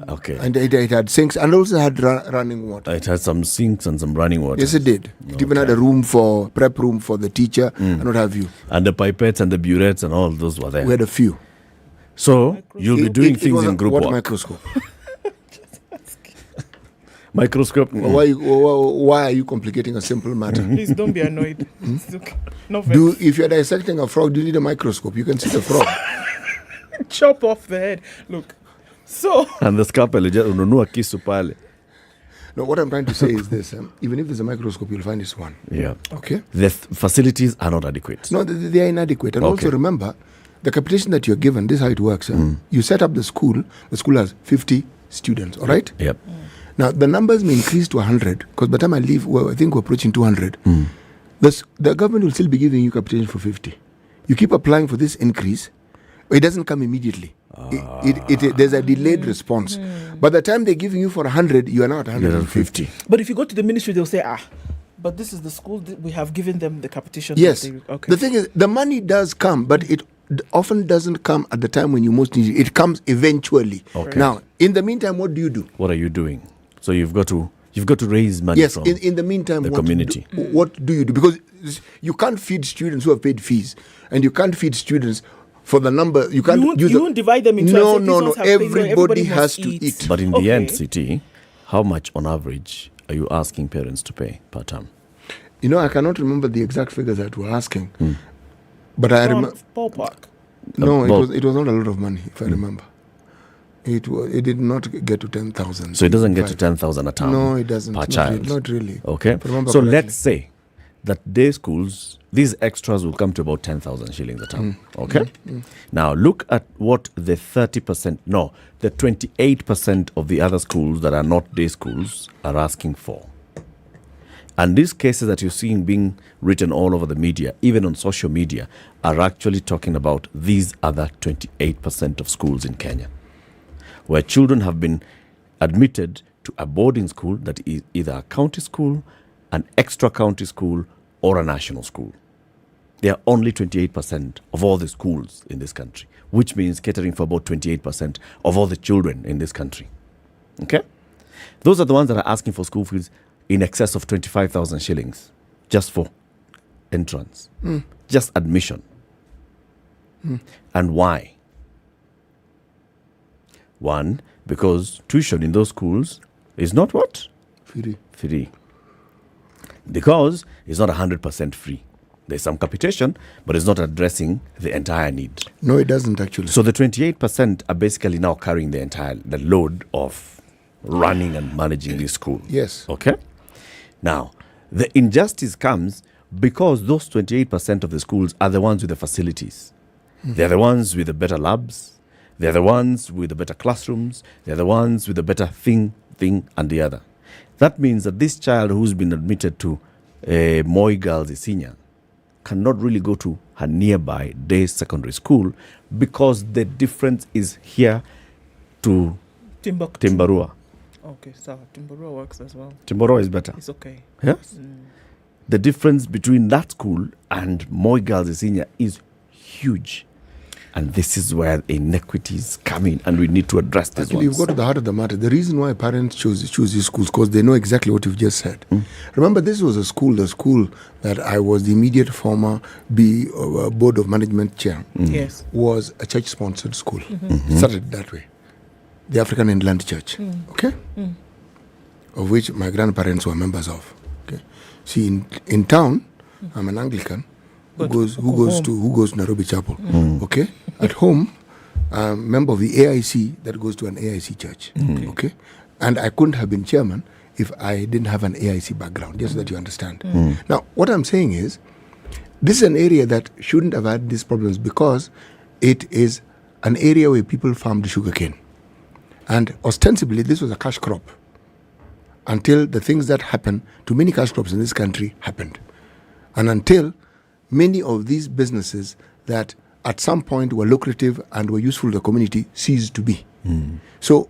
Okay. And it had sinks and also had running water. It had some sinks and some running water. Yes, it did. It even had a prep room for the teacher and what have you. And the pipettes and the burettes and all those were there. We had a few. So you'll be doing things in group work. Microscope? Microscope. Why are you complicating a simple matter? Please don't be annoyed. It's okay. No if you're dissecting a frog, do you need a microscope? You can see the frog. Chop off the head. Look. So and the scalpel, ununua kisu pale. No, what I'm trying to say is this. Even if there's a microscope, you'll find this one. Yeah. Okay. The facilities are not adequate. No, they are inadequate. And also remember, the capitation that you're given, this is how it works. You set up the school has 50 students, all right? Yep. Now, the numbers may increase to 100, because by the time I leave, I think we're approaching 200. The government will still be giving you capitation for 50. You keep applying for this increase, it doesn't come immediately. There's a delayed response. By the time they're giving you for 100, you are now at 150. But if you go to the ministry, they'll say, but this is the school that we have given them the capitation. Yes. Okay. The thing is, the money does come, but it often doesn't come at the time when you most need it. It comes eventually. Okay. Now, in the meantime, what do you do? What are you doing? So you've got to You've got to raise money Yes, from in the meantime, the community. What do you do? Because you can't feed students who have paid fees, and you can't feed students for the number. You can't. You won't divide them into. No. Everybody has to eat. But in the end, CT, how much on average are you asking parents to pay per term? I cannot remember the exact figures that we're asking, but I remember ballpark. No, it was not a lot of money, if I remember. It did not get to 10,000. So it doesn't get to 10,000 a term. No, it doesn't. Per child. Not really. Okay. So let's say that day schools, these extras will come to about 10,000 shillings a term. Okay. Now look at what the 28% of the other schools that are not day schools are asking for. And these cases that you're seeing being written all over the media, even on social media, are actually talking about these other 28% of schools in Kenya, where children have been admitted to a boarding school that is either a county school, an extra county school, or a national school. They are only 28% of all the schools in this country, which means catering for about 28% of all the children in this country. Okay? Those are the ones that are asking for school fees in excess of 25,000 shillings just for entrance, just admission. And why? One, because tuition in those schools is not what? Free. Because it's not 100% free. There's some capitation, but it's not addressing the entire need. No, it doesn't actually. So the 28% are basically now carrying the load of running and managing this school. Yes. Okay? Now, the injustice comes because those 28% of the schools are the ones with the facilities. They're the ones with the better labs. They're the ones with the better classrooms. They're the ones with the better thing, and the other. That means that this child who's been admitted to Moi Girls Senior cannot really go to her nearby day secondary school because the difference is here to Timbarua. Okay, so Timbarua works as well. Timbarua is better. It's okay. Yes. The difference between that school and Moi Girls Senior is huge. And this is where inequities come in, and we need to address this. Actually, you've got to the heart of the matter. The reason why parents choose these schools, because they know exactly what you've just said. Remember, this was the school that I was the immediate former board of management chair. Yes. Was a church-sponsored school. It started that way. The African Inland Church. Okay? Of which my grandparents were members of. Okay? See, in town, I'm an Anglican. Who goes to Nairobi Chapel? Okay, at home, member of the AIC that goes to an AIC church. Okay, and I couldn't have been chairman if I didn't have an AIC background. Just so that you understand. Now, what I'm saying is, this is an area that shouldn't have had these problems because it is an area where people farmed sugarcane, and ostensibly this was a cash crop. Until the things that happen to many cash crops in this country happened, and until many of these businesses that at some point were lucrative and were useful to the community ceased to be. So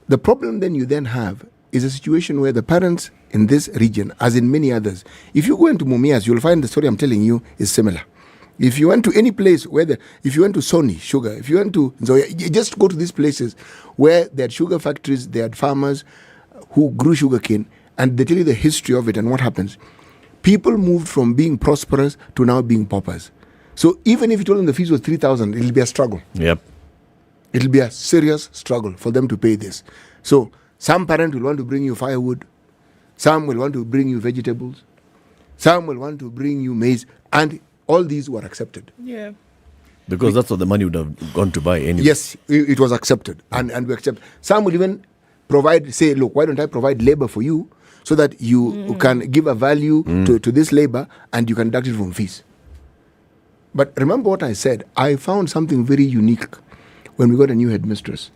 the problem then you have is a situation where the parents in this region, as in many others, if you go into Mumias, you'll find the story I'm telling you is similar. If you went to any place if you went to Sony Sugar, if you went to Nzoia, you just go to these places where they had sugar factories, they had farmers who grew sugarcane, and they tell you the history of it and what happens. People moved from being prosperous to now being paupers. So even if you told them the fees was 3,000, it'll be a struggle. Yep. It'll be a serious struggle for them to pay this. So some parent will want to bring you firewood. Some will want to bring you vegetables. Some will want to bring you maize. And all these were accepted. Yeah. Because that's what the money would have gone to buy anyway. Yes, it was accepted. And we accept. Some will even say, look, why don't I provide labor for you so that you can give a value to this labor and you can deduct it from fees. But remember what I said. I found something very unique when we got a new headmistress.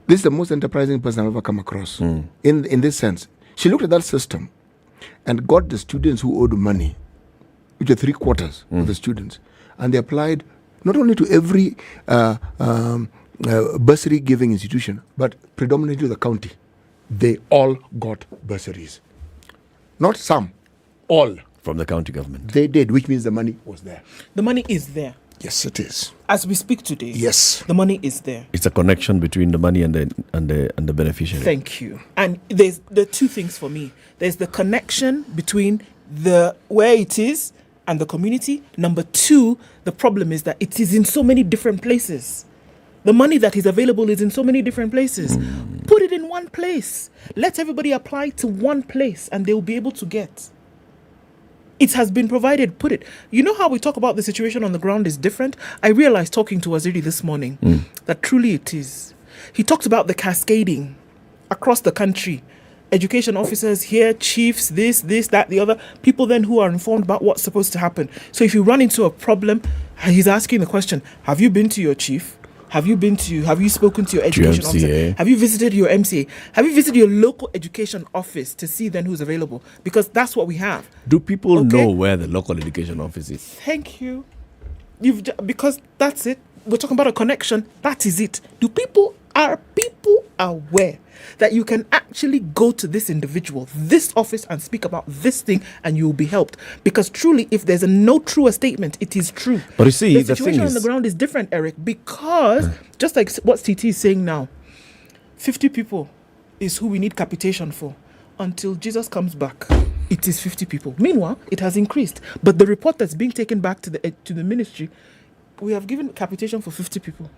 This is the most enterprising person I've ever come across. In this sense, she looked at that system and got the students who owed money, which are 3/4 of the students, and they applied not only to every bursary giving institution, but predominantly the county. They all got bursaries. Not some, all. From the county government. They did, which means the money was there. The money is there. Yes, it is. As we speak today, yes, the money is there. It's a connection between the money and the beneficiary. Thank you. And there's the two things for me. There's the connection between the where it is and the community. Number two, the problem is that it is in so many different places. The money that is available is in so many different places. Put it in one place. Let everybody apply to one place and they will be able to get. It has been provided. Put it. You know how we talk about the situation on the ground is different? I realized talking to Waziri this morning that truly it is. He talked about the cascading across the country. Education officers here, chiefs, this, that, the other. People then who are informed about what's supposed to happen. So if you run into a problem, he's asking the question, have you been to your chief? Have you spoken to your education officer? Have you visited your MCA? Have you visited your local education office to see then who's available? Because that's what we have. Do people know where the local education office is? Thank you. Because that's it. We're talking about a connection. That is it. Are people aware that you can actually go to this individual, this office, and speak about this thing, and you will be helped? Because truly, if there's no truer statement, it is true. But you see, the situation on the ground is different, Eric, because just like what TT is saying now, 50 people is who we need capitation for. Until Jesus comes back, it is 50 people. Meanwhile, it has increased. But the report that's being taken back to the ministry, we have given capitation for 50 people.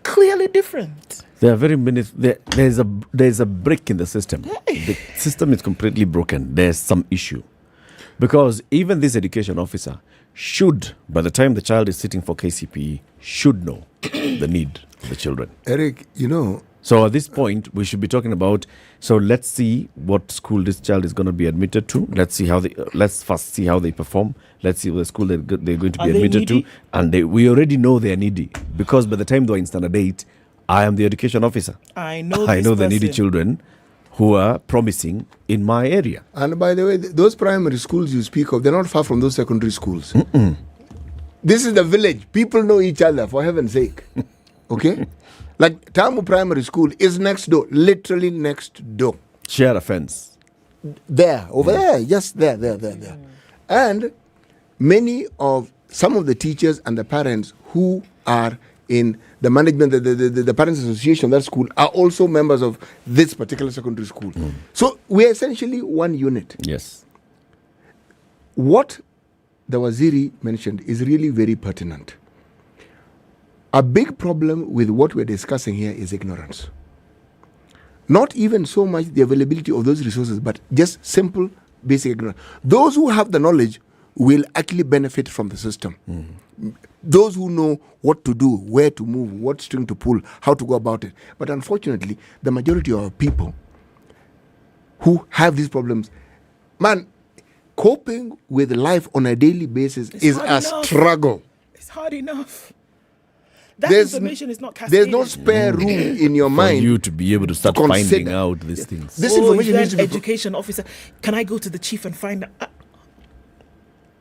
Clearly different. There are very many. There's a break in the system. The system is completely broken. There's some issue, because even this education officer should, by the time the child is sitting for KCPE, should know the need of the children. Eric, So at this point, we should be talking about. So let's see what school this child is going to be admitted to. Let's first see how they perform. Let's see what school they're going to be admitted to. And we already know they're needy, because by the time they're in standard 8, I am the education officer. I know the needy children who are promising in my area. And by the way, those primary schools you speak of, they're not far from those secondary schools. This is the village. People know each other, for heaven's sake. Okay? Like Tamu Primary School is next door, literally next door. Share a fence. There, over there, yes, there. And some of the teachers and the parents who are in the management, the Parents Association of that school are also members of this particular secondary school. So we are essentially one unit. Yes. What the Waziri mentioned is really very pertinent. A big problem with what we're discussing here is ignorance. Not even so much the availability of those resources, but just simple, basic ignorance. Those who have the knowledge will actually benefit from the system. Those who know what to do, where to move, what string to pull, how to go about it. But unfortunately, the majority of our people who have these problems, coping with life on a daily basis is a struggle. It's hard enough. That information is not cascaded. There's no spare room in your mind for you to be able to start finding out these things. This information needs to be education officer. Can I go to the chief and find out?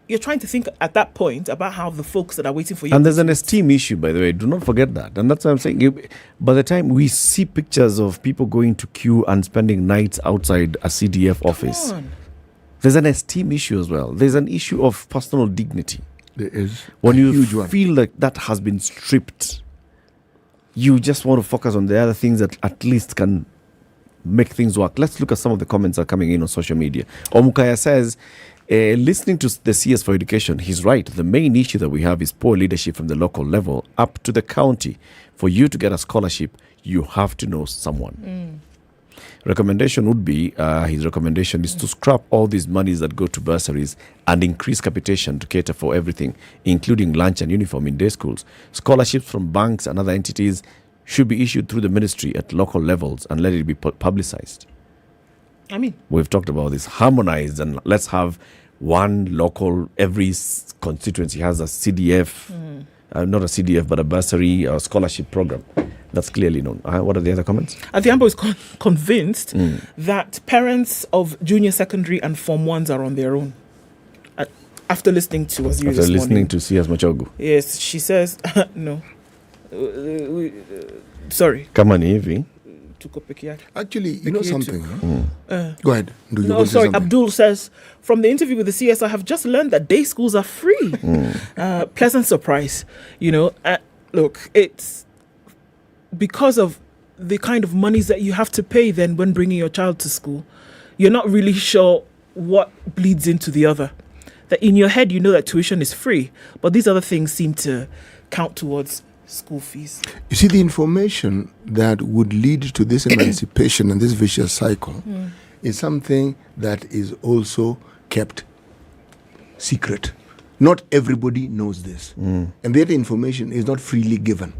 You're trying to think at that point about how the folks that are waiting for you. And there's an esteem issue, by the way. Do not forget that. And that's what I'm saying. By the time we see pictures of people going to queue and spending nights outside a CDF office, there's an esteem issue as well. There's an issue of personal dignity. There is. When you feel like that has been stripped, you just want to focus on the other things that at least can make things work. Let's look at some of the comments that are coming in on social media. Omukaya says, listening to the CS for Education, he's right. The main issue that we have is poor leadership from the local level up to the county. For you to get a scholarship, you have to know someone. Recommendation would be, his recommendation is to scrap all these monies that go to bursaries and increase capitation to cater for everything, including lunch and uniform in day schools. Scholarships from banks and other entities should be issued through the ministry at local levels and let it be publicized. We've talked about this, harmonized, and let's have one local, every constituency has a CDF, not a CDF, but a bursary or scholarship program. That's clearly known. What are the other comments? Adhiambo is convinced that parents of junior secondary and Form 1s are on their own. After listening to Waziri this morning. After listening to C.S. Machogu. Yes, she says, no. Sorry. Kama ni hivi. Actually, you know something? Go ahead. Do you No, want to say sorry. something? Abdul says, from the interview with the CS, I have just learned that day schools are free. Pleasant surprise. Look, it's because of the kind of monies that you have to pay then when bringing your child to school. You're not really sure what bleeds into the other. That in your head, you know that tuition is free, but these other things seem to count towards school fees. You see, the information that would lead to this emancipation and this vicious cycle is something that is also kept secret. Not everybody knows this. And that information is not freely given.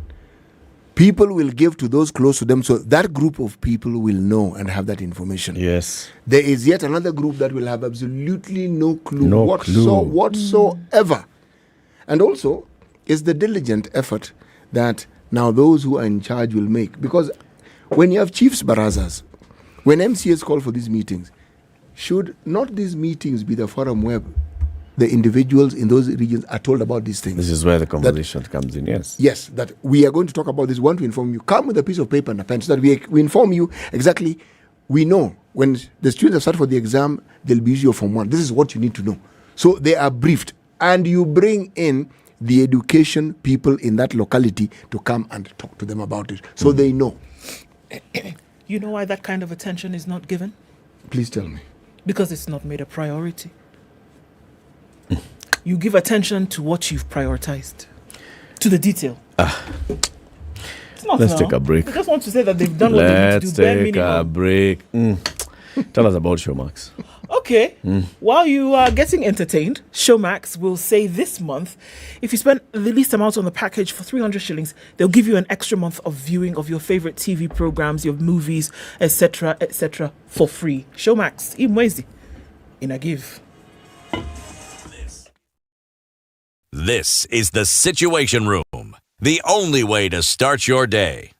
People will give to those close to them, so that group of people will know and have that information. Yes. There is yet another group that will have absolutely no clue No whatsoever. And also, it's the diligent effort that now those who are in charge will make. Because when you have chiefs barazas, when MCAs call for these meetings, should not these meetings be the forum where the individuals in those regions are told about these things? This is where the conversation comes in, yes. Yes, that we are going to talk about this. We want to inform you. Come with a piece of paper and a pen so that we inform you exactly. We know when the students start for the exam, they'll be using your Form 1. This is what you need to know. So they are briefed. And you bring in the education people in that locality to come and talk to them about it. So they know. You know why that kind of attention is not given? Please tell me. Because it's not made a priority. You give attention to what you've prioritized, to the detail. It's not Let's now. take a break. I just want to say that they've done what they need to do. Bare Let's take a minimum. break. Tell us about Showmax. Okay. While you are getting entertained, Showmax will say this month, if you spend the least amount on the package for 300 shillings, they'll give you an extra month of viewing of your favorite TV programs, your movies, etc., for free. Showmax, imwezi, in a give. This is the Situation Room, the only way to start your day.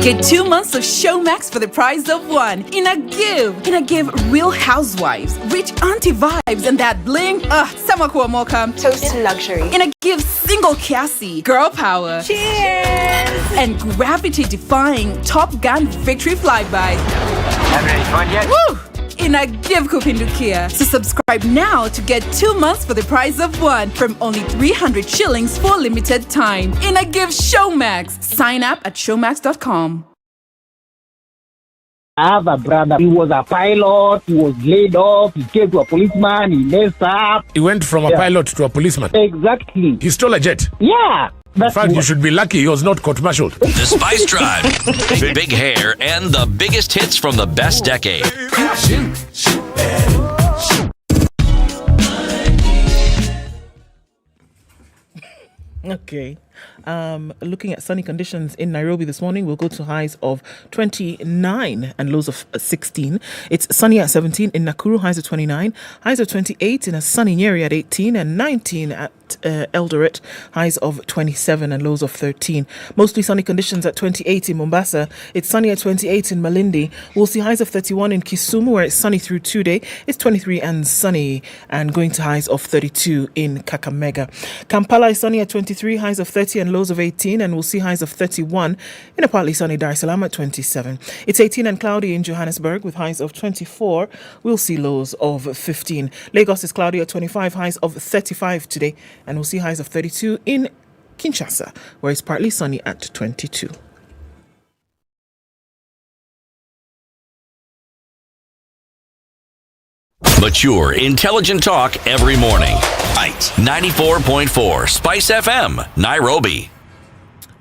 Get 2 months of Showmax for the price of one. In a give, Real Housewives, rich auntie vibes, and that bling. Samakuwa Mokam. Toast to luxury. In a give, single Cassie, girl power. Cheers! And gravity-defying Top Gun victory flyby. Haven't any fun yet? Woo! In a give Kupindukia. So subscribe now to get 2 months for the price of one from only 300 shillings for limited time. In a give Showmax. Sign up at showmax.com. I have a brother. He was a pilot. He was laid off. He came to a policeman. He messed up. He went from a pilot to a policeman. Exactly. He stole a jet. Yeah. In fact, you should be lucky he was not court-martialed. The Spice Tribe. Big hair and the biggest hits from the best decade. Okay. Looking at sunny conditions in Nairobi this morning, we'll go to highs of 29 and lows of 16. It's sunny at 17 in Nakuru, highs of 29, highs of 28 in a sunny Nyeri at 18, and 19 at Eldoret, highs of 27 and lows of 13. Mostly sunny conditions at 28 in Mombasa. It's sunny at 28 in Malindi. We'll see highs of 31 in Kisumu, where it's sunny through today. It's 23 and sunny, and going to highs of 32 in Kakamega. Kampala is sunny at 23, highs of 30 and lows of 18, and we'll see highs of 31 in a partly sunny Dar es Salaam at 27. It's 18 and cloudy in Johannesburg with highs of 24. We'll see lows of 15. Lagos is cloudy at 25, highs of 35 today, and we'll see highs of 32 in Kinshasa, where it's partly sunny at 22. Mature, intelligent talk every morning. Right. 94.4 Spice FM, Nairobi.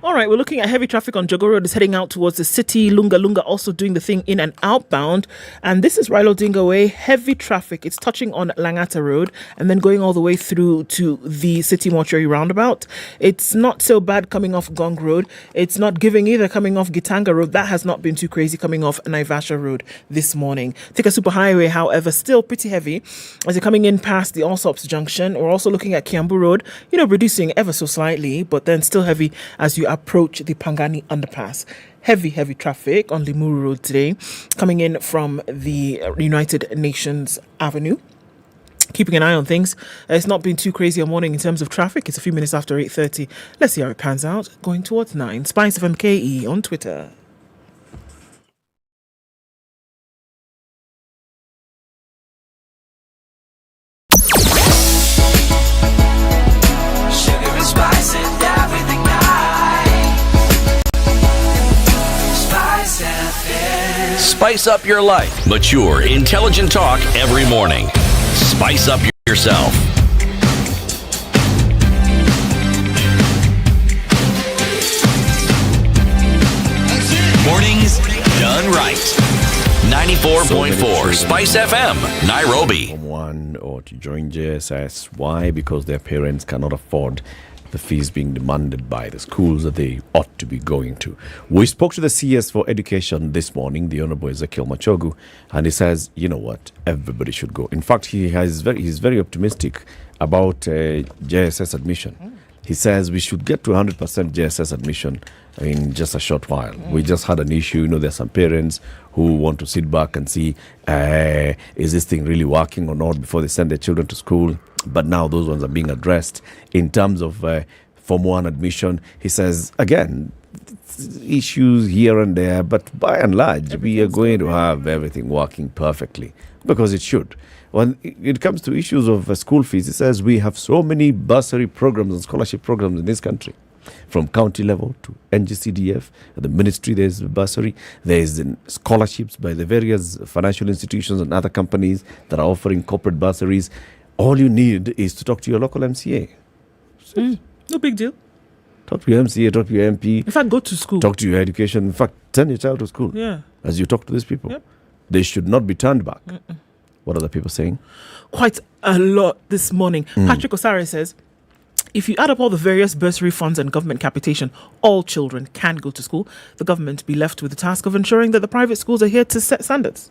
All right, we're looking at heavy traffic on Jogo Road. It's heading out towards the city. Lunga Lunga also doing the thing in and outbound. And this is Railo Odinga Way. Heavy traffic. It's touching on Langata Road and then going all the way through to the City Mortuary roundabout. It's not so bad coming off Gong Road. It's not giving either coming off Gitanga Road. That has not been too crazy coming off Naivasha Road this morning. Thika Superhighway, however, still pretty heavy as you're coming in past the Allsops Junction. We're also looking at Kiambu Road, reducing ever so slightly, but then still heavy as you approach the Pangani underpass. Heavy traffic on Limuru Road today, coming in from the United Nations Avenue. keeping an eye on things. It's not been too crazy a morning in terms of traffic. It's a few minutes after 8:30. Let's see how it pans out. Going towards 9. SpiceFM KE on Twitter. Sugar and spice and everything nice. Spice FM. Spice up your life. Mature, intelligent talk every morning. Spice up yourself. Mornings done right. 94.4 Spice FM, Nairobi. Someone or to join JSS. Why? Because their parents cannot afford the fees being demanded by the schools that they ought to be going to. We spoke to the CS for Education this morning, the Honorable Ezekiel Machogu, and he says, you know what, everybody should go. In fact, he's very optimistic about JSS admission. He says we should get to 100% JSS admission in just a short while. We just had an issue. There's some parents who want to sit back and see, is this thing really working or not before they send their children to school? But now those ones are being addressed. In terms of Form 1 admission, he says, again, issues here and there, but by and large, we are going to have everything working perfectly, because it should. When it comes to issues of school fees, he says we have so many bursary programs and scholarship programs in this country. From county level to NGCDF, at the ministry there's bursary, there's scholarships by the various financial institutions and other companies that are offering corporate bursaries. All you need is to talk to your local MCA. No big deal. Talk to your MCA, talk to your MP. In fact, go to school. Talk to your education. In fact, send your child to school. Yeah. As you talk to these people. Yep. They should not be turned back. What are the people saying? Quite a lot this morning. Patrick Osare says, if you add up all the various bursary funds and government capitation, all children can go to school. The government be left with the task of ensuring that the private schools are here to set standards.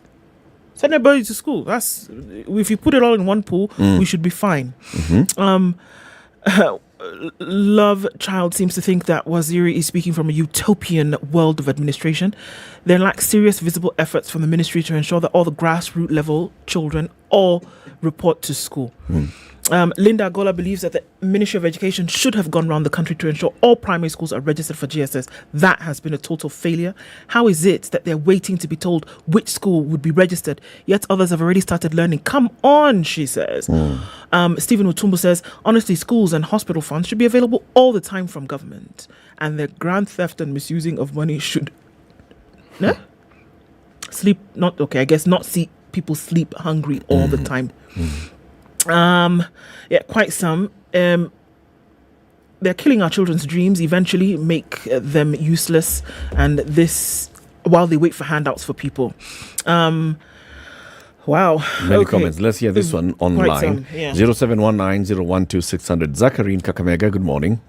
Send everybody to school. That's, if you put it all in one pool, we should be fine. Love Child seems to think that Waziri is speaking from a utopian world of administration. There lack serious visible efforts from the ministry to ensure that all the grassroots level children all report to school. Linda Agola believes that the Ministry of Education should have gone around the country to ensure all primary schools are registered for GSS. That has been a total failure. How is it that they're waiting to be told which school would be registered, yet others have already started learning? Come on, she says. Stephen Utumbo says, honestly, schools and hospital funds should be available all the time from government. And the grand theft and misusing of money should... Sleep, not... Okay, I guess not see people sleep hungry all the time. Yeah, quite some. They're killing our children's dreams, eventually make them useless, and this while they wait for handouts for people. Wow. Many comments. Let's hear this one online. 0719-012-600. Zachary in Kakamega, good morning.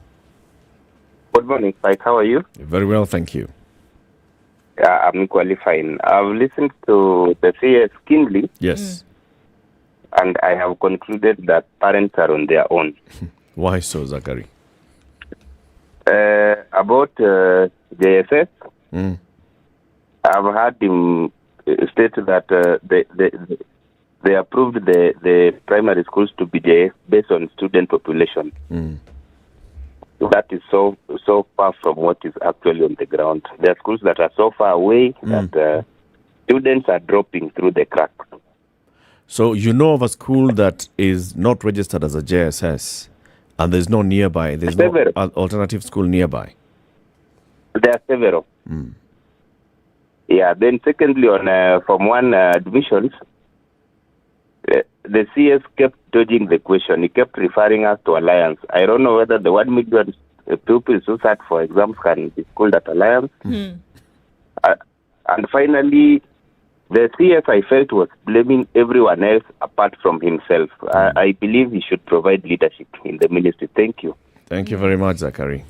Good morning, Spike. How are you? Very well, thank you. Yeah, I'm equally fine. I've listened to the CS keenly. Yes. And I have concluded that parents are on their own. Why so, Zachary? About JSS, I've heard him state that they approved the primary schools to be JS based on student population. That is so far from what is actually on the ground. There are schools that are so far away that students are dropping through the cracks. So you know of a school that is not registered as a JSS, and there's no nearby, there's no alternative school nearby? There are several. Yeah, then secondly, on Form 1 admissions, the CS kept dodging the question. He kept referring us to Alliance. I don't know whether the 1 million pupils who sat for exams can be schooled at Alliance. And finally, the CS, I felt, was blaming everyone else apart from himself. I believe he should provide leadership in the ministry. Thank you. Thank you very much, Zachary.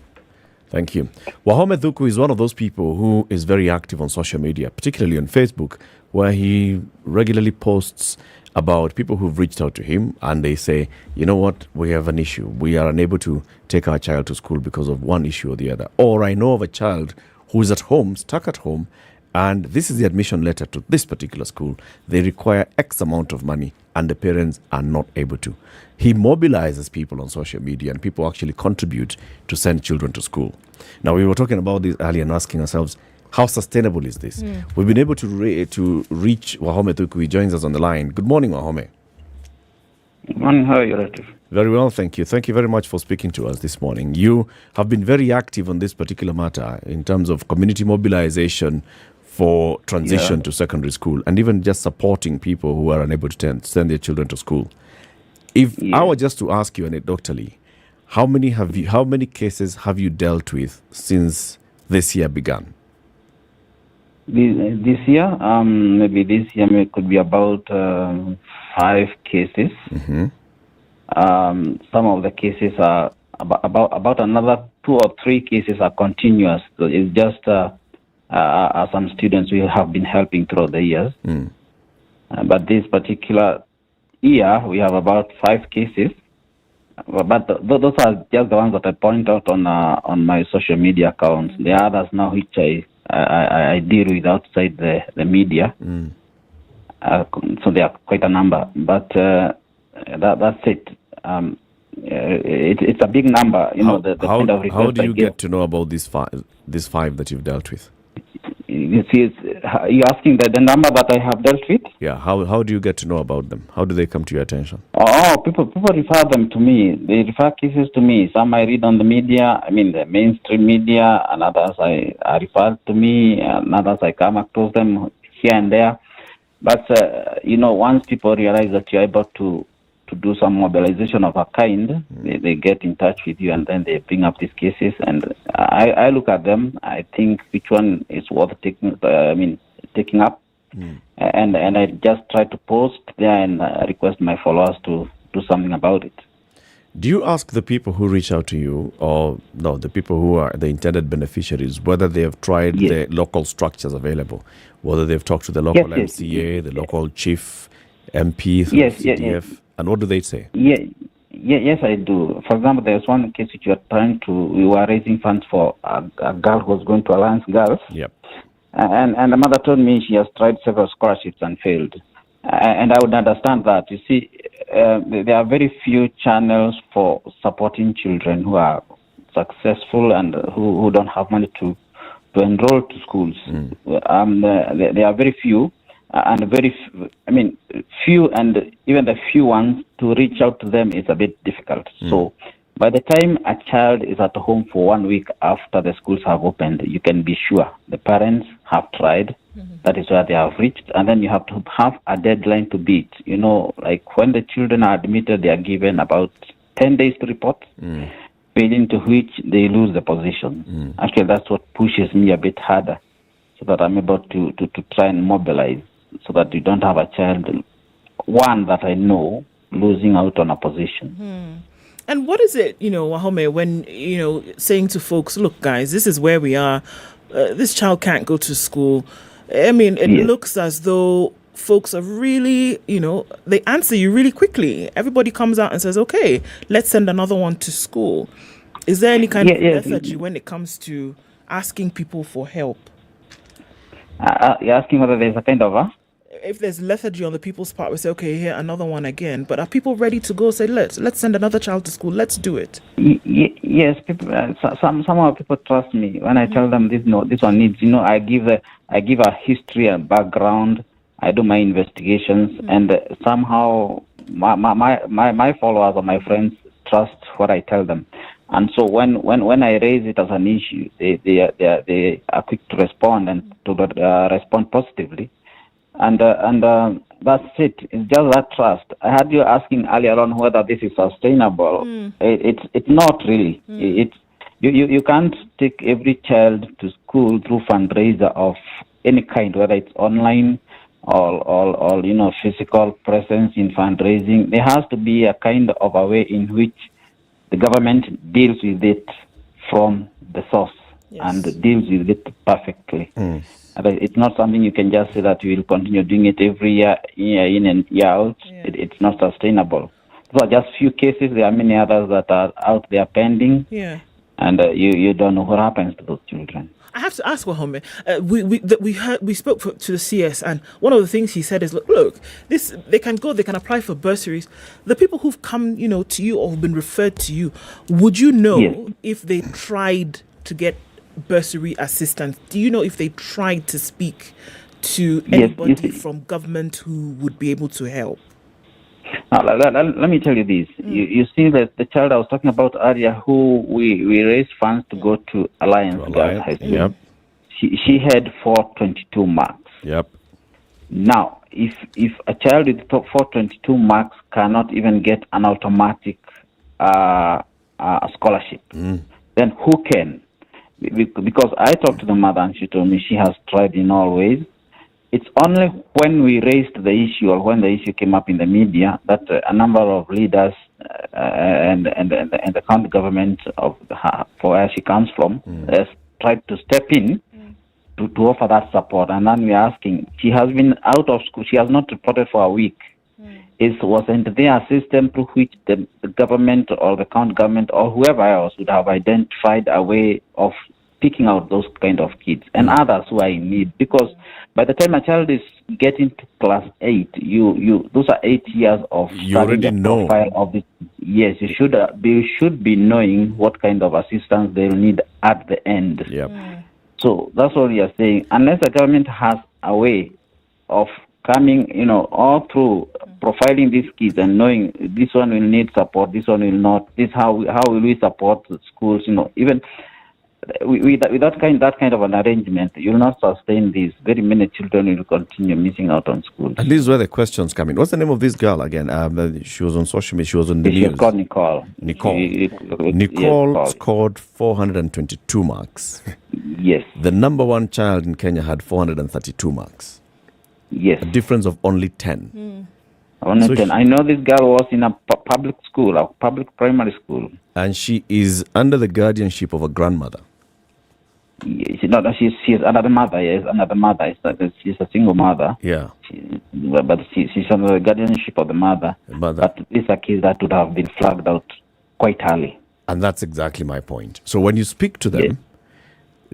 Thank you. Wahome Dhuku is one of those people who is very active on social media, particularly on Facebook, where he regularly posts about people who've reached out to him and they say, you know what, we have an issue. We are unable to take our child to school because of one issue or the other. Or I know of a child who is at home, stuck at home, and this is the admission letter to this particular school. They require X amount of money and the parents are not able to. He mobilizes people on social media, and people actually contribute to send children to school. Now, we were talking about this earlier and asking ourselves, how sustainable is this? We've been able to reach Wahome Thuku. He joins us on the line. Good morning, Wahome. Good morning. How are you, Latif? Very well, thank you. Thank you very much for speaking to us this morning. You have been very active on this particular matter in terms of community mobilization for transition to secondary school, and even just supporting people who are unable to send their children to school. If I were just to ask you anecdotally, how many cases have you dealt with since this year began? This year, maybe this year it could be about 5 cases. Some of the cases are about another 2 or 3 cases are continuous. So it's just some students we have been helping throughout the years. But this particular year, we have about 5 cases. But those are just the ones that I point out on my social media accounts. The others now which I deal with outside the media. So there are quite a number. But that's it. It's a big number. You know, the kind of how do you get to know about these five that you've dealt with? You see, you're asking the number that I have dealt with? Yeah. How do you get to know about them? How do they come to your attention? Oh, people refer them to me. They refer cases to me. Some I read on the media, the mainstream media, and others are referred to me, and others I come across them here and there. But, once people realize that you're able to do some mobilization of a kind, they get in touch with you, and then they bring up these cases, and I look at them. I think which one is worth taking up, and I just try to post there and request my followers to do something about it. Do you ask the people who reach out to you, or no, the people who are the intended beneficiaries, whether they have tried the local structures available, whether they've talked to the local MCA, the local chief, MP, CDF? And what do they say? Yes, I do. For example, there's one case which we were raising funds for a girl who was going to Alliance Girls. Yep. And the mother told me she has tried several scholarships and failed. And I would understand that. You see, there are very few channels for supporting children who are successful and who don't have money to enroll to schools. There are very few. And few, and even the few ones, to reach out to them is a bit difficult. So by the time a child is at home for 1 week after the schools have opened, you can be sure the parents have tried. That is where they have reached. And then you have to have a deadline to beat. Like when the children are admitted, they are given about 10 days to report, failing to which they lose the position. Actually, that's what pushes me a bit harder, so that I'm able to try and mobilize, so that you don't have a child, one that I know, losing out on a position. And what is it, Wahome, when, saying to folks, look, guys, this is where we are. This child can't go to school. It looks as though folks are really, they answer you really quickly. Everybody comes out and says, okay, let's send another one to school. Is there any kind of lethargy when it comes to asking people for help? You're asking whether there's a kind of if there's lethargy on the people's part, we say, okay, here, another one again. But are people ready to go say, let's send another child to school, let's do it? Yes, people. Some of people trust me when I tell them this one needs. I give a history and background. I do my investigations, and somehow my followers or my friends trust what I tell them. And so when I raise it as an issue, they are quick to respond and to respond positively. And that's it. It's just that trust. I had you asking earlier on whether this is sustainable. It's not really. You can't take every child to school through fundraiser of any kind, whether it's online or physical presence in fundraising. There has to be a kind of a way in which the government deals with it from the source and deals with it perfectly. It's not something you can just say that we will continue doing it every year in and year out. It's not sustainable. Those are just few cases. There are many others that are out there pending. And you don't know what happens to those children. I have to ask Wahome. We spoke to the CS, and one of the things he said is, look, they can apply for bursaries. The people who've come, to you or who've been referred to you, would you know if they tried to get bursary assistance? Do you know if they tried to speak to anybody from government who would be able to help? Let me tell you this. You see that the child I was talking about earlier, who we raised funds to go to Alliance Girls High School. Yep. She had 422 marks. Yep. Now, if a child with 422 marks cannot even get an automatic scholarship, then who can? Because I talked to the mother and she told me she has tried in all ways. It's only when we raised the issue, or when the issue came up in the media, that a number of leaders and the county government for where she comes from has tried to step in to offer that support. And then we're asking, she has been out of school, she has not reported for a week. Wasn't there a system through which the government or the county government or whoever else would have identified a way of picking out those kind of kids and others who are in need? Because by the time a child is getting to class 8, those are 8 years of you already know profile of this. Yes, you should be knowing what kind of assistance they'll need at the end. Yep. So that's what we are saying. Unless the government has a way of coming, all through profiling these kids and knowing this one will need support, this one will not. This how will we support the schools? Even with that kind of an arrangement, you will not sustain this. Very many children will continue missing out on school. And this is where the questions come in. What's the name of this girl again? She was on social media. She was on the news. She's called Nicole. Nicole scored 422 marks. Yes. The number one child in Kenya had 432 marks. Yes. A difference of only 10. Only 10. I know this girl was in a public school, a public primary school. And she is under the guardianship of a grandmother. She's another mother. Yes, another mother. She's a single mother. Yeah. But she's under the guardianship of the mother. But these are kids that would have been flagged out quite early. And that's exactly my point. So when you speak to them,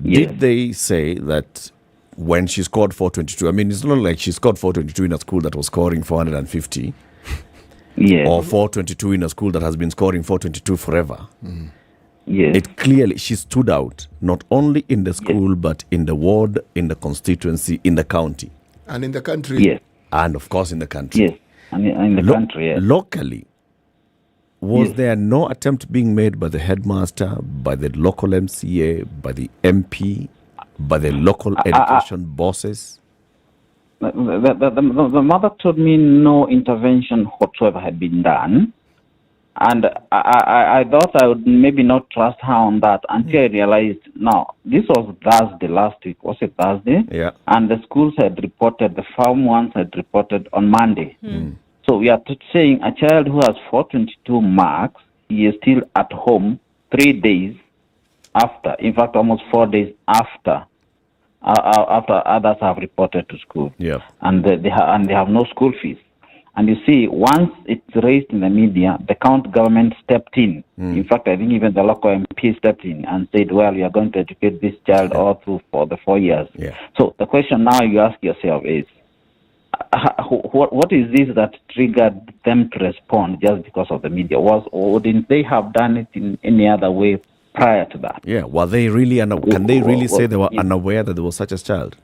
did they say that when she scored 422, I mean, it's not like she scored 422 in a school that was scoring 450, or 422 in a school that has been scoring 422 forever. Yes. It clearly, she stood out, not only in the school, but in the ward, in the constituency, in the county. And in the country. Yes. And of course in the country. Yes, and in the country, yes. Locally, was there no attempt being made by the headmaster, by the local MCA, by the MP, by the local education bosses? The mother told me no intervention whatsoever had been done. And I thought I would maybe not trust her on that until I realized, now, this was Thursday last week. Was it Thursday? Yeah. And the schools had reported, the farm ones had reported on Monday. So we are saying a child who has 422 marks, he is still at home 3 days after, in fact, almost 4 days after others have reported to school. Yeah. And they have no school fees. And you see, once it's raised in the media, the county government stepped in. In fact, I think even the local MP stepped in and said, well, we are going to educate this child all through for the 4 years. Yeah. So the question now you ask yourself is, what is this that triggered them to respond just because of the media? Or didn't they have done it in any other way prior to that? Yeah, were they really can they really say they were unaware that there was such a child?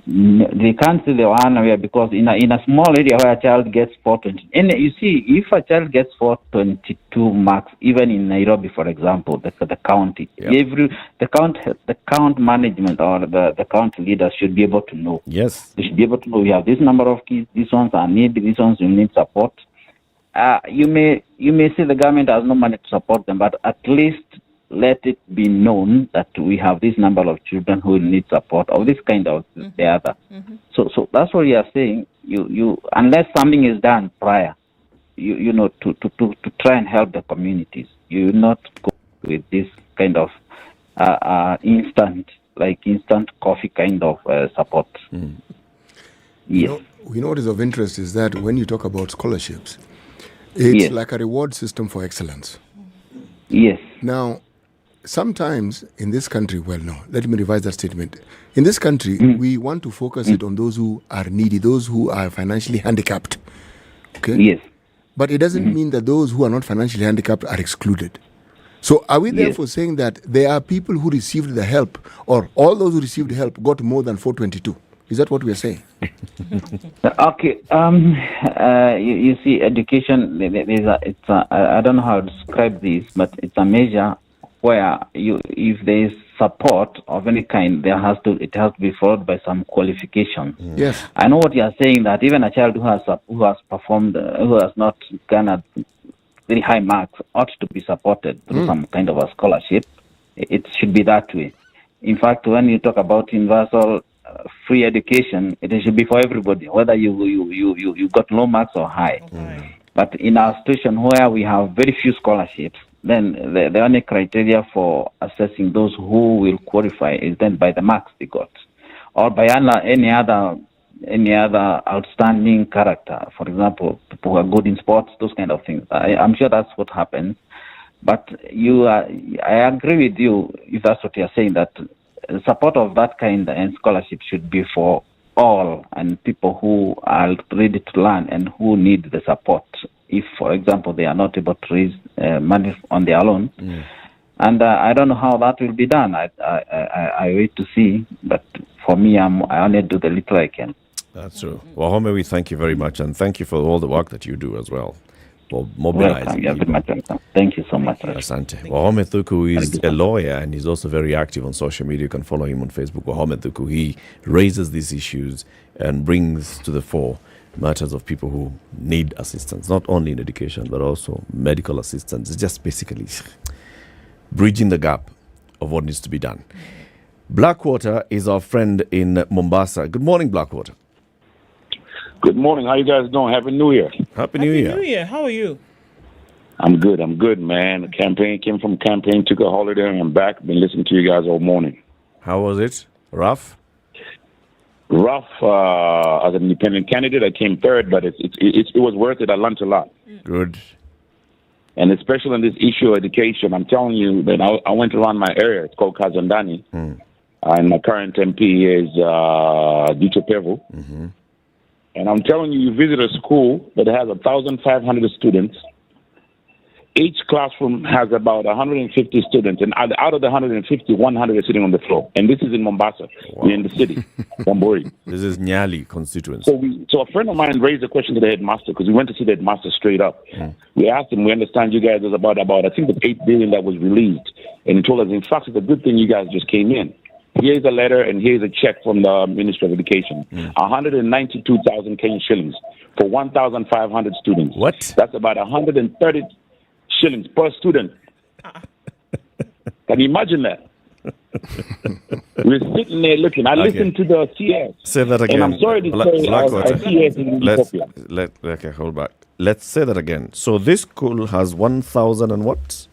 They can't say they were unaware, because in a small area where a child gets 420, and you see, if a child gets 422 marks, even in Nairobi, for example, the county, the count management or the county leaders should be able to know. Yes, they should be able to know we have this number of kids. These ones are needy. These ones will need support. You may say the government has no money to support them, but at least let it be known that we have this number of children who will need support, or this kind of the other. So that's what we are saying. You unless something is done prior, to try and help the communities, you will not go with this kind of instant coffee kind of support. Yes. We know what is of interest is that when you talk about scholarships, it's like a reward system for excellence. Yes. Now, sometimes in this country, well, no, let me revise that statement. In this country, we want to focus it on those who are needy, those who are financially handicapped. Okay? Yes. But it doesn't mean that those who are not financially handicapped are excluded. So are we therefore saying that there are people who received the help, or all those who received help got more than 422? Is that what we are saying? Okay. You see, education. I don't know how to describe this, but it's a measure where if there is support of any kind, it has to be followed by some qualifications. Yes. I know what you are saying, that even a child who has performed, who has not garnered very high marks, ought to be supported through some kind of a scholarship. It should be that way. In fact, when you talk about universal free education, it should be for everybody, whether you got low marks or high. But in our situation where we have very few scholarships, then the only criteria for assessing those who will qualify is then by the marks they got, or by any other outstanding character. For example, people who are good in sports, those kind of things. I'm sure that's what happens. But I agree with you if that's what you're saying, that support of that kind and scholarship should be for all, and people who are ready to learn and who need the support. If, for example, they are not able to raise money on their own. And I don't know how that will be done. I wait to see. But for me, I only do the little I can. That's true. Wahome, we thank you very much, and thank you for all the work that you do as well, for mobilizing people. Thank you so much. Asante. Wahome Thuku is a lawyer, and he's also very active on social media. You can follow him on Facebook. Wahome Thuku, he raises these issues and brings to the fore matters of people who need assistance, not only in education, but also medical assistance. It's just basically bridging the gap of what needs to be done. Blackwater is our friend in Mombasa. Good morning, Blackwater. Good morning. How you guys doing? Happy New Year. Happy New Year. New Year. How are you? I'm good, man. The campaign came from campaign, took a holiday, and I'm back. Been listening to you guys all morning. How was it? Rough? Rough. As an independent candidate, I came third, but it was worth it. I learned a lot. Good. And especially on this issue of education, I'm telling you that I went around my area. It's called Kazandani. And my current MP is Dito Pevo. And I'm telling you, you visit a school that has 1,500 students. Each classroom has about 150 students, and out of the 150, 100 are sitting on the floor. And this is in Mombasa. We're in the city, Bamburi. This is Nyeri constituency. So a friend of mine raised a question to the headmaster, because we went to see the headmaster straight up. We asked him, we understand you guys, there's about I think the 8 billion that was released. And he told us, in fact, it's a good thing you guys just came in. Here's a letter and here's a check from the Ministry of Education. 192,000 Kenyan shillings for 1,500 students. What? That's about 130 shillings per student. Can you imagine that? We're sitting there looking. I listened to the CS. Say that again. And I'm sorry to say our CS is popular. Okay, hold back. Let's say that again. So this school has 1,000 and what?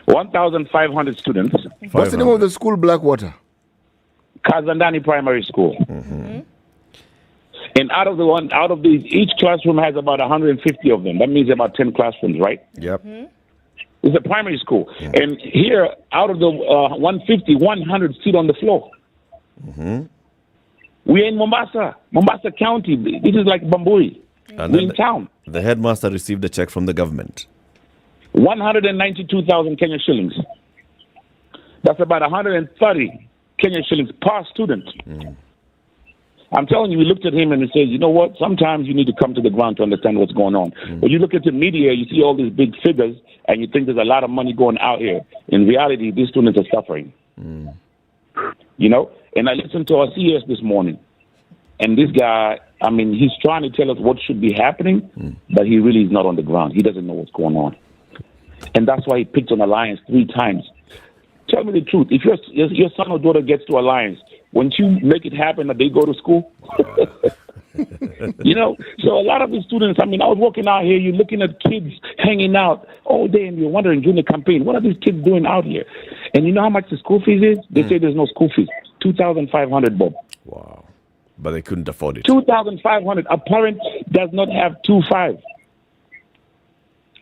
1,500 students. What's the name of the school, Blackwater? Kazandani Primary School. And out of these, each classroom has about 150 of them. That means about 10 classrooms, right? Yep. It's a primary school. And here, out of the 150, 100 sit on the floor. We're in Mombasa County. This is like Bamburi. We're in town. The headmaster received a check from the government. 192,000 Kenya shillings. That's about 130 Kenya shillings per student. I'm telling you, we looked at him and we said, you know what? Sometimes you need to come to the ground to understand what's going on. When you look at the media, you see all these big figures and you think there's a lot of money going out here. In reality, these students are suffering. You know? And I listened to our CS this morning. And this guy, I mean, he's trying to tell us what should be happening, but he really is not on the ground. He doesn't know what's going on. And that's why he picked on Alliance 3 times. Tell me the truth. If your son or daughter gets to Alliance, wouldn't you make it happen that they go to school? You know? So a lot of these students, I mean, I was walking out here, you're looking at kids hanging out all day, and you're wondering during the campaign, what are these kids doing out here? And you know how much the school fees is? They say there's no school fees. 2,500, Bob. Wow. But they couldn't afford it. 2,500. A parent does not have 2,500.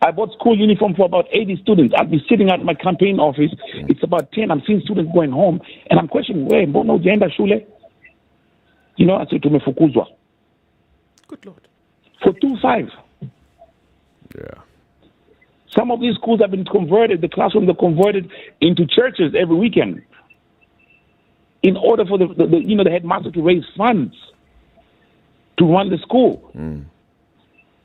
I bought school uniform for about 80 students. I'll be sitting at my campaign office. It's about 10. I'm seeing students going home, and I'm questioning, where mbono hujaenda shule? You know, I said, tumefukuzwa. Good Lord. For 2.5. Yeah. Some of these schools have been converted, the classrooms are converted into churches every weekend in order for the headmaster to raise funds to run the school.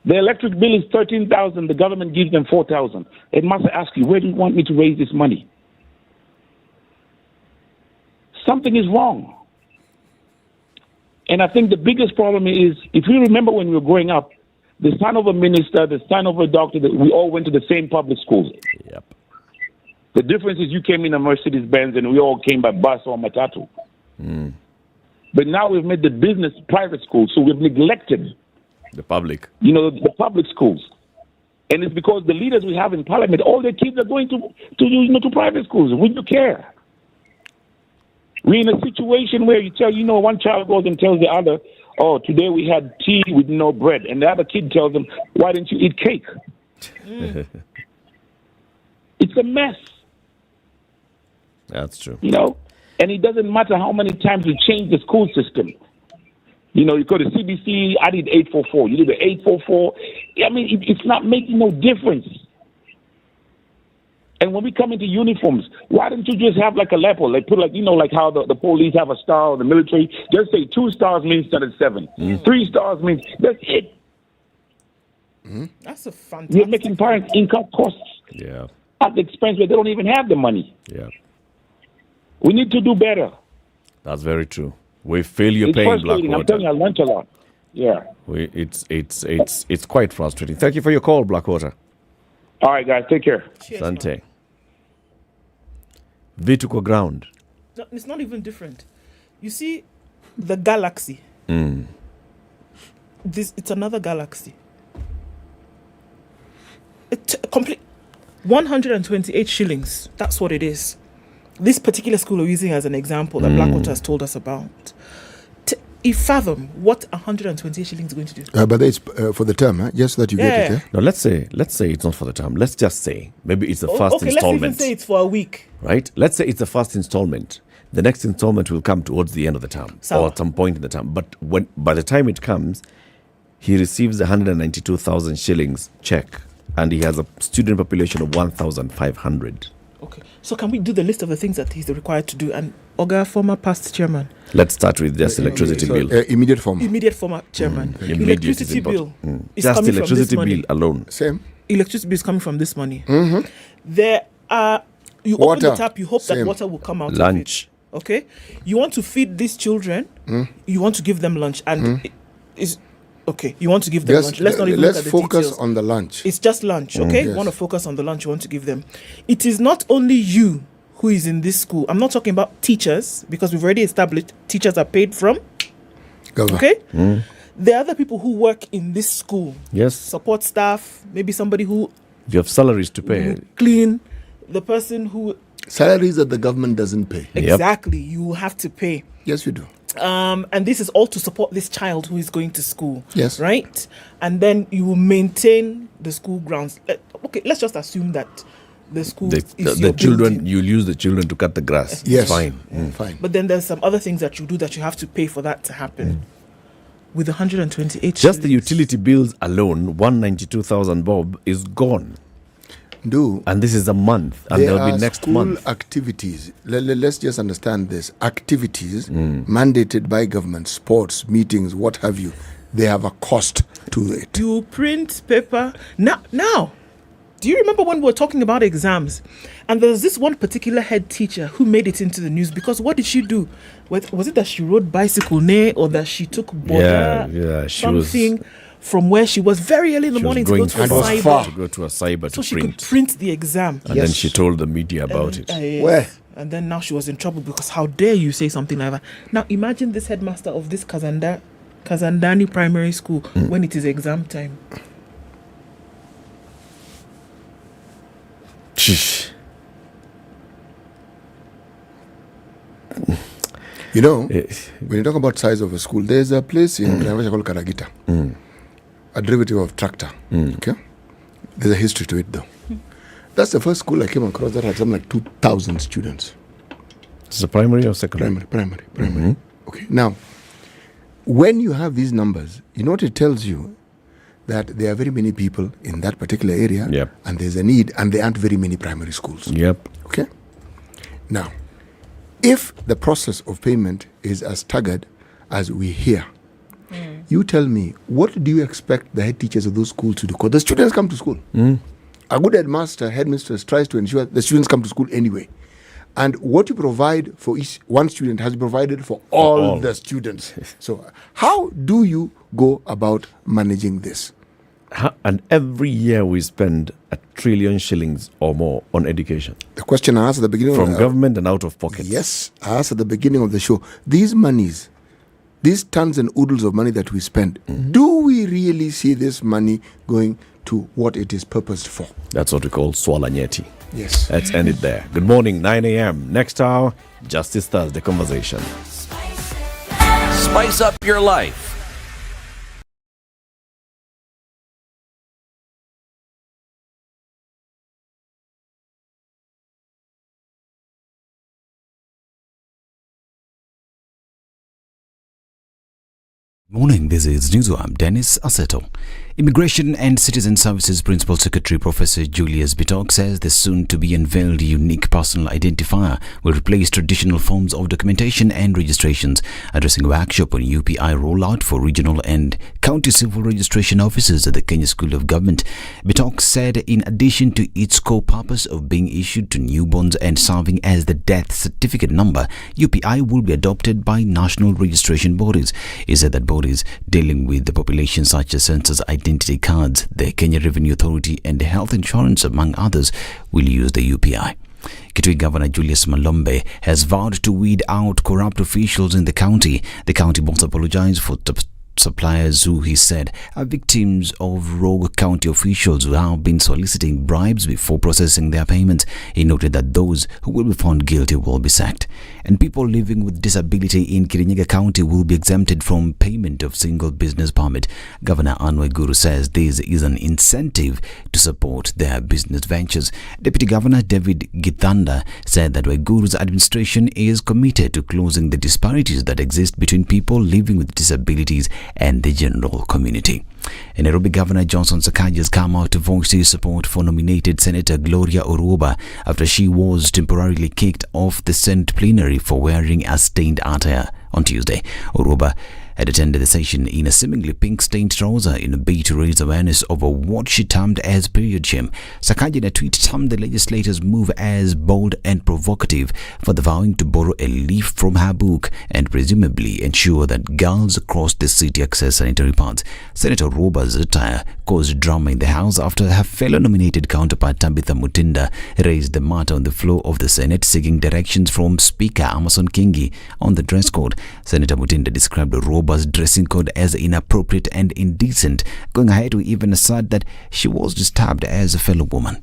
The electric bill is 13,000. The government gives them 4,000. Headmaster asks you, where do you want me to raise this money? Something is wrong. And I think the biggest problem is, if you remember when we were growing up, the son of a minister, the son of a doctor, we all went to the same public schools. Yep. The difference is you came in a Mercedes-Benz and we all came by bus or matatu. But now we've made the business private schools, so we've neglected the public. The public schools. And it's because the leaders we have in parliament, all their kids are going to private schools. Would you care? We're in a situation where you tell, one child goes and tells the other, oh, today we had tea with no bread. And the other kid tells them, why didn't you eat cake? It's a mess. That's true. And it doesn't matter how many times you change the school system. You go to CBC, I did 844. You do the 844. I mean, it's not making no difference. And when we come into uniforms, why don't you just have like a level? Like put like how the police have a star or the military. Just say 2 stars means standard 7. 3 stars means that's it. That's a fantastic. You're making parents incur costs. Yeah. At the expense where they don't even have the money. Yeah. We need to do better. That's very true. We feel your It's pain, frustrating. Blackwater. I'm telling you, I learned a lot. Yeah. It's quite frustrating. Thank you for your call, Blackwater. All right, guys. Take care. Sante. Vitu kwa ground. No, it's not even different. You see, the galaxy. It's another galaxy. It's complete 128 shillings. That's what it is. This particular school we're using as an example that Blackwater has told us about. Fathom what 128 shillings is going to do. But it's for the term, just so that you get it. No, let's say it's not for the term. Let's just say maybe it's the first installment. Let's even say it's for a week. Right? Let's say it's the first installment. The next installment will come towards the end of the term or at some point in the term. But by the time it comes, he receives 192,000 shillings check, and he has a student population of 1,500. Okay. So can we do the list of the things that he's required to do? And Oga, former past chairman. Let's start with just electricity bill. Immediate former. Immediate former chairman. Electricity bill. Is just coming electricity from this bill alone. Same. Electricity bill is coming from this money. There are you water. Open the tap, you hope that water will come out. Lunch. Of it. Okay. You want to feed these children. You want to give them lunch, and is okay. You want to give them lunch. Let's not even look at the focus details. on the lunch. It's just lunch. Okay. Yes. You want to focus on the lunch you want to give them. It is not only you who is in this school. I'm not talking about teachers, because we've already established teachers are paid from government. Okay. There are other people who work in this school. Yes. Support staff, maybe somebody who You have salaries to pay. Clean, the person who salaries that the government doesn't pay. Exactly. You have to pay. Yes, you do. And this is all to support this child who is going to school. Yes. Right? And then you will maintain the school grounds. Okay, let's just assume that the school is the children building. You'll use the children to cut the grass. Yes. Fine. Fine. But then there's some other things that you do that you have to pay for that to happen. With 128 just the utility bills alone, 192,000 bob is gone. And this is a month, and there'll be next month. School activities. Let's just understand this. Activities mandated by government, sports, meetings, what have you. They have a cost to it. You print paper. Now, do you remember when we were talking about exams? And there's this one particular head teacher who made it into the news because what did she do? Was it that she rode bicycle or that she took border something from where she was very early in the morning to go to a cyber? To go to a cyber so to she print. could print the exam. And then she told the media about it. Where? And then now she was in trouble because how dare you say something like that? Now imagine this headmaster of this Kazandani primary school when it is exam time. You know, when you talk about size of a school, there's a place in Naivasha called Karagita, a derivative of tractor. Okay, There's a history to it, though. That's the first school I came across that had something like 2,000 students. Is it primary or secondary? Primary. Okay. Now, when you have these numbers, you know what it tells you? That there are very many people in that particular area, and there's a need, and there aren't very many primary schools. Yep. Okay. Now, if the process of payment is as staggered as we hear, you tell me, what do you expect the head teachers of those schools to do? Because the students come to school. A good headmistress tries to ensure the students come to school anyway. And what you provide for each one student has been provided for all the students. So how do you go about managing this? And every year we spend $1 trillion shillings or more on education. The question I asked at the beginning from government and out of pocket. Yes, I asked at the beginning of the show. These monies, these tons and oodles of money that we spend, do we really see this money going to what it is purposed for? That's what we call swala nyeti. Yes. Let's end it there. Good morning, 9 a.m. Next hour, Justice Thursday conversation. Spice up your life. Morning, this is News. I'm Dennis Aseto. Immigration and Citizen Services Principal Secretary Professor Julius Bitok says the soon-to-be unveiled unique personal identifier will replace traditional forms of documentation and registrations, addressing a workshop on UPI rollout for regional and county civil registration officers at the Kenya School of Government. Bitok said in addition to its core purpose of being issued to newborns and serving as the death certificate number, UPI will be adopted by national registration bodies. He said that bodies dealing with the population such as census identity cards, the Kenya Revenue Authority and health insurance among others will use the UPI. Kitui Governor Julius Malombe has vowed to weed out corrupt officials in the county. The county boss apologized for suppliers who, he said, are victims of rogue county officials who have been soliciting bribes before processing their payments. He noted that those who will be found guilty will be sacked. And people living with disability in Kirinyaga County will be exempted from payment of single business permit. Governor Anne Waiguru says this is an incentive to support their business ventures. Deputy Governor David Githanda said that Waiguru's administration is committed to closing the disparities that exist between people living with disabilities and the general community. And Nairobi Governor Johnson Sakaja has come out to voice his support for nominated Senator Gloria Oroba after she was temporarily kicked off the Senate plenary for wearing a stained attire on Tuesday. Oroba had attended the session in a seemingly pink-stained trouser in a bid to raise awareness over what she termed as period shame. Sakaja in a tweet termed the legislators' move as bold and provocative for the vowing to borrow a leaf from her book and presumably ensure that girls across the city access sanitary pads. Senator Oroba's attire caused drama in the House after her fellow nominated counterpart Tabitha Mutinda raised the matter on the floor of the Senate, seeking directions from Speaker Amason Kingi on the dress code. Senator Mutinda described Oroba's dressing code as inappropriate and indecent, going ahead to even assert that she was disturbed as a fellow woman.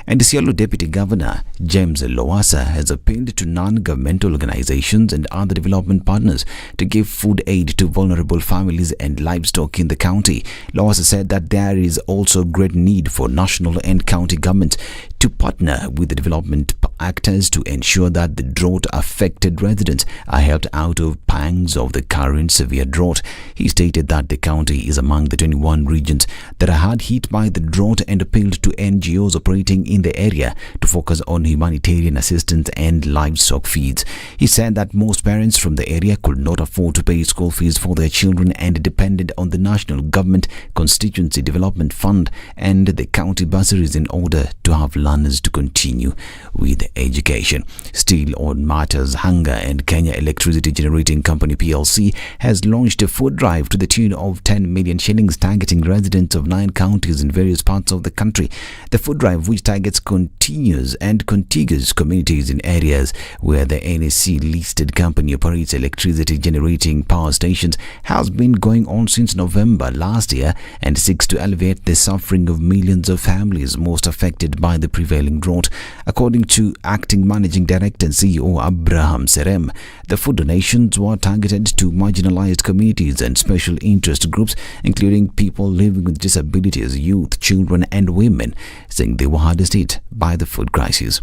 And Isiolo Deputy Governor James Lowassa has appealed to non-governmental organizations and other development partners to give food aid to vulnerable families and livestock in the county. Lowassa said that there is also great need for national and county governments to partner with the development actors to ensure that the drought-affected residents are helped out of pangs of the current severe drought. He stated that the county is among the 21 regions that are hard hit by the drought and appealed to NGOs operating in the area to focus on humanitarian assistance and livestock feeds. He said that most parents from the area could not afford to pay school fees for their children and depended on the national government constituency development fund and the county bursaries in order to have learners to continue with education. Still on matters hunger, and Kenya Electricity Generating Company PLC has launched a food drive to the tune of 10 million shillings targeting residents of 9 counties in various parts of the country. The food drive, which targets continuous and contiguous communities in areas where the NSC listed company operates electricity generating power stations, has been going on since November last year and seeks to alleviate the suffering of millions of families most affected by the prevailing drought. According to Acting Managing Director and CEO Abraham Serem. The food donations were targeted to marginalized communities and special interest groups, including people living with disabilities, youth, children and women, saying they were hardest hit by the food crisis.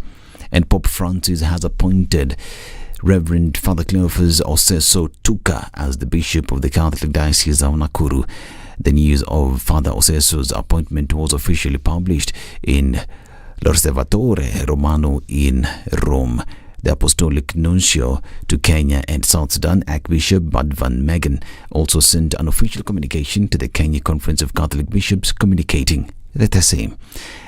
And Pope Francis has appointed Reverend Father Cleophas Oseso Tuka as the Bishop of the Catholic Diocese of Nakuru. The news of Father Oseso's appointment was officially published in L'Osservatore Romano in Rome. The Apostolic Nuncio to Kenya and South Sudan, Archbishop Badvan Megan, also sent an official communication to the Kenya Conference of Catholic Bishops communicating the same.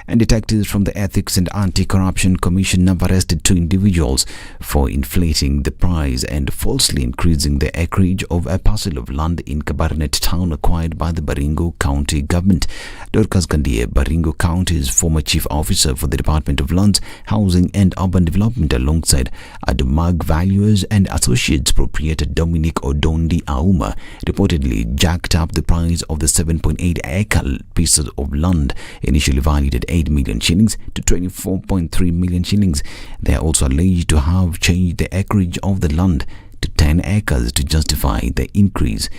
And detectives from the Ethics and Anti-Corruption Commission have arrested 2 individuals for inflating the price and falsely increasing the acreage of a parcel of land in Kabarnet town acquired by the Baringo County government. Dorcas Gandie, Baringo County's former chief officer for the Department of Lands, Housing and Urban Development, alongside Adumag Valuers and Associates proprietor Dominic Odondi Auma, reportedly jacked up the price of the 7.8-acre pieces of land, initially valued at 8 million shillings to 24.3 million shillings. They are also alleged to have changed the acreage of the land to 10 acres to justify the increase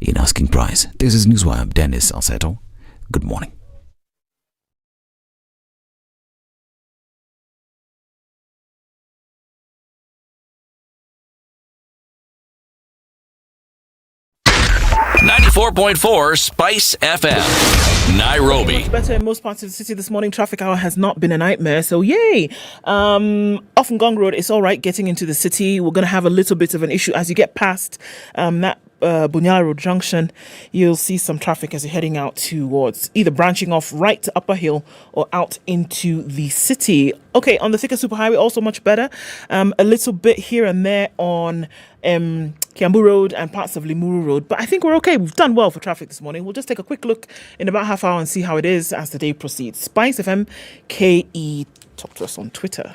in asking price. This is Newswire. Dennis Aseto. Good morning. .4 Spice FM, Nairobi. Much better in most parts of the city this morning. Traffic hour has not been a nightmare, so yay. Off Ngong Road, it's all right getting into the city. We're going to have a little bit of an issue as you get past that Bunyala Road junction. You'll see some traffic as you're heading out towards either branching off right to Upper Hill or out into the city. Okay, on the Thika Superhighway, also much better. A little bit here and there on Kiambu Road and parts of Limuru Road, but I think we're okay. We've done well for traffic this morning. We'll just take a quick look in about half hour and see how it is as the day proceeds. SpiceFM KE, talk to us on Twitter.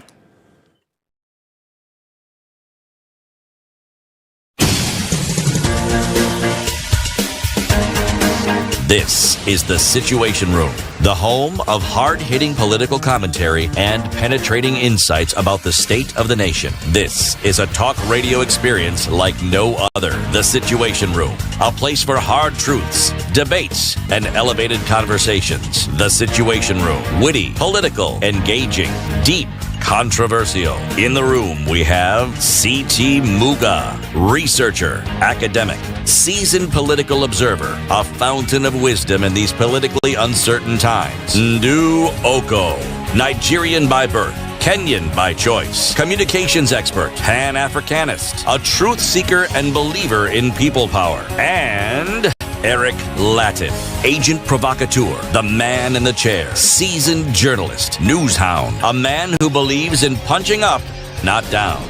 This is The Situation Room, the home of hard-hitting political commentary and penetrating insights about the state of the nation. This is a talk radio experience like no other. The Situation Room, a place for hard truths, debates, and elevated conversations. The Situation Room, witty, political, engaging, deep, controversial. In the room, we have C.T. Muga, researcher, academic, seasoned political observer, a fountain of wisdom in these politically uncertain times. Ndu Oko, Nigerian by birth, Kenyan by choice, communications expert, Pan-Africanist, a truth seeker and believer in people power, and Eric Latin, agent provocateur, the man in the chair, seasoned journalist, news hound, a man who believes in punching up, not down.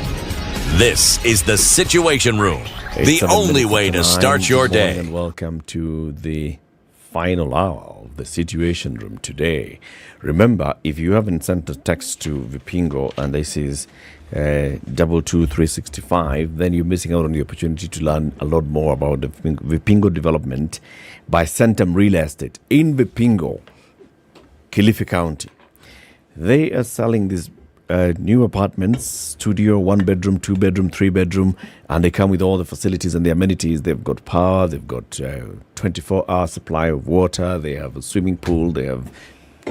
This is The Situation Room, the only way to start your day. And welcome to the final hour of The Situation Room today. Remember, if you haven't sent a text to Vipingo and this is 22365, then you're missing out on the opportunity to learn a lot more about the Vipingo development by Centum Real Estate in Vipingo, Kilifi County. They are selling these new apartments, studio, 1 bedroom, 2 bedroom, 3 bedroom, and they come with all the facilities and the amenities. They've got power, they've got 24-hour supply of water, they have a swimming pool, they have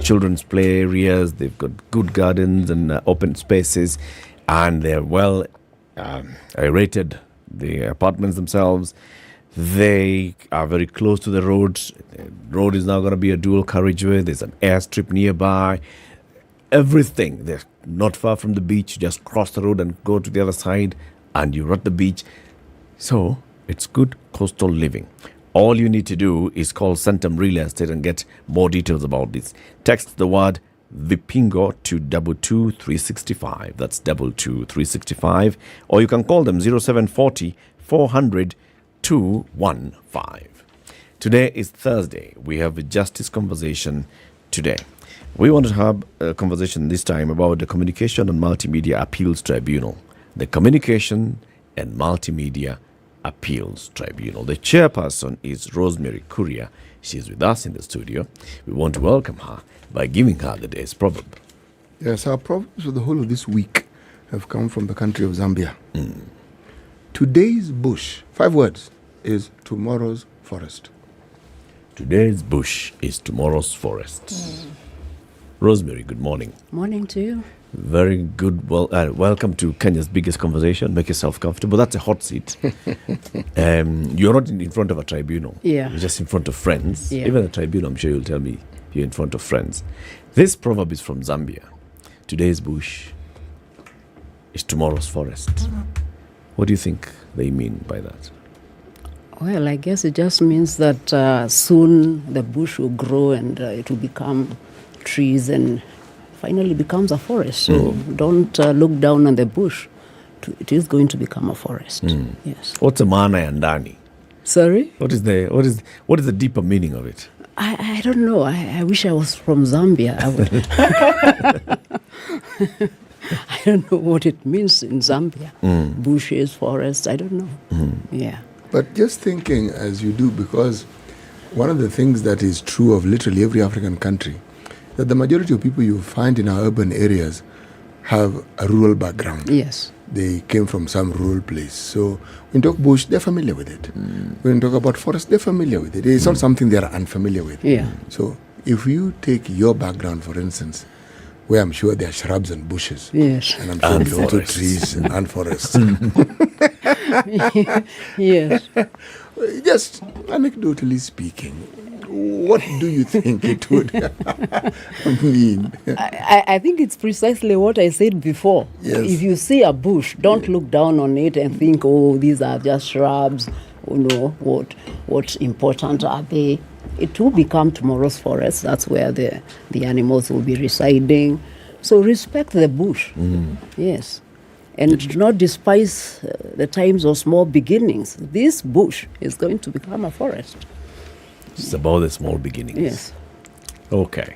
children's play areas, they've got good gardens and open spaces, and they're well rated, the apartments themselves. They are very close to the road. The road is now going to be a dual carriageway. There's an airstrip nearby. Everything. They're not far from the beach. You just cross the road and go to the other side and you're at the beach. So it's good coastal living. All you need to do is call Centum Real Estate and get more details about this. Text the word Vipingo to 22365. That's 22365. Or you can call them 0740 400 215. Today is Thursday. We have a justice conversation today. We want to have a conversation this time about the Communication and Multimedia Appeals Tribunal. The Communication and Multimedia Appeals Tribunal. The chairperson is Rosemary Kuria. She's with us in the studio. We want to welcome her by giving her the day's proverb. Yes, our problems for the whole of this week have come from the country of Zambia. Today's bush, 5 words, is tomorrow's forest. Today's bush is tomorrow's forest. Rosemary, good morning. Morning to you. Very good. Well, welcome to Kenya's biggest conversation. Make yourself comfortable. That's a hot seat. You're not in front of a tribunal. Yeah. You're just in front of friends. Yeah. Even a tribunal, I'm sure you'll tell me you're in front of friends. This proverb is from Zambia. Today's bush is tomorrow's forest. What do you think they mean by that? Well, I guess it just means that soon the bush will grow and it will become trees and finally becomes a forest. So don't look down on the bush. It is going to become a forest. Yes. What's the maana ya ndani? Sorry? What is the deeper meaning of it? I don't know. I wish I was from Zambia. I don't know what it means in Zambia. Bushes, forests, I don't know. Yeah. But just thinking as you do, because one of the things that is true of literally every African country, that the majority of people you find in our urban areas have a rural background. Yes. They came from some rural place. So when you talk bush, they're familiar with it. When you talk about forest, they're familiar with it. It's not something they're unfamiliar with. Yeah. So if you take your background, for instance, where I'm sure there are shrubs and bushes. Yes. And I'm sure there are also trees and forests. Yes. Just anecdotally speaking, what do you think it would mean? I think it's precisely what I said before. Yes. If you see a bush, don't look down on it and think, oh, these are just shrubs. Oh, no, what's important are they? It will become tomorrow's forest. That's where the animals will be residing. So respect the bush. Yes. And do not despise the times of small beginnings. This bush is going to become a forest. It's about the small beginnings. Yes. Okay.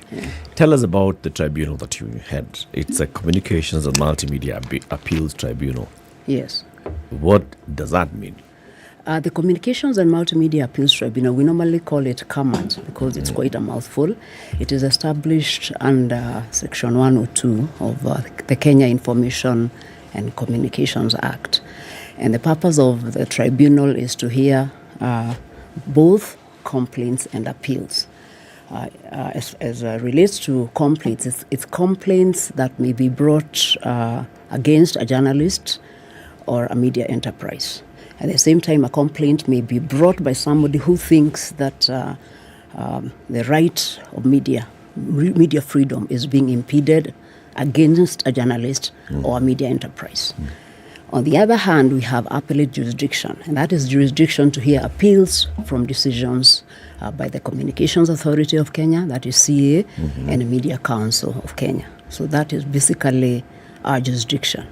Tell us about the tribunal that you had. It's a Communications and Multimedia Appeals Tribunal. Yes. What does that mean? The Communications and Multimedia Appeals Tribunal, we normally call it CAMAT because it's quite a mouthful. It is established under Section 102 of the Kenya Information and Communications Act. And the purpose of the tribunal is to hear both complaints and appeals. As relates to complaints, it's complaints that may be brought against a journalist or a media enterprise. At the same time, a complaint may be brought by somebody who thinks that the right of media freedom is being impeded against a journalist or a media enterprise. On the other hand, we have appellate jurisdiction, and that is jurisdiction to hear appeals from decisions by the Communications Authority of Kenya, that is CA, and the Media Council of Kenya. So that is basically our jurisdiction.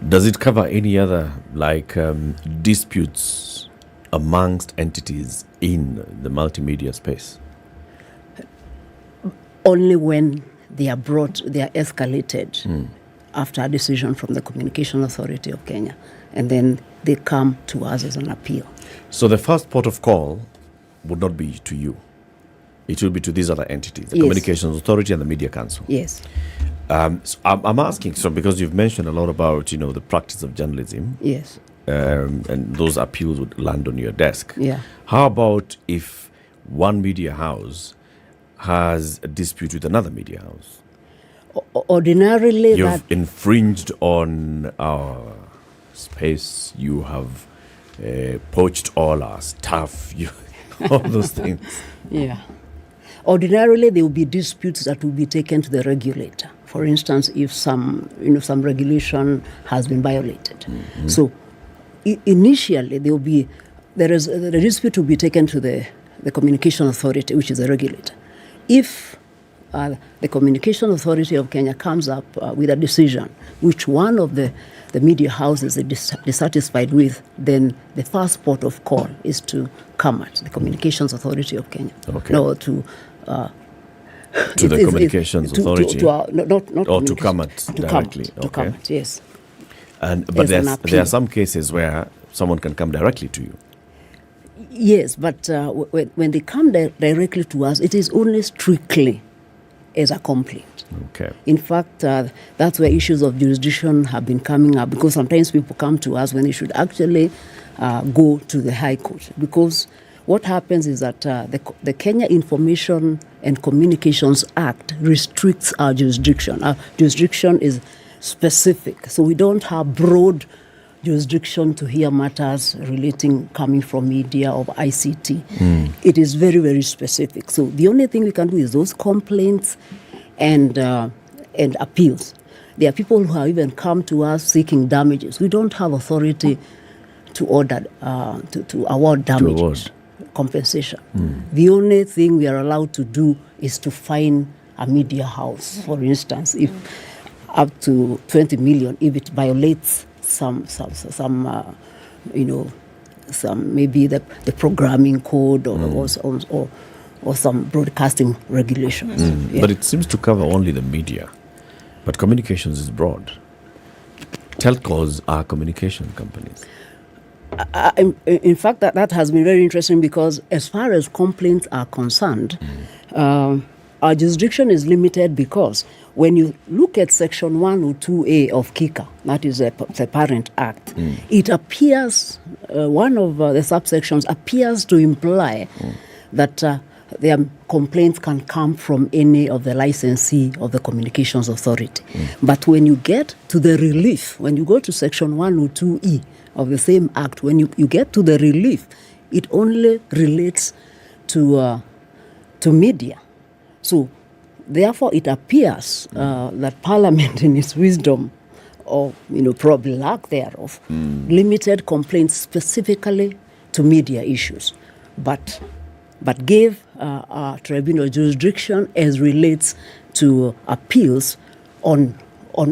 Does it cover any other, disputes amongst entities in the multimedia space? Only when they are escalated after a decision from the Communication Authority of Kenya, and then they come to us as an appeal. So the first port of call would not be to you. It will be to these other entities, the Communications Authority and the Media Council. Yes. So I'm asking, because you've mentioned a lot about, the practice of journalism. Yes. And those appeals would land on your desk. Yeah. How about if one media house has a dispute with another media house? Ordinarily, you've infringed on our space. You have poached all our stuff. All those things. Yeah. Ordinarily, there will be disputes that will be taken to the regulator. For instance, if some regulation has been violated. So initially, the dispute will be taken to the Communication Authority, which is the regulator. If the Communication Authority of Kenya comes up with a decision which one of the media houses is dissatisfied with, then the first port of call is to CAMAT, the Communications Authority of Kenya. Okay. No, to the Communications Authority, not to CAMAT directly. To CAMAT, yes. But there are some cases where someone can come directly to you. Yes, but when they come directly to us, it is only strictly as a complaint. Okay. In fact, that's where issues of jurisdiction have been coming up, because sometimes people come to us when they should actually go to the High Court. Because what happens is that the Kenya Information and Communications Act restricts our jurisdiction. Our jurisdiction is specific, so we don't have broad jurisdiction to hear matters coming from media or ICT. It is very, very specific. So the only thing we can do is those complaints and appeals. There are people who have even come to us seeking damages. We don't have authority to order to award damages, compensation. The only thing we are allowed to do is to fine a media house, for instance, if up to 20 million if it violates some maybe the programming code or some broadcasting regulations. Yeah. But it seems to cover only the media. But communications is broad. Telcos are communication companies. In fact, that has been very interesting, because as far as complaints are concerned, our jurisdiction is limited, because when you look at Section 102A of KICA, that is the Parent Act, it appears, one of the subsections appears to imply that their complaints can come from any of the licensee of the Communications Authority. But when you get to the relief, when you go to Section 102E of the same Act, when you get to the relief, it only relates to media. So, therefore, it appears that Parliament, in its wisdom, or probably lack thereof, limited complaints specifically to media issues, but gave tribunal jurisdiction as relates to appeals on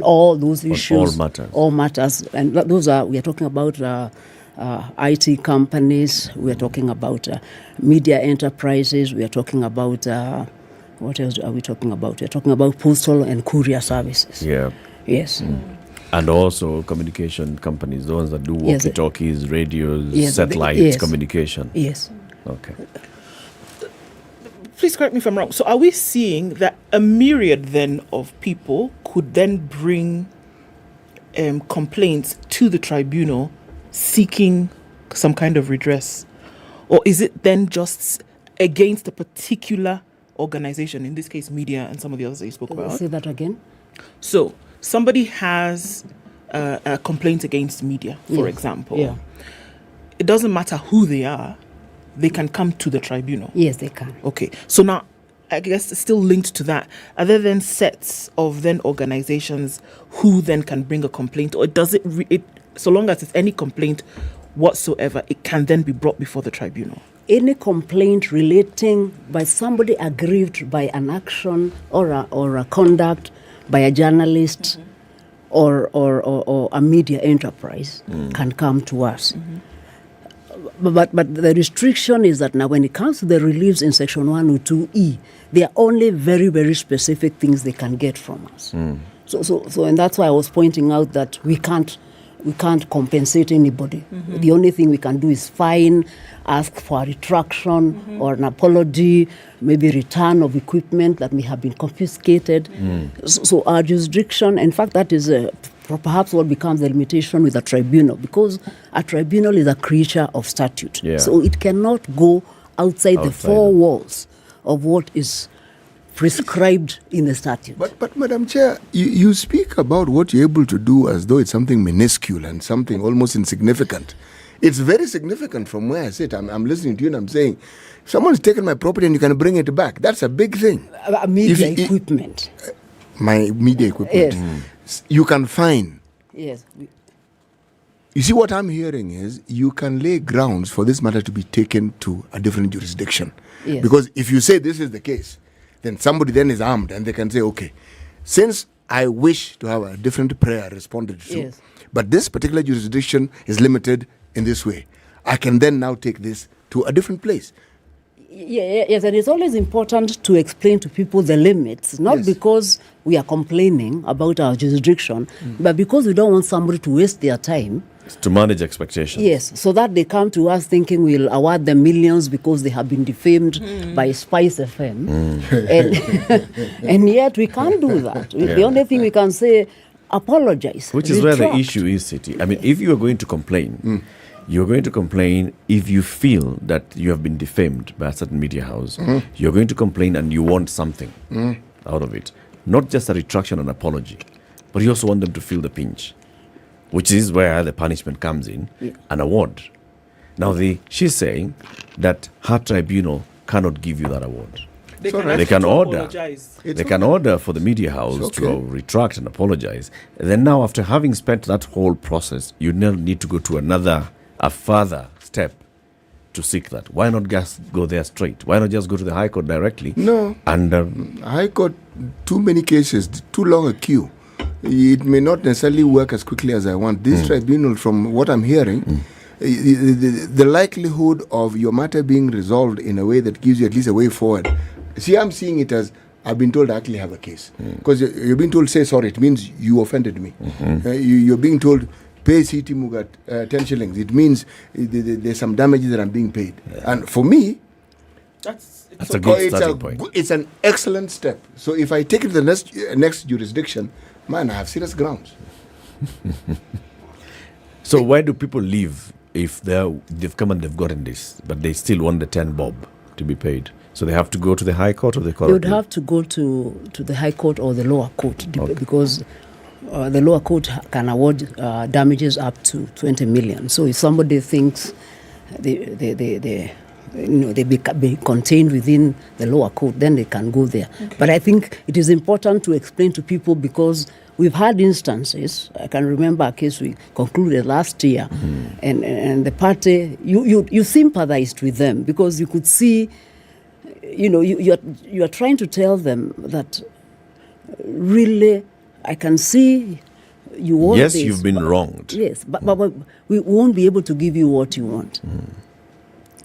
all those issues, all matters, and those we are talking about IT companies, we are talking about media enterprises, we are talking about. What else are we talking about? We're talking about postal and courier services. Yeah. Yes. And also communication companies, the ones that do walkie-talkies, radios, satellites, communication. Yes. Okay. Please correct me if I'm wrong. So are we seeing that a myriad then of people could then bring complaints to the tribunal seeking some kind of redress? Or is it then just against a particular organization, in this case media and some of the others that you spoke about? Say that again. So somebody has a complaint against media, for example. Yeah. It doesn't matter who they are, they can come to the tribunal. Yes, they can. Okay. So now, I guess it's still linked to that. Are there then sets of then organizations who then can bring a complaint, or does it so long as it's any complaint whatsoever, it can then be brought before the tribunal? Any complaint relating by somebody aggrieved by an action or a conduct by a journalist or a media enterprise can come to us. But the restriction is that now when it comes to the reliefs in Section 102E, there are only very, very specific things they can get from us. So and that's why I was pointing out that we can't compensate anybody. The only thing we can do is fine, ask for a retraction or an apology, maybe return of equipment that may have been confiscated. So our jurisdiction, in fact, that is perhaps what becomes the limitation with a tribunal, because a tribunal is a creature of statute. So it cannot go outside the four walls of what is prescribed in the statute. But Madam Chair, you speak about what you're able to do as though it's something minuscule and something almost insignificant. It's very significant from where I sit. I'm listening to you and I'm saying, if someone's taken my property and you can bring it back, that's a big thing. Media equipment. My media equipment. Yes. You can fine. Yes. You see, what I'm hearing is you can lay grounds for this matter to be taken to a different jurisdiction. Yes. Because if you say this is the case, then somebody then is armed and they can say, okay, since I wish to have a different prayer responded to, but this particular jurisdiction is limited in this way, I can then now take this to a different place. Yes, and it's always important to explain to people the limits, not because we are complaining about our jurisdiction, but because we don't want somebody to waste their time To manage expectations. Yes, so that they come to us thinking we'll award them millions because they have been defamed by SpiceFM. And yet we can't do that. The only thing we can say, apologize. Which is retract. where the issue is, City. I mean, if you are going to complain, you're going to complain if you feel that you have been defamed by a certain media house. You're going to complain and you want something out of it. Not just a retraction and apology, but you also want them to feel the pinch, which is where the punishment comes in, an award. Now, she's saying that her tribunal cannot give you that award. They can order. They can order for the media house to retract and apologize. And then now, after having spent that whole process, you now need to go to a further step to seek that. Why not just go there straight? Why not just go to the High Court directly? No. And High Court, too many cases, too long a queue. It may not necessarily work as quickly as I want. This tribunal, from what I'm hearing, the likelihood of your matter being resolved in a way that gives you at least a way forward. See, I'm seeing it as I've been told I actually have a case. Because you're being told, say sorry, it means you offended me. You're being told, pay CT Mugat 10 shillings. It means there's some damages that I'm being paid. And for me, that's a good starting point. It's an excellent step. So if I take it to the next jurisdiction, man, I have serious grounds. So why do people leave if they've come and they've gotten this, but they still want the 10 bob to be paid? So they have to go to the High Court or the Court? They would have to go to the High Court or the lower court because the lower court can award damages up to 20 million. So if somebody thinks they be contained within the lower court, then they can go there. Okay. But I think it is important to explain to people because we've had instances. I can remember a case we concluded last year, and the party you sympathized with them because you could see, you are trying to tell them that really I can see you want yes, this. You've been wronged. Yes, but we won't be able to give you what you want.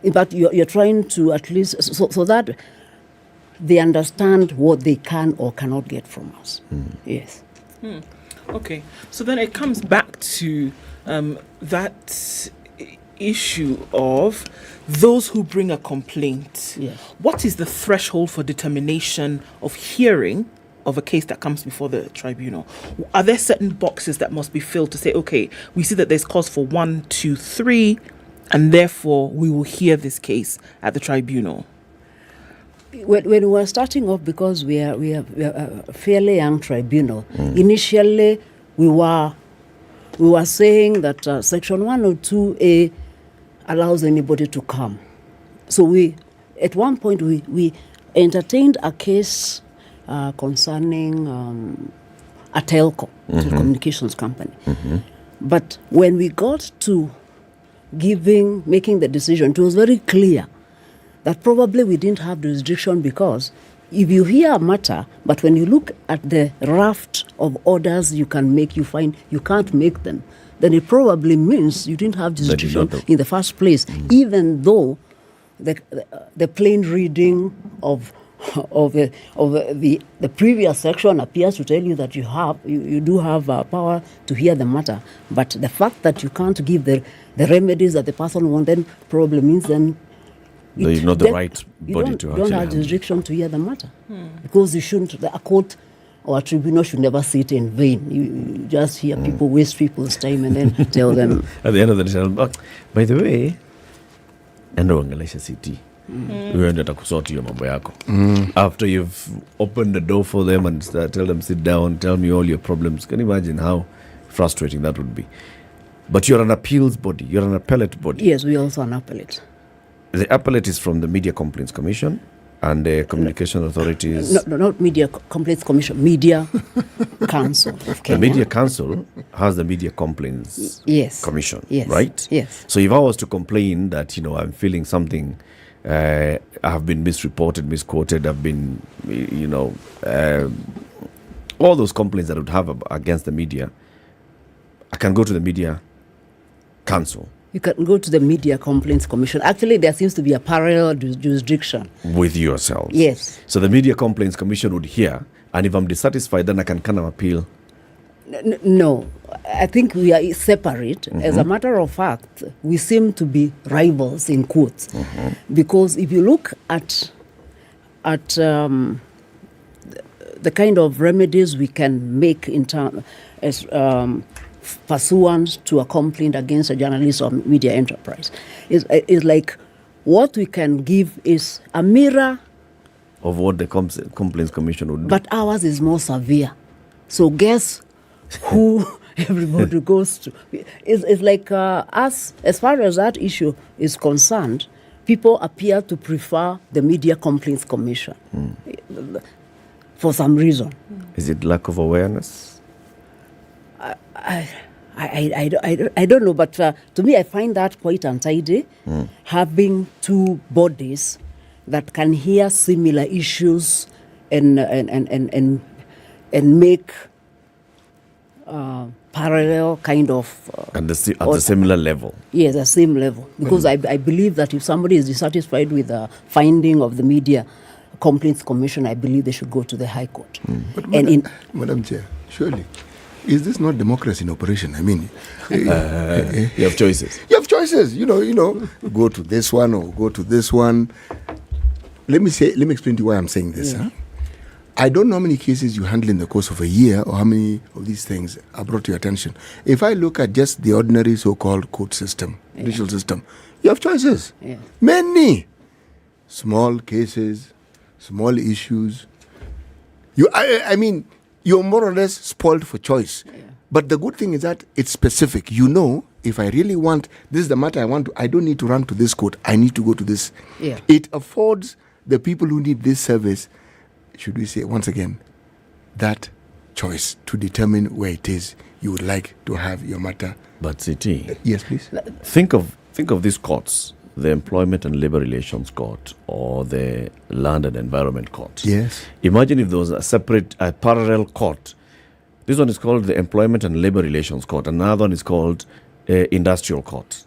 In fact, you're trying to at least so that they understand what they can or cannot get from us. Yes. Okay, so then it comes back to that issue of those who bring a complaint. Yes. What is the threshold for determination of hearing of a case that comes before the tribunal? Are there certain boxes that must be filled to say, okay, we see that there's cause for 1, 2, 3, and therefore we will hear this case at the tribunal? When we were starting off, because we are a fairly young tribunal, initially we were saying that Section 102A allows anybody to come. So at one point we entertained a case concerning a telco, telecommunications company. But when we got to making the decision, it was very clear that probably we didn't have jurisdiction because if you hear a matter, but when you look at the raft of orders you can make, you find you can't make them, then it probably means you didn't have jurisdiction in the first place, even though the plain reading of the previous section appears to tell you that you do have power to hear the matter. But the fact that you can't give the remedies that the person wants, then probably means then you're not the right body to you don't have jurisdiction to hear the matter. Because you shouldn't, a court or a tribunal should never sit in vain. You just hear people waste people's time and then tell them. At the end of the day, by the way, endo angelesha city. Uende atakusort hiyo mambo yako. After you've opened the door for them and tell them sit down, tell me all your problems. Can you imagine how frustrating that would be? But you're an appeals body, you're an appellate body. Yes, we also an appellate. The appellate is from the Media Complaints Commission and the Communication Authorities. No, not Media Complaints Commission, Media Council of Kenya. The Media Council has the Media Complaints Commission, right? Yes. So if I was to complain that, I'm feeling something, I have been misreported, misquoted, I've been, all those complaints that I would have against the media, I can go to the Media Council. You can go to the Media Complaints Commission. Actually, there seems to be a parallel jurisdiction. With yourselves. Yes. So the Media Complaints Commission would hear, and if I'm dissatisfied, then I can kind of appeal No, I think we are separate. As a matter of fact, we seem to be rivals in quotes, because if you look at the kind of remedies we can make in terms as pursuant to a complaint against a journalist or media enterprise, is like what we can give is a mirror of what the Complaints Commission would do. But ours is more severe. So guess who everybody goes to? It's like us, as far as that issue is concerned, people appear to prefer the Media Complaints Commission for some reason. Is it lack of awareness? I don't know, but to me, I find that quite untidy, having two bodies that can hear similar issues and make parallel kind of... at the similar level. Yes, the same level. Because I believe that if somebody is dissatisfied with the finding of the Media Complaints Commission, I believe they should go to the High Court. But Madam Chair, surely, is this not democracy in operation? I mean... you have choices. You have choices. You know, go to this one or go to this one. Let me explain to you why I'm saying this. Yeah. Huh? I don't know how many cases you handle in the course of a year or how many of these things are brought to your attention. If I look at just the ordinary so-called court system, judicial system, you have choices. Yeah. Many. Small cases, small issues. I mean, you're more or less spoiled for choice. Yeah. But the good thing is that it's specific. You know, if I really want, this is the matter I want to, I don't need to run to this court. I need to go to this. Yeah. It affords the people who need this service, should we say, once again, that choice to determine where it is you would like to have your matter. But CT, yes, please. Think of these courts, the Employment and Labor Relations Court or the Land and Environment Court. Yes. Imagine if there was a parallel court. This one is called the Employment and Labor Relations Court. Another one is called Industrial Court.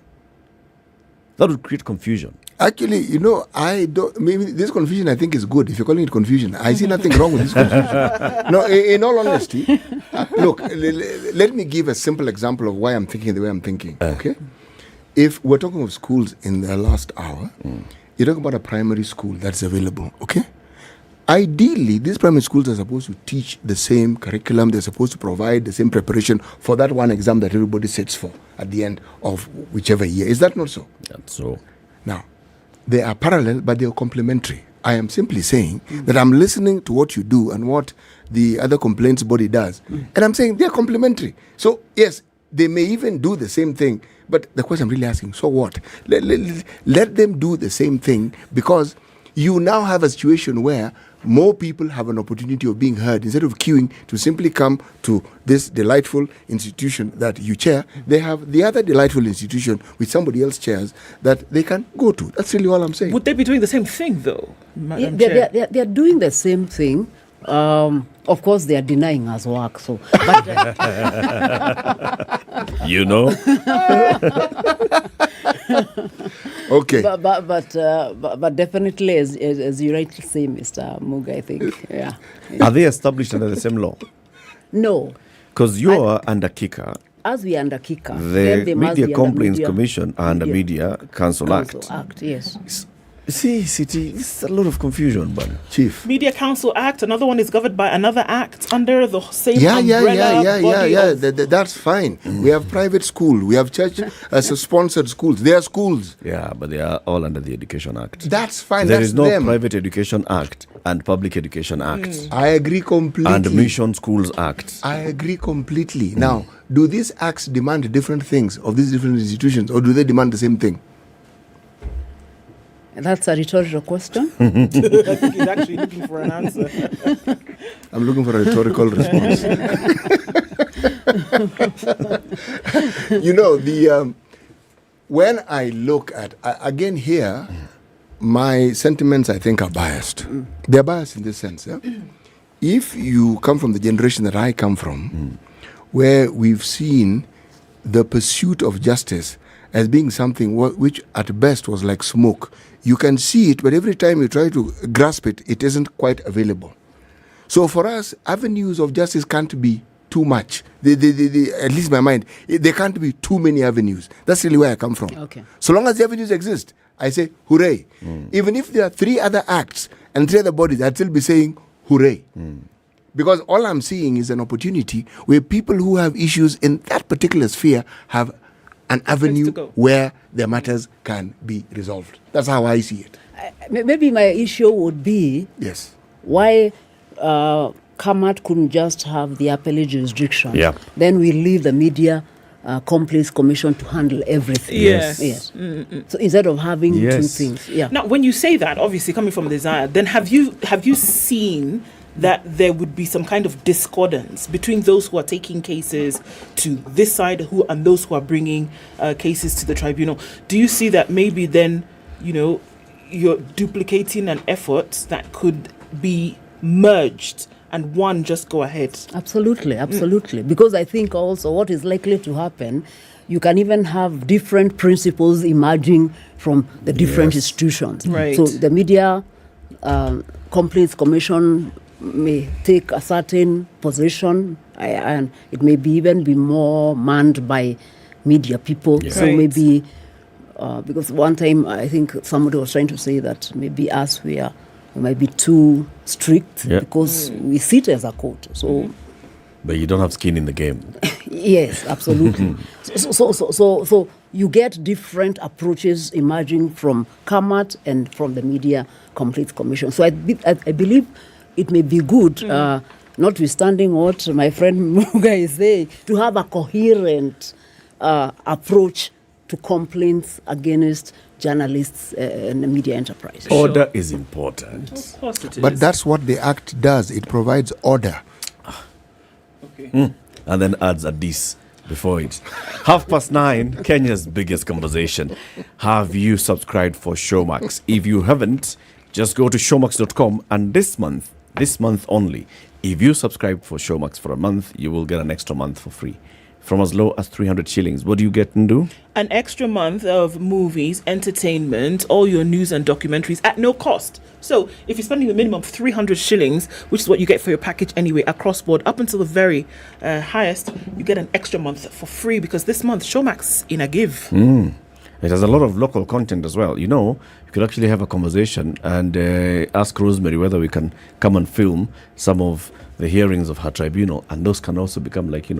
That would create confusion. Actually, you know, I don't. Maybe this confusion I think is good. If you're calling it confusion, I see nothing wrong with this confusion. No, in all honesty, look. Let me give a simple example of why I'm thinking the way I'm thinking. Okay, if we're talking of schools in the last hour, you're talking about a primary school that's available. Okay, ideally, these primary schools are supposed to teach the same curriculum. They're supposed to provide the same preparation for that one exam that everybody sits for at the end of whichever year. Is that not so? That's so. Now, they are parallel, but they are complementary. I am simply saying that I'm listening to what you do and what the other complaints body does, and I'm saying they are complementary. So, yes, they may even do the same thing, but the question I'm really asking, so what? Let them do the same thing, because you now have a situation where more people have an opportunity of being heard. Instead of queuing to simply come to this delightful institution that you chair, they have the other delightful institution which somebody else chairs that they can go to. That's really all I'm saying. Would they be doing the same thing, though, Madam Chair? They're doing the same thing. Of course, they are denying us work. So, but, you know. Okay. But definitely, as you rightly say, Mr. Muga, I think, yeah. Are they established under the same law? No. Because you are under KICA. As we are under KICA, the they Media must Complaints Commission and the Media Council Act. Yes. See, City, this is a lot of confusion, but Chief. Media Council Act, another one is governed by another act under the same umbrella body. That's fine. We have private school, we have church sponsored schools. They are schools. Yeah, but they are all under the Education Act. That's fine. There that's is no them. Private Education Act and Public Education Act. I agree completely. And Mission Schools Act. I agree completely. Now, do these acts demand different things of these different institutions, or do they demand the same thing? That's a rhetorical question. I think he's actually looking for an answer. I'm looking for a rhetorical response. You know, when I look at, again here, my sentiments, I think, are biased. They're biased in this sense. Yeah? If you come from the generation that I come from, where we've seen the pursuit of justice as being something which at best was like smoke. You can see it, but every time you try to grasp it, it isn't quite available. So for us, avenues of justice can't be too much. At least in my mind, there can't be too many avenues. That's really where I come from. Okay. So long as the avenues exist, I say hooray. Even if there are 3 other acts and 3 other bodies, I'd still be saying hooray. Because all I'm seeing is an opportunity where people who have issues in that particular sphere have an avenue where their matters can be resolved. That's how I see it. Maybe my issue would be why Kamat couldn't just have the appellate jurisdiction. Yeah. Then we leave the Media Complaints Commission to handle everything. Yes. So instead of having two things. Yeah. Now, when you say that, obviously coming from Desire, then have you seen that there would be some kind of discordance between those who are taking cases to this side and those who are bringing cases to the tribunal? Do you see that maybe then, you're duplicating an effort that could be merged and one just go ahead? Absolutely. Because I think also what is likely to happen, you can even have different principles emerging from the different institutions. Right. So the Media Complaints Commission may take a certain position, and it may even be more manned by media people. Yeah. So Right. maybe, because one time I think somebody was trying to say that maybe we might be too strict because we sit as a court. So, but you don't have skin in the game. yes, absolutely. So you get different approaches emerging from Kamat and from the Media Complaints Commission. So I believe it may be good, notwithstanding what my friend Muga is saying, to have a coherent approach to complaints against journalists and the media enterprise. Order is important. Of course it is. But that's what the Act does. It provides order. And then adds a this before it. 9:30, Kenya's biggest conversation. Have you subscribed for Showmax? If you haven't, just go to showmax.com, and this month only, if you subscribe for Showmax for a month, you will get an extra month for free. From as low as 300 shillings. What do you get and do? An extra month of movies, entertainment, all your news and documentaries at no cost. So if you're spending the minimum of 300 shillings, which is what you get for your package anyway, across board, up until the very highest, you get an extra month for free, because this month, Showmax in a give. It has a lot of local content as well. You could actually have a conversation and ask Rosemary whether we can come and film some of the hearings of her tribunal, and those can also become like,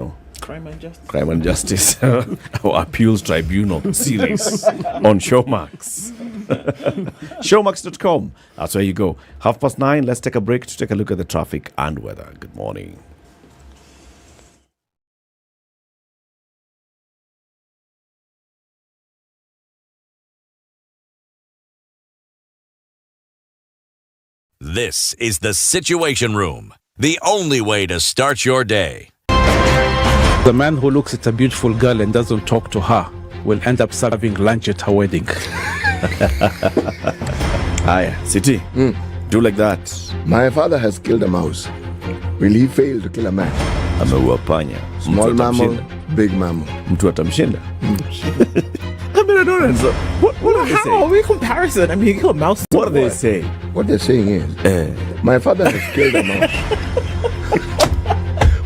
Crime and Justice. Crime and Justice, or Appeals Tribunal series on Showmax. Showmax.com. That's where you go. 9:30. Let's take a break to take a look at the traffic and weather. Good morning. This is the Situation Room, the only way to start your day. The man who looks at a beautiful girl and doesn't talk to her will end up serving lunch at her wedding. Aye, City. Do like that. My father has killed a mouse. Will he fail to kill a man? Ameua panya. Small mammal, big mammal. Mtu atamshinda. I mean, I don't know. What are they How saying? are we comparison? I mean, you kill a mouse. What are they saying? What they're saying is, my father has killed a mouse.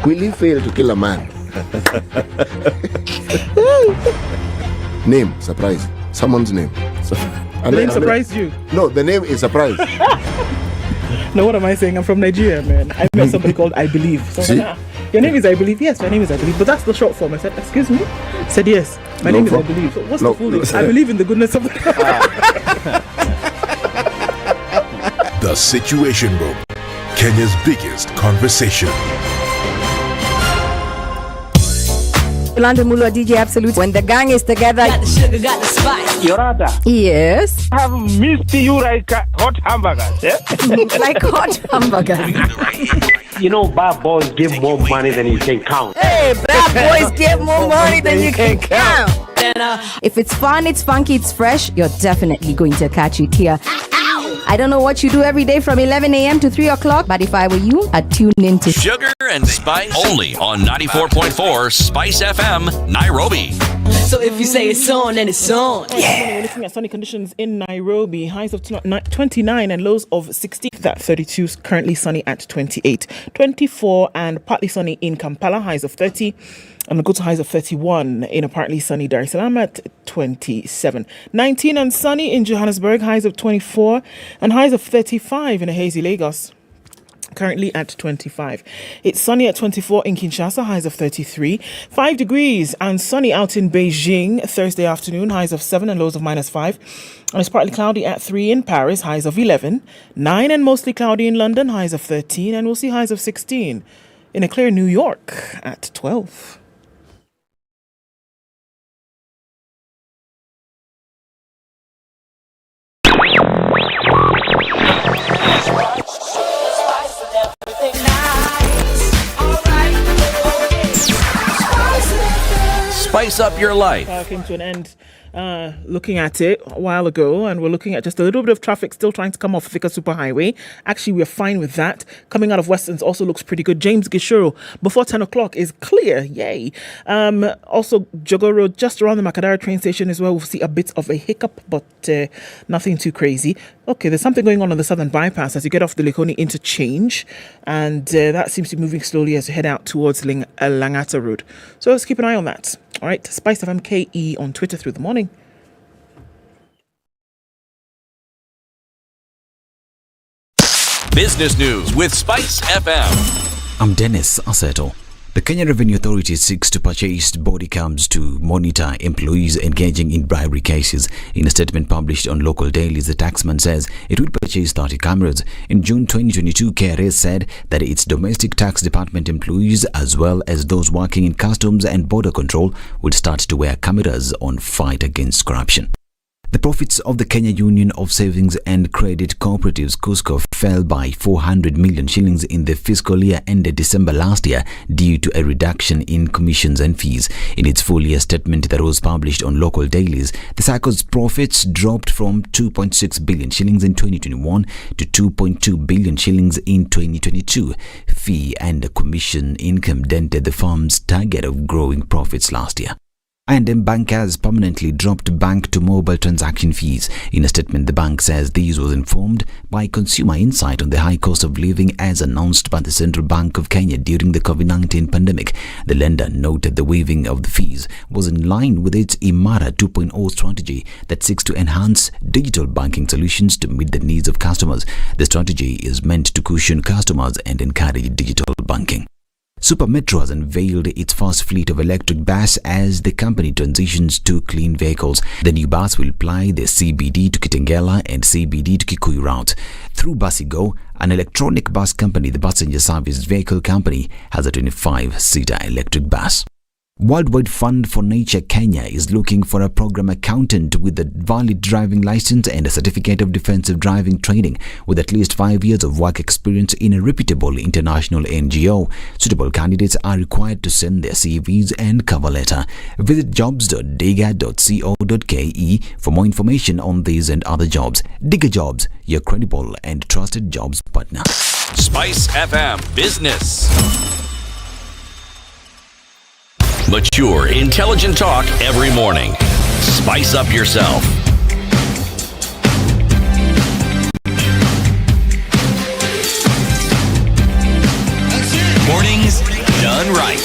Will he fail to kill a man? Name, surprise. Someone's name. The name surprised you? No, the name is surprise. No, what am I saying? I'm from Nigeria, man. I met somebody called I Believe. So See? Your name is I Believe? Yes, my name is I Believe. But that's the short form. I said, excuse me? I said, yes, my name is I Believe. So what's the full name? I believe in the goodness of God. The Situation Room, Kenya's biggest conversation. Yolanda Mulwa, DJ Absolute. When the gang is together. Got the sugar, got the spice. Yorada, Yes. I have missed you like hot hamburgers. Yeah? Like hot hamburgers. Bad boys give more money than you can count. Hey, bad boys get more money than you can count. If it's fun, it's funky, it's fresh, you're definitely going to catch it here. I don't know what you do every day from 11 a.m. to 3 o'clock, but if I were you, I'd tune in to Sugar and Spice only on 94.4 Spice FM, Nairobi. So if you say it's on, then it's on. We're looking at sunny conditions in Nairobi. Highs of 29 and lows of 60. That 32 currently sunny at 28. 24 and partly sunny in Kampala. Highs of 30. And go to highs of 31 in a partly sunny Dar es Salaam at 27. 19 and sunny in Johannesburg. Highs of 24 and highs of 35 in a hazy Lagos. Currently at 25. It's sunny at 24 in Kinshasa, highs of 33. 5 degrees and sunny out in Beijing Thursday afternoon, highs of 7 and lows of -5. And it's partly cloudy at 3 in Paris, highs of 11. 9 and mostly cloudy in London, highs of 13. And we'll see highs of 16 in a clear New York at 12. Spice up your life. Came to an end looking at it a while ago, and we're looking at just a little bit of traffic still trying to come off Thika Superhighway. Actually, we're fine with that. Coming out of Westlands also looks pretty good. James Gishuru before 10 o'clock is clear. Yay. Also, Jogo Road just around the Makadara train station as well. We'll see a bit of a hiccup, but nothing too crazy. Okay, there's something going on the southern bypass as you get off the Likoni interchange, and that seems to be moving slowly as you head out towards Langata Road. So let's keep an eye on that. All right, SpiceFM KE on Twitter through the morning. Business news with Spice FM. I'm Dennis Aseto. The Kenya Revenue Authority seeks to purchase body cams to monitor employees engaging in bribery cases. In a statement published on local dailies, the taxman says it would purchase 30 cameras. In June 2022, KRA said that its domestic tax department employees, as well as those working in customs and border control, would start to wear cameras on fight against corruption. The profits of the Kenya Union of Savings and Credit Cooperatives, KUSCO, fell by 400 million shillings in the fiscal year ended December last year due to a reduction in commissions and fees. In its full year statement that was published on local dailies, the SACCO's profits dropped from 2.6 billion shillings in 2021 to 2.2 billion shillings in 2022. Fee and commission income dented the firm's target of growing profits last year. I&M Bank has permanently dropped bank-to-mobile transaction fees. In a statement, the bank says this was informed by consumer insight on the high cost of living as announced by the Central Bank of Kenya during the COVID-19 pandemic. The lender noted the waiving of the fees was in line with its Imara 2.0 strategy that seeks to enhance digital banking solutions to meet the needs of customers. The strategy is meant to cushion customers and encourage digital banking. Super Metro has unveiled its first fleet of electric bus as the company transitions to clean vehicles. The new bus will ply the CBD to Kitengela and CBD to Kikuyu route. Through Busigo, an electronic bus company, the Passenger Service Vehicle Company has a 25-seater electric bus. Worldwide Fund for Nature Kenya is looking for a program accountant with a valid driving license and a certificate of defensive driving training with at least 5 years of work experience in a reputable international NGO. Suitable candidates are required to send their CVs and cover letter. Visit jobs.diga.co.ke for more information on these and other jobs. Digga Jobs, your credible and trusted jobs partner. Spice FM Business. Mature, intelligent talk every morning. Spice up yourself. Mornings done right.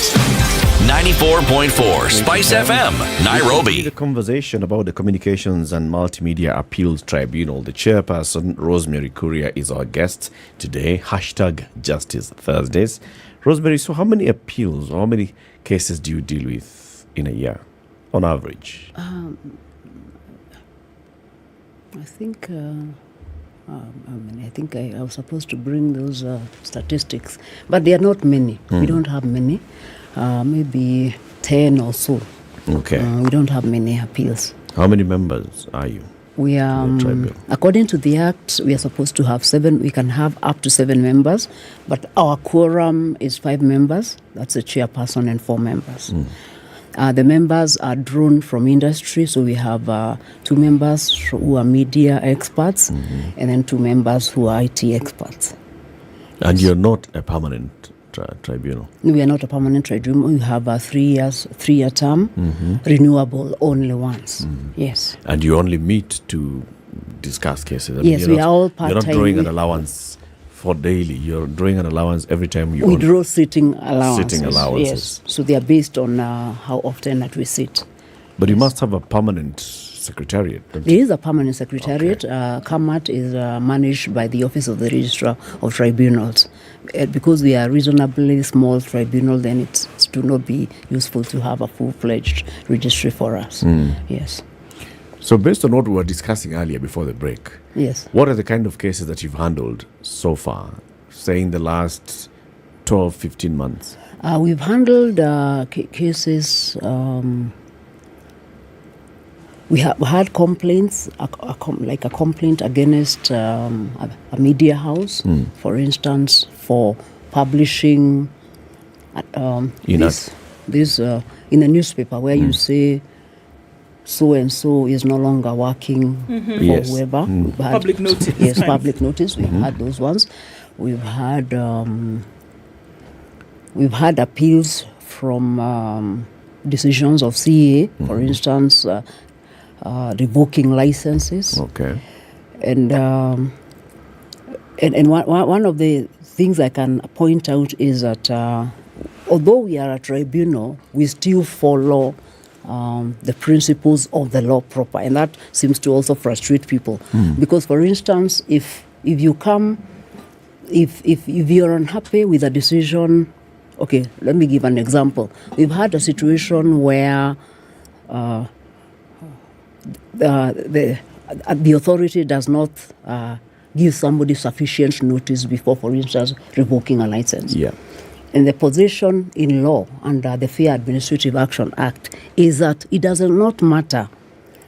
94.4 Spice FM, Nairobi. The conversation about the Communications and Multimedia Appeals Tribunal. The chairperson, Rosemary Kuria, is our guest today. Hashtag Justice Thursdays. Rosemary, so how many appeals or how many cases do you deal with in a year, on average? I think I was supposed to bring those statistics, but they are not many. We don't have many. Maybe 10 or so. Okay. We don't have many appeals. How many members are you? We are, according to the Act, we are supposed to have 7. We can have up to 7 members, but our quorum is 5 members. That's a chairperson and 4 members. The members are drawn from industry, so we have 2 members who are media experts, and then 2 members who are IT experts. And you're not a permanent tribunal? We are not a permanent tribunal. We have a 3-year term, renewable only once. Yes. And you only meet to discuss cases? I mean, Yes, we are all part-time. You're not drawing an allowance for daily. You're drawing an allowance every time you We draw sitting allowances. Sitting allowances. Yes. So they are based on how often that we sit. But you must have a permanent secretariat. don't There is a permanent secretariat. CAMAT is managed by the Office of the Registrar of Tribunals. Because we are reasonably small tribunal, then it do not be useful to have a full-fledged registry for us. Yes. So based on what we were discussing earlier before the break, Yes. what are the kind of cases that you've handled so far, say in the last 12, 15 months? We've handled cases. We have had complaints, like a complaint against a media house, for instance, for publishing this in a newspaper where you say so and so is no longer working for Yes. whoever. We've had- Public notice. Yes, kind of. public notice. We've had those ones. We've had appeals from decisions of CA, for instance, revoking licenses. Okay. And one of the things I can point out is that although we are a tribunal, we still follow the principles of the law proper, and that seems to also frustrate people. Because, for instance, if you are unhappy with a decision, okay, let me give an example. We've had a situation where the authority does not give somebody sufficient notice before, for instance, revoking a license. Yeah. And the position in law under the Fair Administrative Action Act is that it does not matter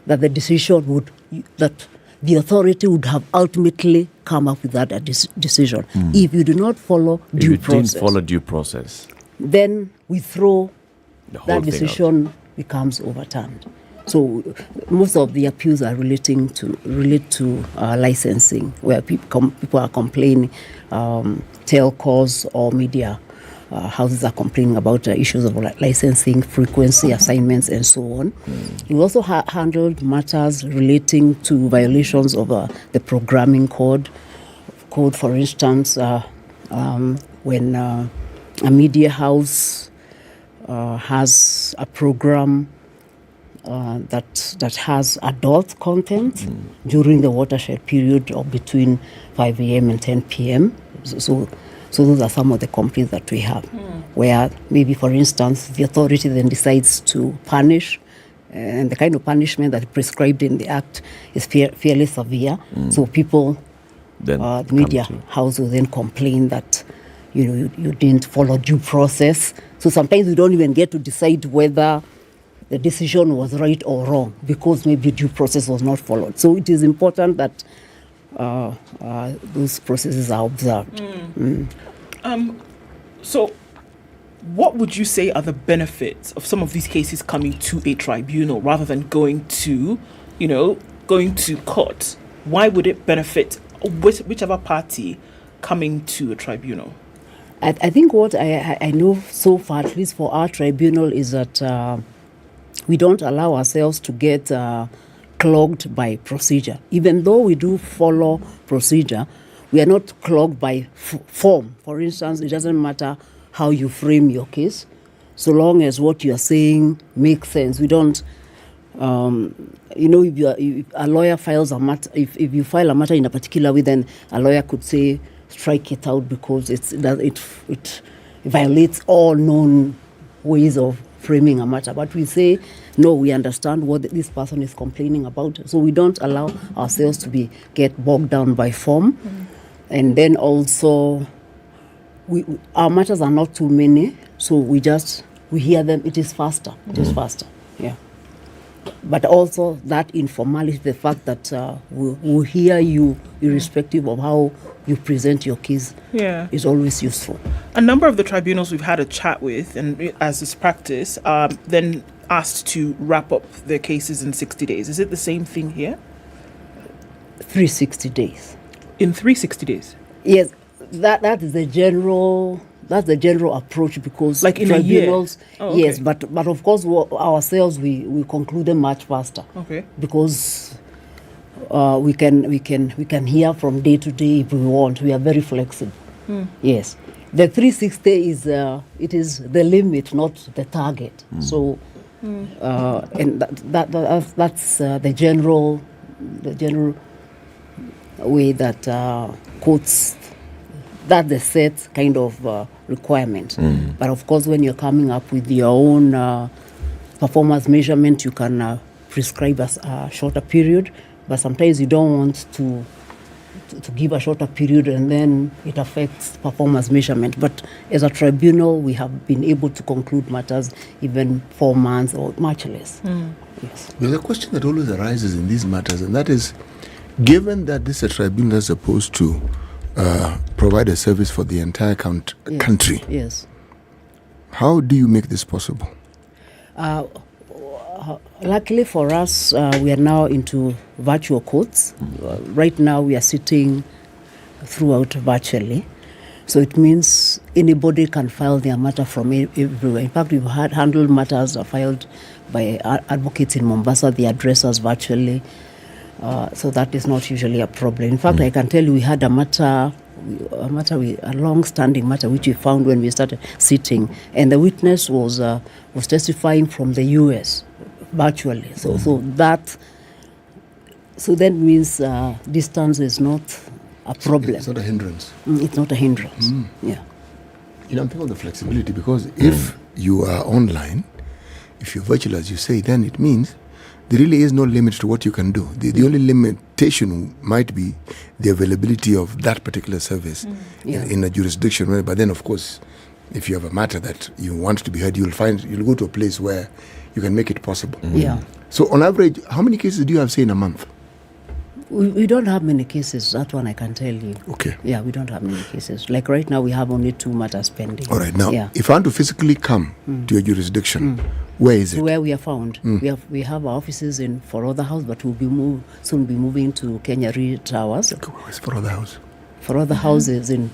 that the decision that the authority would have ultimately come up with that decision. If you do not follow due process. Didn't follow due process, then we throw the whole that thing decision becomes overturned. So most of the appeals are relate to licensing, where people are complaining, telcos or media houses are complaining about issues of licensing, frequency, assignments, and so on. We also handled matters relating to violations of the programming code. For instance, when a media house has a program that has adult content during the watershed period of between 5 a.m. and 10 p.m. So those are some of the complaints that we have, where maybe, for instance, the authority then decides to punish, and the kind of punishment that is prescribed in the Act is fairly severe. So people, the media house will then complain that you didn't follow due process. So sometimes we don't even get to decide whether the decision was right or wrong, because maybe due process was not followed. So it is important that those processes are observed. So what would you say are the benefits of some of these cases coming to a tribunal rather than going to court? Why would it benefit whichever party coming to a tribunal? I think what I know so far, at least for our tribunal, is that we don't allow ourselves to get clogged by procedure. Even though we do follow procedure, we are not clogged by form. For instance, it doesn't matter how you frame your case, so long as what you are saying makes sense. We don't, if a lawyer files a matter, if you file a matter in a particular way, then a lawyer could say, strike it out because it violates all known ways of framing a matter. But we say, no, we understand what this person is complaining about. So we don't allow ourselves to get bogged down by form. And then also, our matters are not too many, so we hear them. It is faster. It is faster, yeah. But also that informality, the fact that we'll hear you irrespective of how you present your case, is always useful. A number of the tribunals we've had a chat with, and as is practice, then asked to wrap up their cases in 60 days. Is it the same thing here? 360 days. In 360 days? Yes, that is the general that's the general approach, because Like in a year? tribunals, Oh, okay. yes, but of course ourselves we conclude them much faster. Okay. Because we can hear from day to day if we want. We are very flexible. Yes, the 360 is it is the limit, not the target. So, and that's the general way that courts, that's the set kind of requirement. But of course, when you're coming up with your own performance measurement, you can prescribe a shorter period. But sometimes you don't want to give a shorter period, and then it affects performance measurement. But as a tribunal, we have been able to conclude matters even 4 months or much less. Yes. There's a question that always arises in these matters, and that is, given that this is a tribunal that's supposed to provide a service for the entire country, Yes. how do you make this possible? Luckily for us, we are now into virtual courts. Right now, we are sitting throughout virtually. So it means anybody can file their matter from everywhere. In fact, we've had handled matters filed by advocates in Mombasa. They address us virtually. So that is not usually a problem. In fact, I can tell you we had a long-standing matter which we found when we started sitting, and the witness was testifying from the US virtually. So that means distance is not a problem. It's not a hindrance. It's not a hindrance. Yeah. You know, I'm thinking of the flexibility, because if you are online, if you're virtual, as you say, then it means there really is no limit to what you can do. The only limitation might be the availability of that particular service in a jurisdiction. But then, of course, if you have a matter that you want to be heard, you'll go to a place where you can make it possible. Yeah. So on average, how many cases do you have, say, in a month? We don't have many cases. That one I can tell you. Okay. Yeah, we don't have many cases. Like right now, we have only 2 matters pending. All right. Now, if I want to physically come to your jurisdiction, where is it? Where we are found. We have our offices in Forodha House, but we'll soon be moving to Nyeri Towers. Where's Forodha House? Forodha House is in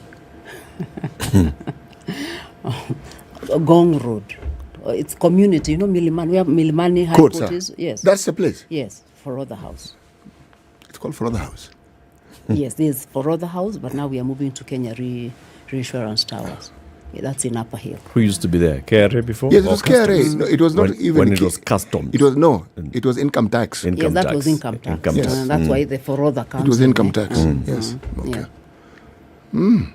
Gong Road. It's community, Milimani. We have Milimani High Court, Court. Sir. Yes. That's the place? Yes, Forodha House. It's called Forodha House? Yes, there's Forodha House, but now we are moving to Nyeri Reinsurance Towers. Yeah, that's in Upper Hill. Who used to be there? KRA before? Yes, it was KRA. No, it was not when it was customs. It was income tax. Yes, that was income tax. Yes. That's why the Forodha comes. It was income tax. Yes. Okay. Yeah.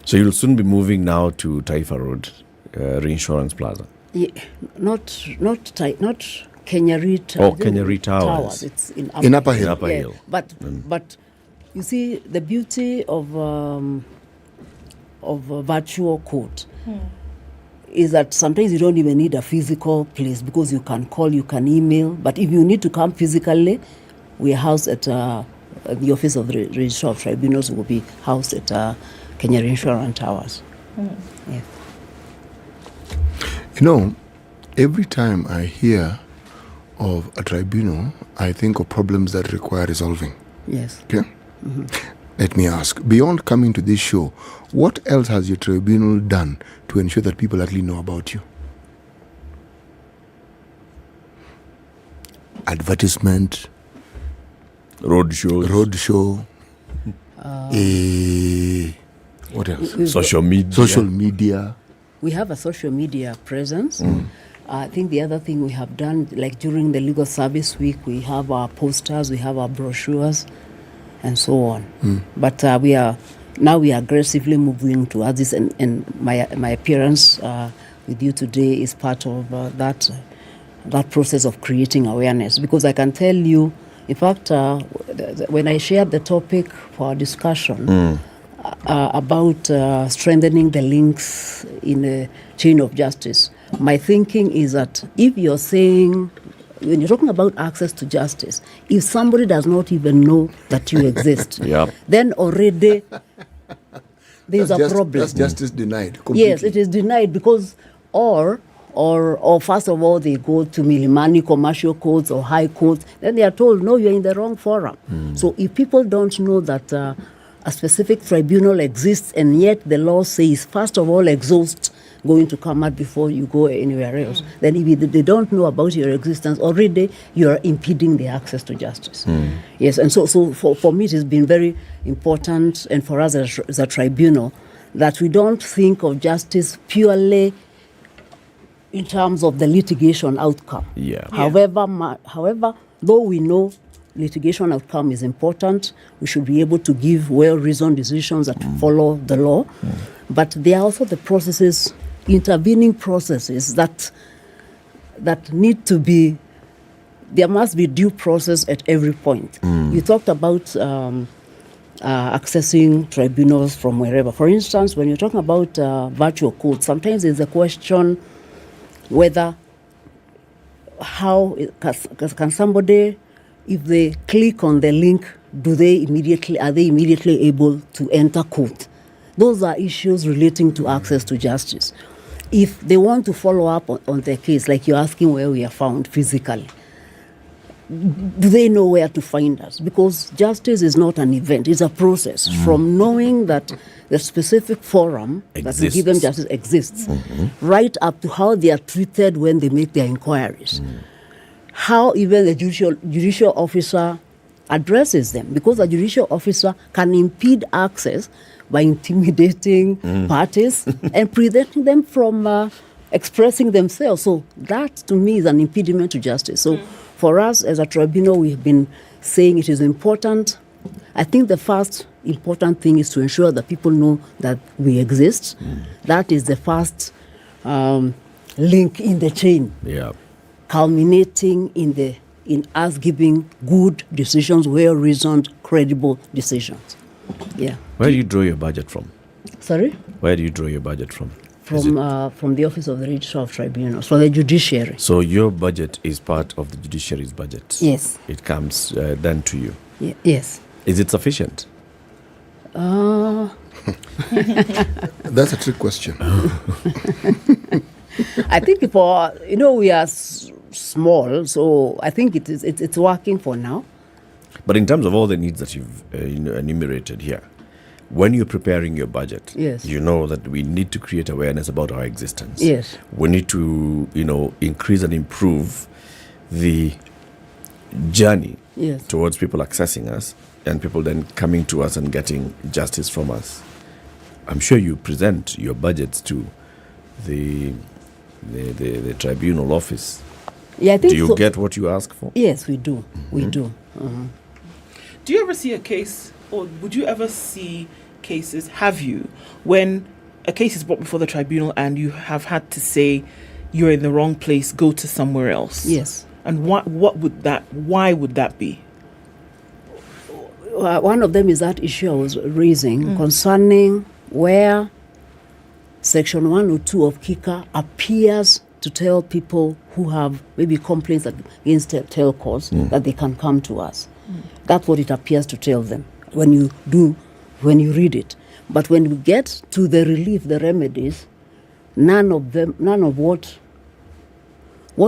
So you'll soon be moving now to Taifa Road, Reinsurance Plaza. Yeah, not Nyeri Towers. Oh, Nyeri Towers. It's in Upper Hill. Upper Hill. But you see, the beauty of a virtual court is that sometimes you don't even need a physical place, because you can call, you can email. But if you need to come physically, we are housed at the office of the Registrar of Tribunals. Will be housed at Kenya Insurance Towers. Yeah. You know, every time I hear of a tribunal, I think of problems that require resolving. Yes. Okay? Let me ask, beyond coming to this show, what else has your tribunal done to ensure that people actually know about you? Advertisement, roadshow, what else? Social media. We have a social media presence. I think the other thing we have done, like during the Legal Service Week, we have our posters, we have our brochures, and so on. But we are aggressively moving towards this, and my appearance with you today is part of that process of creating awareness. Because I can tell you, in fact, when I shared the topic for our discussion about strengthening the links in a chain of justice, my thinking is that if you're saying, when you're talking about access to justice, if somebody does not even know that you exist, then already there's a problem. That's justice denied. Completely. Yes, it is denied because, or first of all, they go to Milimani commercial courts or high courts, then they are told, no, you're in the wrong forum. So if people don't know that a specific tribunal exists, and yet the law says, first of all, exhaust going to come out before you go anywhere else. Then if they don't know about your existence, already you're impeding the access to justice. Yes, and so for me it has been very important, and for us as a tribunal, that we don't think of justice purely in terms of the litigation outcome. However, though we know litigation outcome is important, we should be able to give well-reasoned decisions that follow the law. But there are also the processes, intervening processes that need to be, there must be due process at every point. You talked about accessing tribunals from wherever. For instance, when you're talking about virtual court, sometimes there's a question whether can somebody, if they click on the link, are they immediately able to enter court? Those are issues relating to access to justice. If they want to follow up on their case, like you're asking where we are found physically, do they know where to find us? Because justice is not an event, it's a process. From knowing that the specific forum that will give them justice exists, right up to how they are treated when they make their inquiries. How even the judicial officer addresses them, because a judicial officer can impede access by intimidating parties and preventing them from expressing themselves. So that, to me, is an impediment to justice. So for us as a tribunal, we've been saying it is important. I think the first important thing is to ensure that people know that we exist. That is the first link in the chain. Culminating in us giving good decisions, well-reasoned, credible decisions. Where do you draw your budget from? Sorry? Where do you draw your budget from? From the Office of the Registrar of Tribunals, from the judiciary. So your budget is part of the judiciary's budget? Yes. It comes then to you? Yes. Is it sufficient? That's a trick question. I think we are small, so I think it's working for now. But in terms of all the needs that you've enumerated here, when you're preparing your budget, you know that we need to create awareness about our existence. Yes. We need to, increase and improve the journey towards people accessing us and people then coming to us and getting justice from us. I'm sure you present your budgets to the tribunal office. Yeah, I think do you get what you ask for? Yes, we do. We do. Do you ever see a case, or would you ever see cases, have you, when a case is brought before the tribunal and you have had to say you're in the wrong place, go to somewhere else? Yes. And why would that be? One of them is that issue I was raising concerning where Section 102 of KICA appears to tell people who have maybe complaints against telcos that they can come to us. That's what it appears to tell them when you read it. But when we get to the relief, the remedies, none of what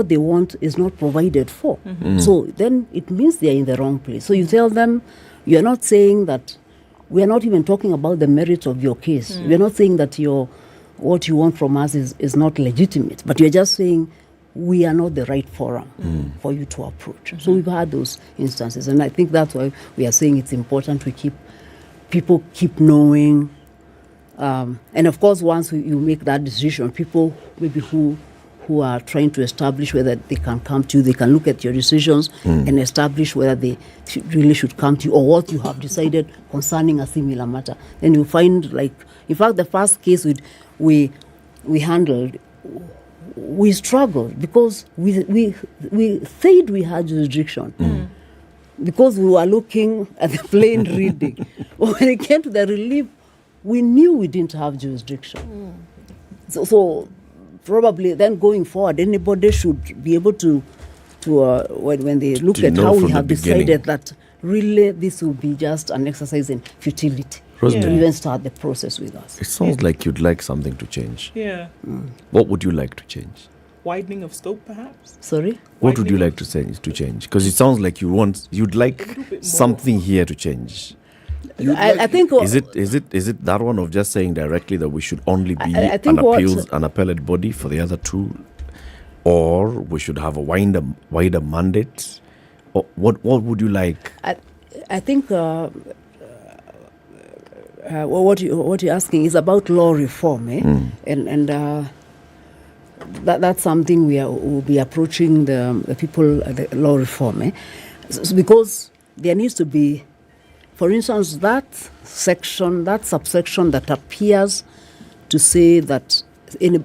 they want is not provided for. So then it means they're in the wrong place. So you tell them, you're not saying that, we're not even talking about the merits of your case. We're not saying that what you want from us is not legitimate, but you're just saying we are not the right forum for you to approach. So we've had those instances, and I think that's why we are saying it's important people keep knowing. And of course, once you make that decision, people maybe who are trying to establish whether they can come to you, they can look at your decisions and establish whether they really should come to you or what you have decided concerning a similar matter. Then you find, in fact, the first case we handled, we struggled because we said we had jurisdiction because we were looking at the plain reading. But when it came to the relief, we knew we didn't have jurisdiction. So probably then going forward, anybody should be able to when they look at how we have decided that really this will be just an exercise in futility. To even start the process with us. It sounds like you'd like something to change. Yeah. What would you like to change? Widening of scope, perhaps? Sorry? What would you like to change? Because it sounds like you'd like something here to change. I think is it that one of just saying directly that we should only be I think an appellate body for the other two, or we should have a wider mandate? Or what would you like? I think what you're asking is about law reform, and that's something we'll be approaching the people the law reform, because there needs to be, for instance, that subsection that appears to say that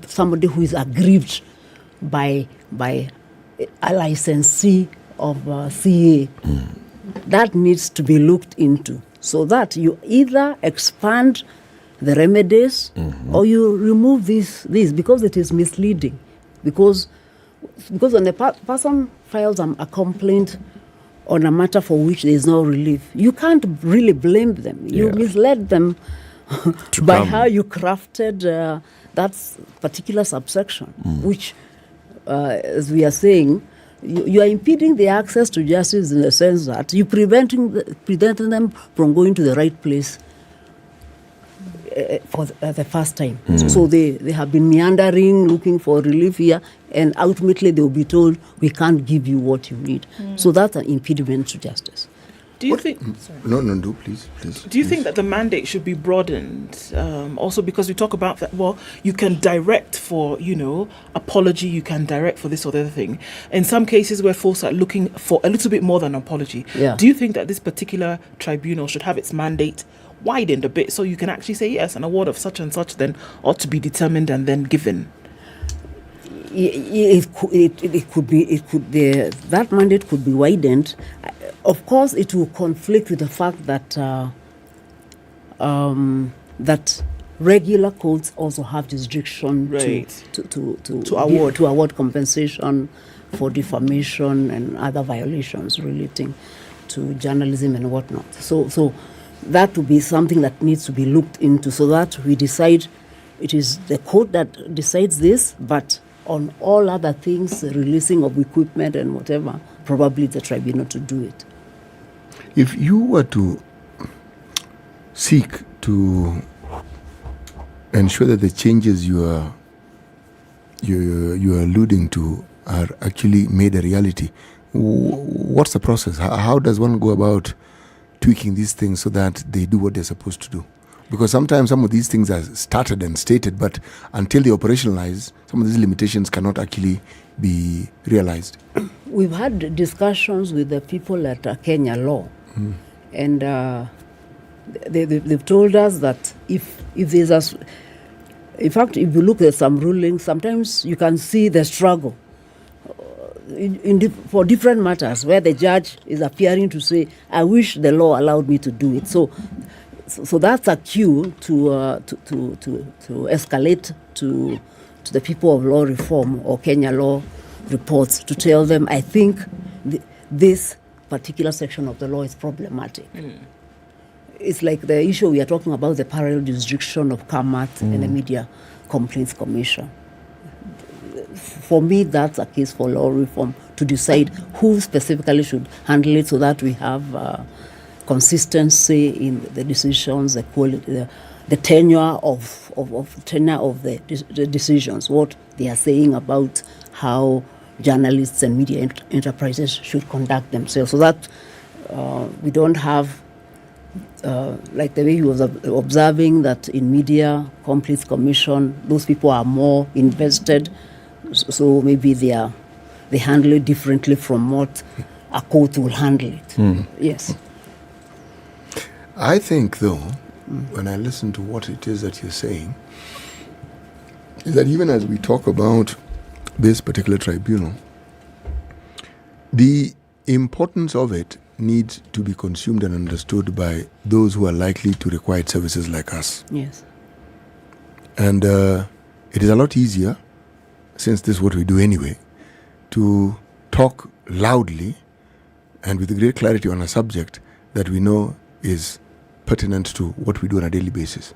somebody who is aggrieved by a licensee of CA, that needs to be looked into, so that you either expand the remedies or you remove this because it is misleading. Because when a person files a complaint on a matter for which there is no relief, you can't really blame them. You misled them by how you crafted that particular subsection, which, as we are saying, you are impeding the access to justice in the sense that you're preventing them from going to the right place for the first time. So they have been meandering, looking for relief here, and ultimately they will be told, we can't give you what you need. So that's an impediment to justice. Do you think? No, please. Do you think that the mandate should be broadened? Also, because we talk about that. Well, you can direct for apology. You can direct for this or the other thing. In some cases, where folks are looking for a little bit more than apology. Yeah. Do you think that this particular tribunal should have its mandate widened a bit so you can actually say yes, an award of such and such then ought to be determined and then given? It could be. That mandate could be widened. Of course, it will conflict with the fact that that regular courts also have jurisdiction to award compensation for defamation and other violations relating to journalism and whatnot. So that will be something that needs to be looked into, so that we decide it is the court that decides this, but on all other things, releasing of equipment and whatever, probably the tribunal to do it. If you were to seek to ensure that the changes you are alluding to are actually made a reality, what's the process? How does one go about tweaking these things so that they do what they're supposed to do? Because sometimes some of these things are started and stated, but until they operationalize, some of these limitations cannot actually be realized. We've had discussions with the people at Kenya Law, and they've told us that if there's in fact, if you look at some rulings, sometimes you can see the struggle for different matters where the judge is appearing to say, I wish the law allowed me to do it. So that's a cue to escalate to the people of law reform or Kenya law reports to tell them, I think this particular section of the law is problematic. It's like the issue we are talking about, the parallel jurisdiction of CAMAT and the Media Complaints Commission. For me, that's a case for law reform to decide who specifically should handle it, so that we have consistency in the decisions, the quality, the tenure of the decisions, what they are saying about how journalists and media enterprises should conduct themselves, so that we don't have like the way he was observing that in Media Complaints Commission, those people are more invested, so maybe they handle it differently from what a court will handle it. Yes. I think, though, when I listen to what it is that you're saying, is that even as we talk about this particular tribunal, the importance of it needs to be consumed and understood by those who are likely to require services like us. Yes. And it is a lot easier, since this is what we do anyway, to talk loudly and with great clarity on a subject that we know is pertinent to what we do on a daily basis.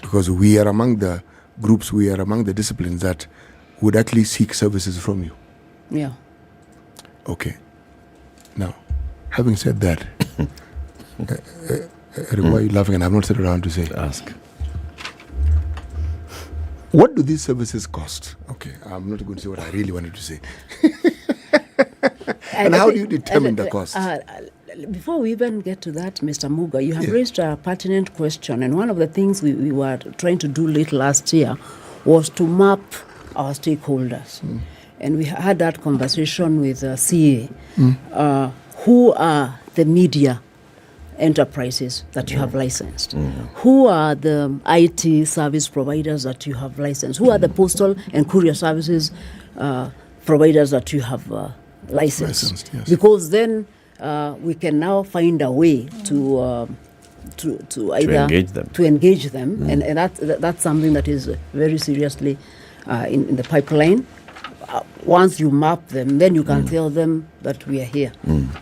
Because we are among the groups, we are among the disciplines that would actually seek services from you. Yeah. Okay. Now, having said that, Why are you laughing? And I've not sat around to say. Ask. What do these services cost? Okay, I'm not going to say what I really wanted to say. And how do you determine the cost? Before we even get to that, Mr. Muga, you have raised a pertinent question. And one of the things we were trying to do late last year was to map our stakeholders. And we had that conversation with CA. Who are the media enterprises that you have licensed? Who are the IT service providers that you have licensed? Who are the postal and courier services providers that you have licensed? Yes. Because then we can now find a way to either engage them, and that's something that is very seriously in the pipeline. Once you map them, then you can tell them that we are here.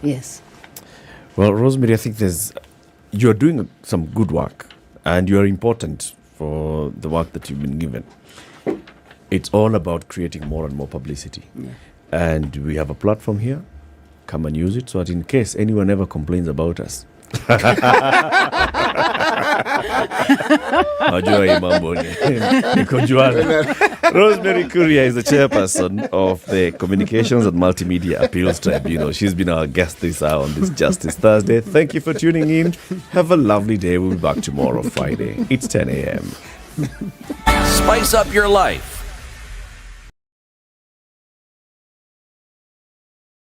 Yes. Well, Rosemary, I think you're doing some good work, and you are important for the work that you've been given. It's all about creating more and more publicity. And we have a platform here. Come and use it so that in case anyone ever complains about us. Rosemary Kuria is the chairperson of the Communications and Multimedia Appeals Tribunal. She's been our guest this hour on this Justice Thursday. Thank you for tuning in. Have a lovely day. We'll be back tomorrow, Friday. It's 10 a.m. Spice up your life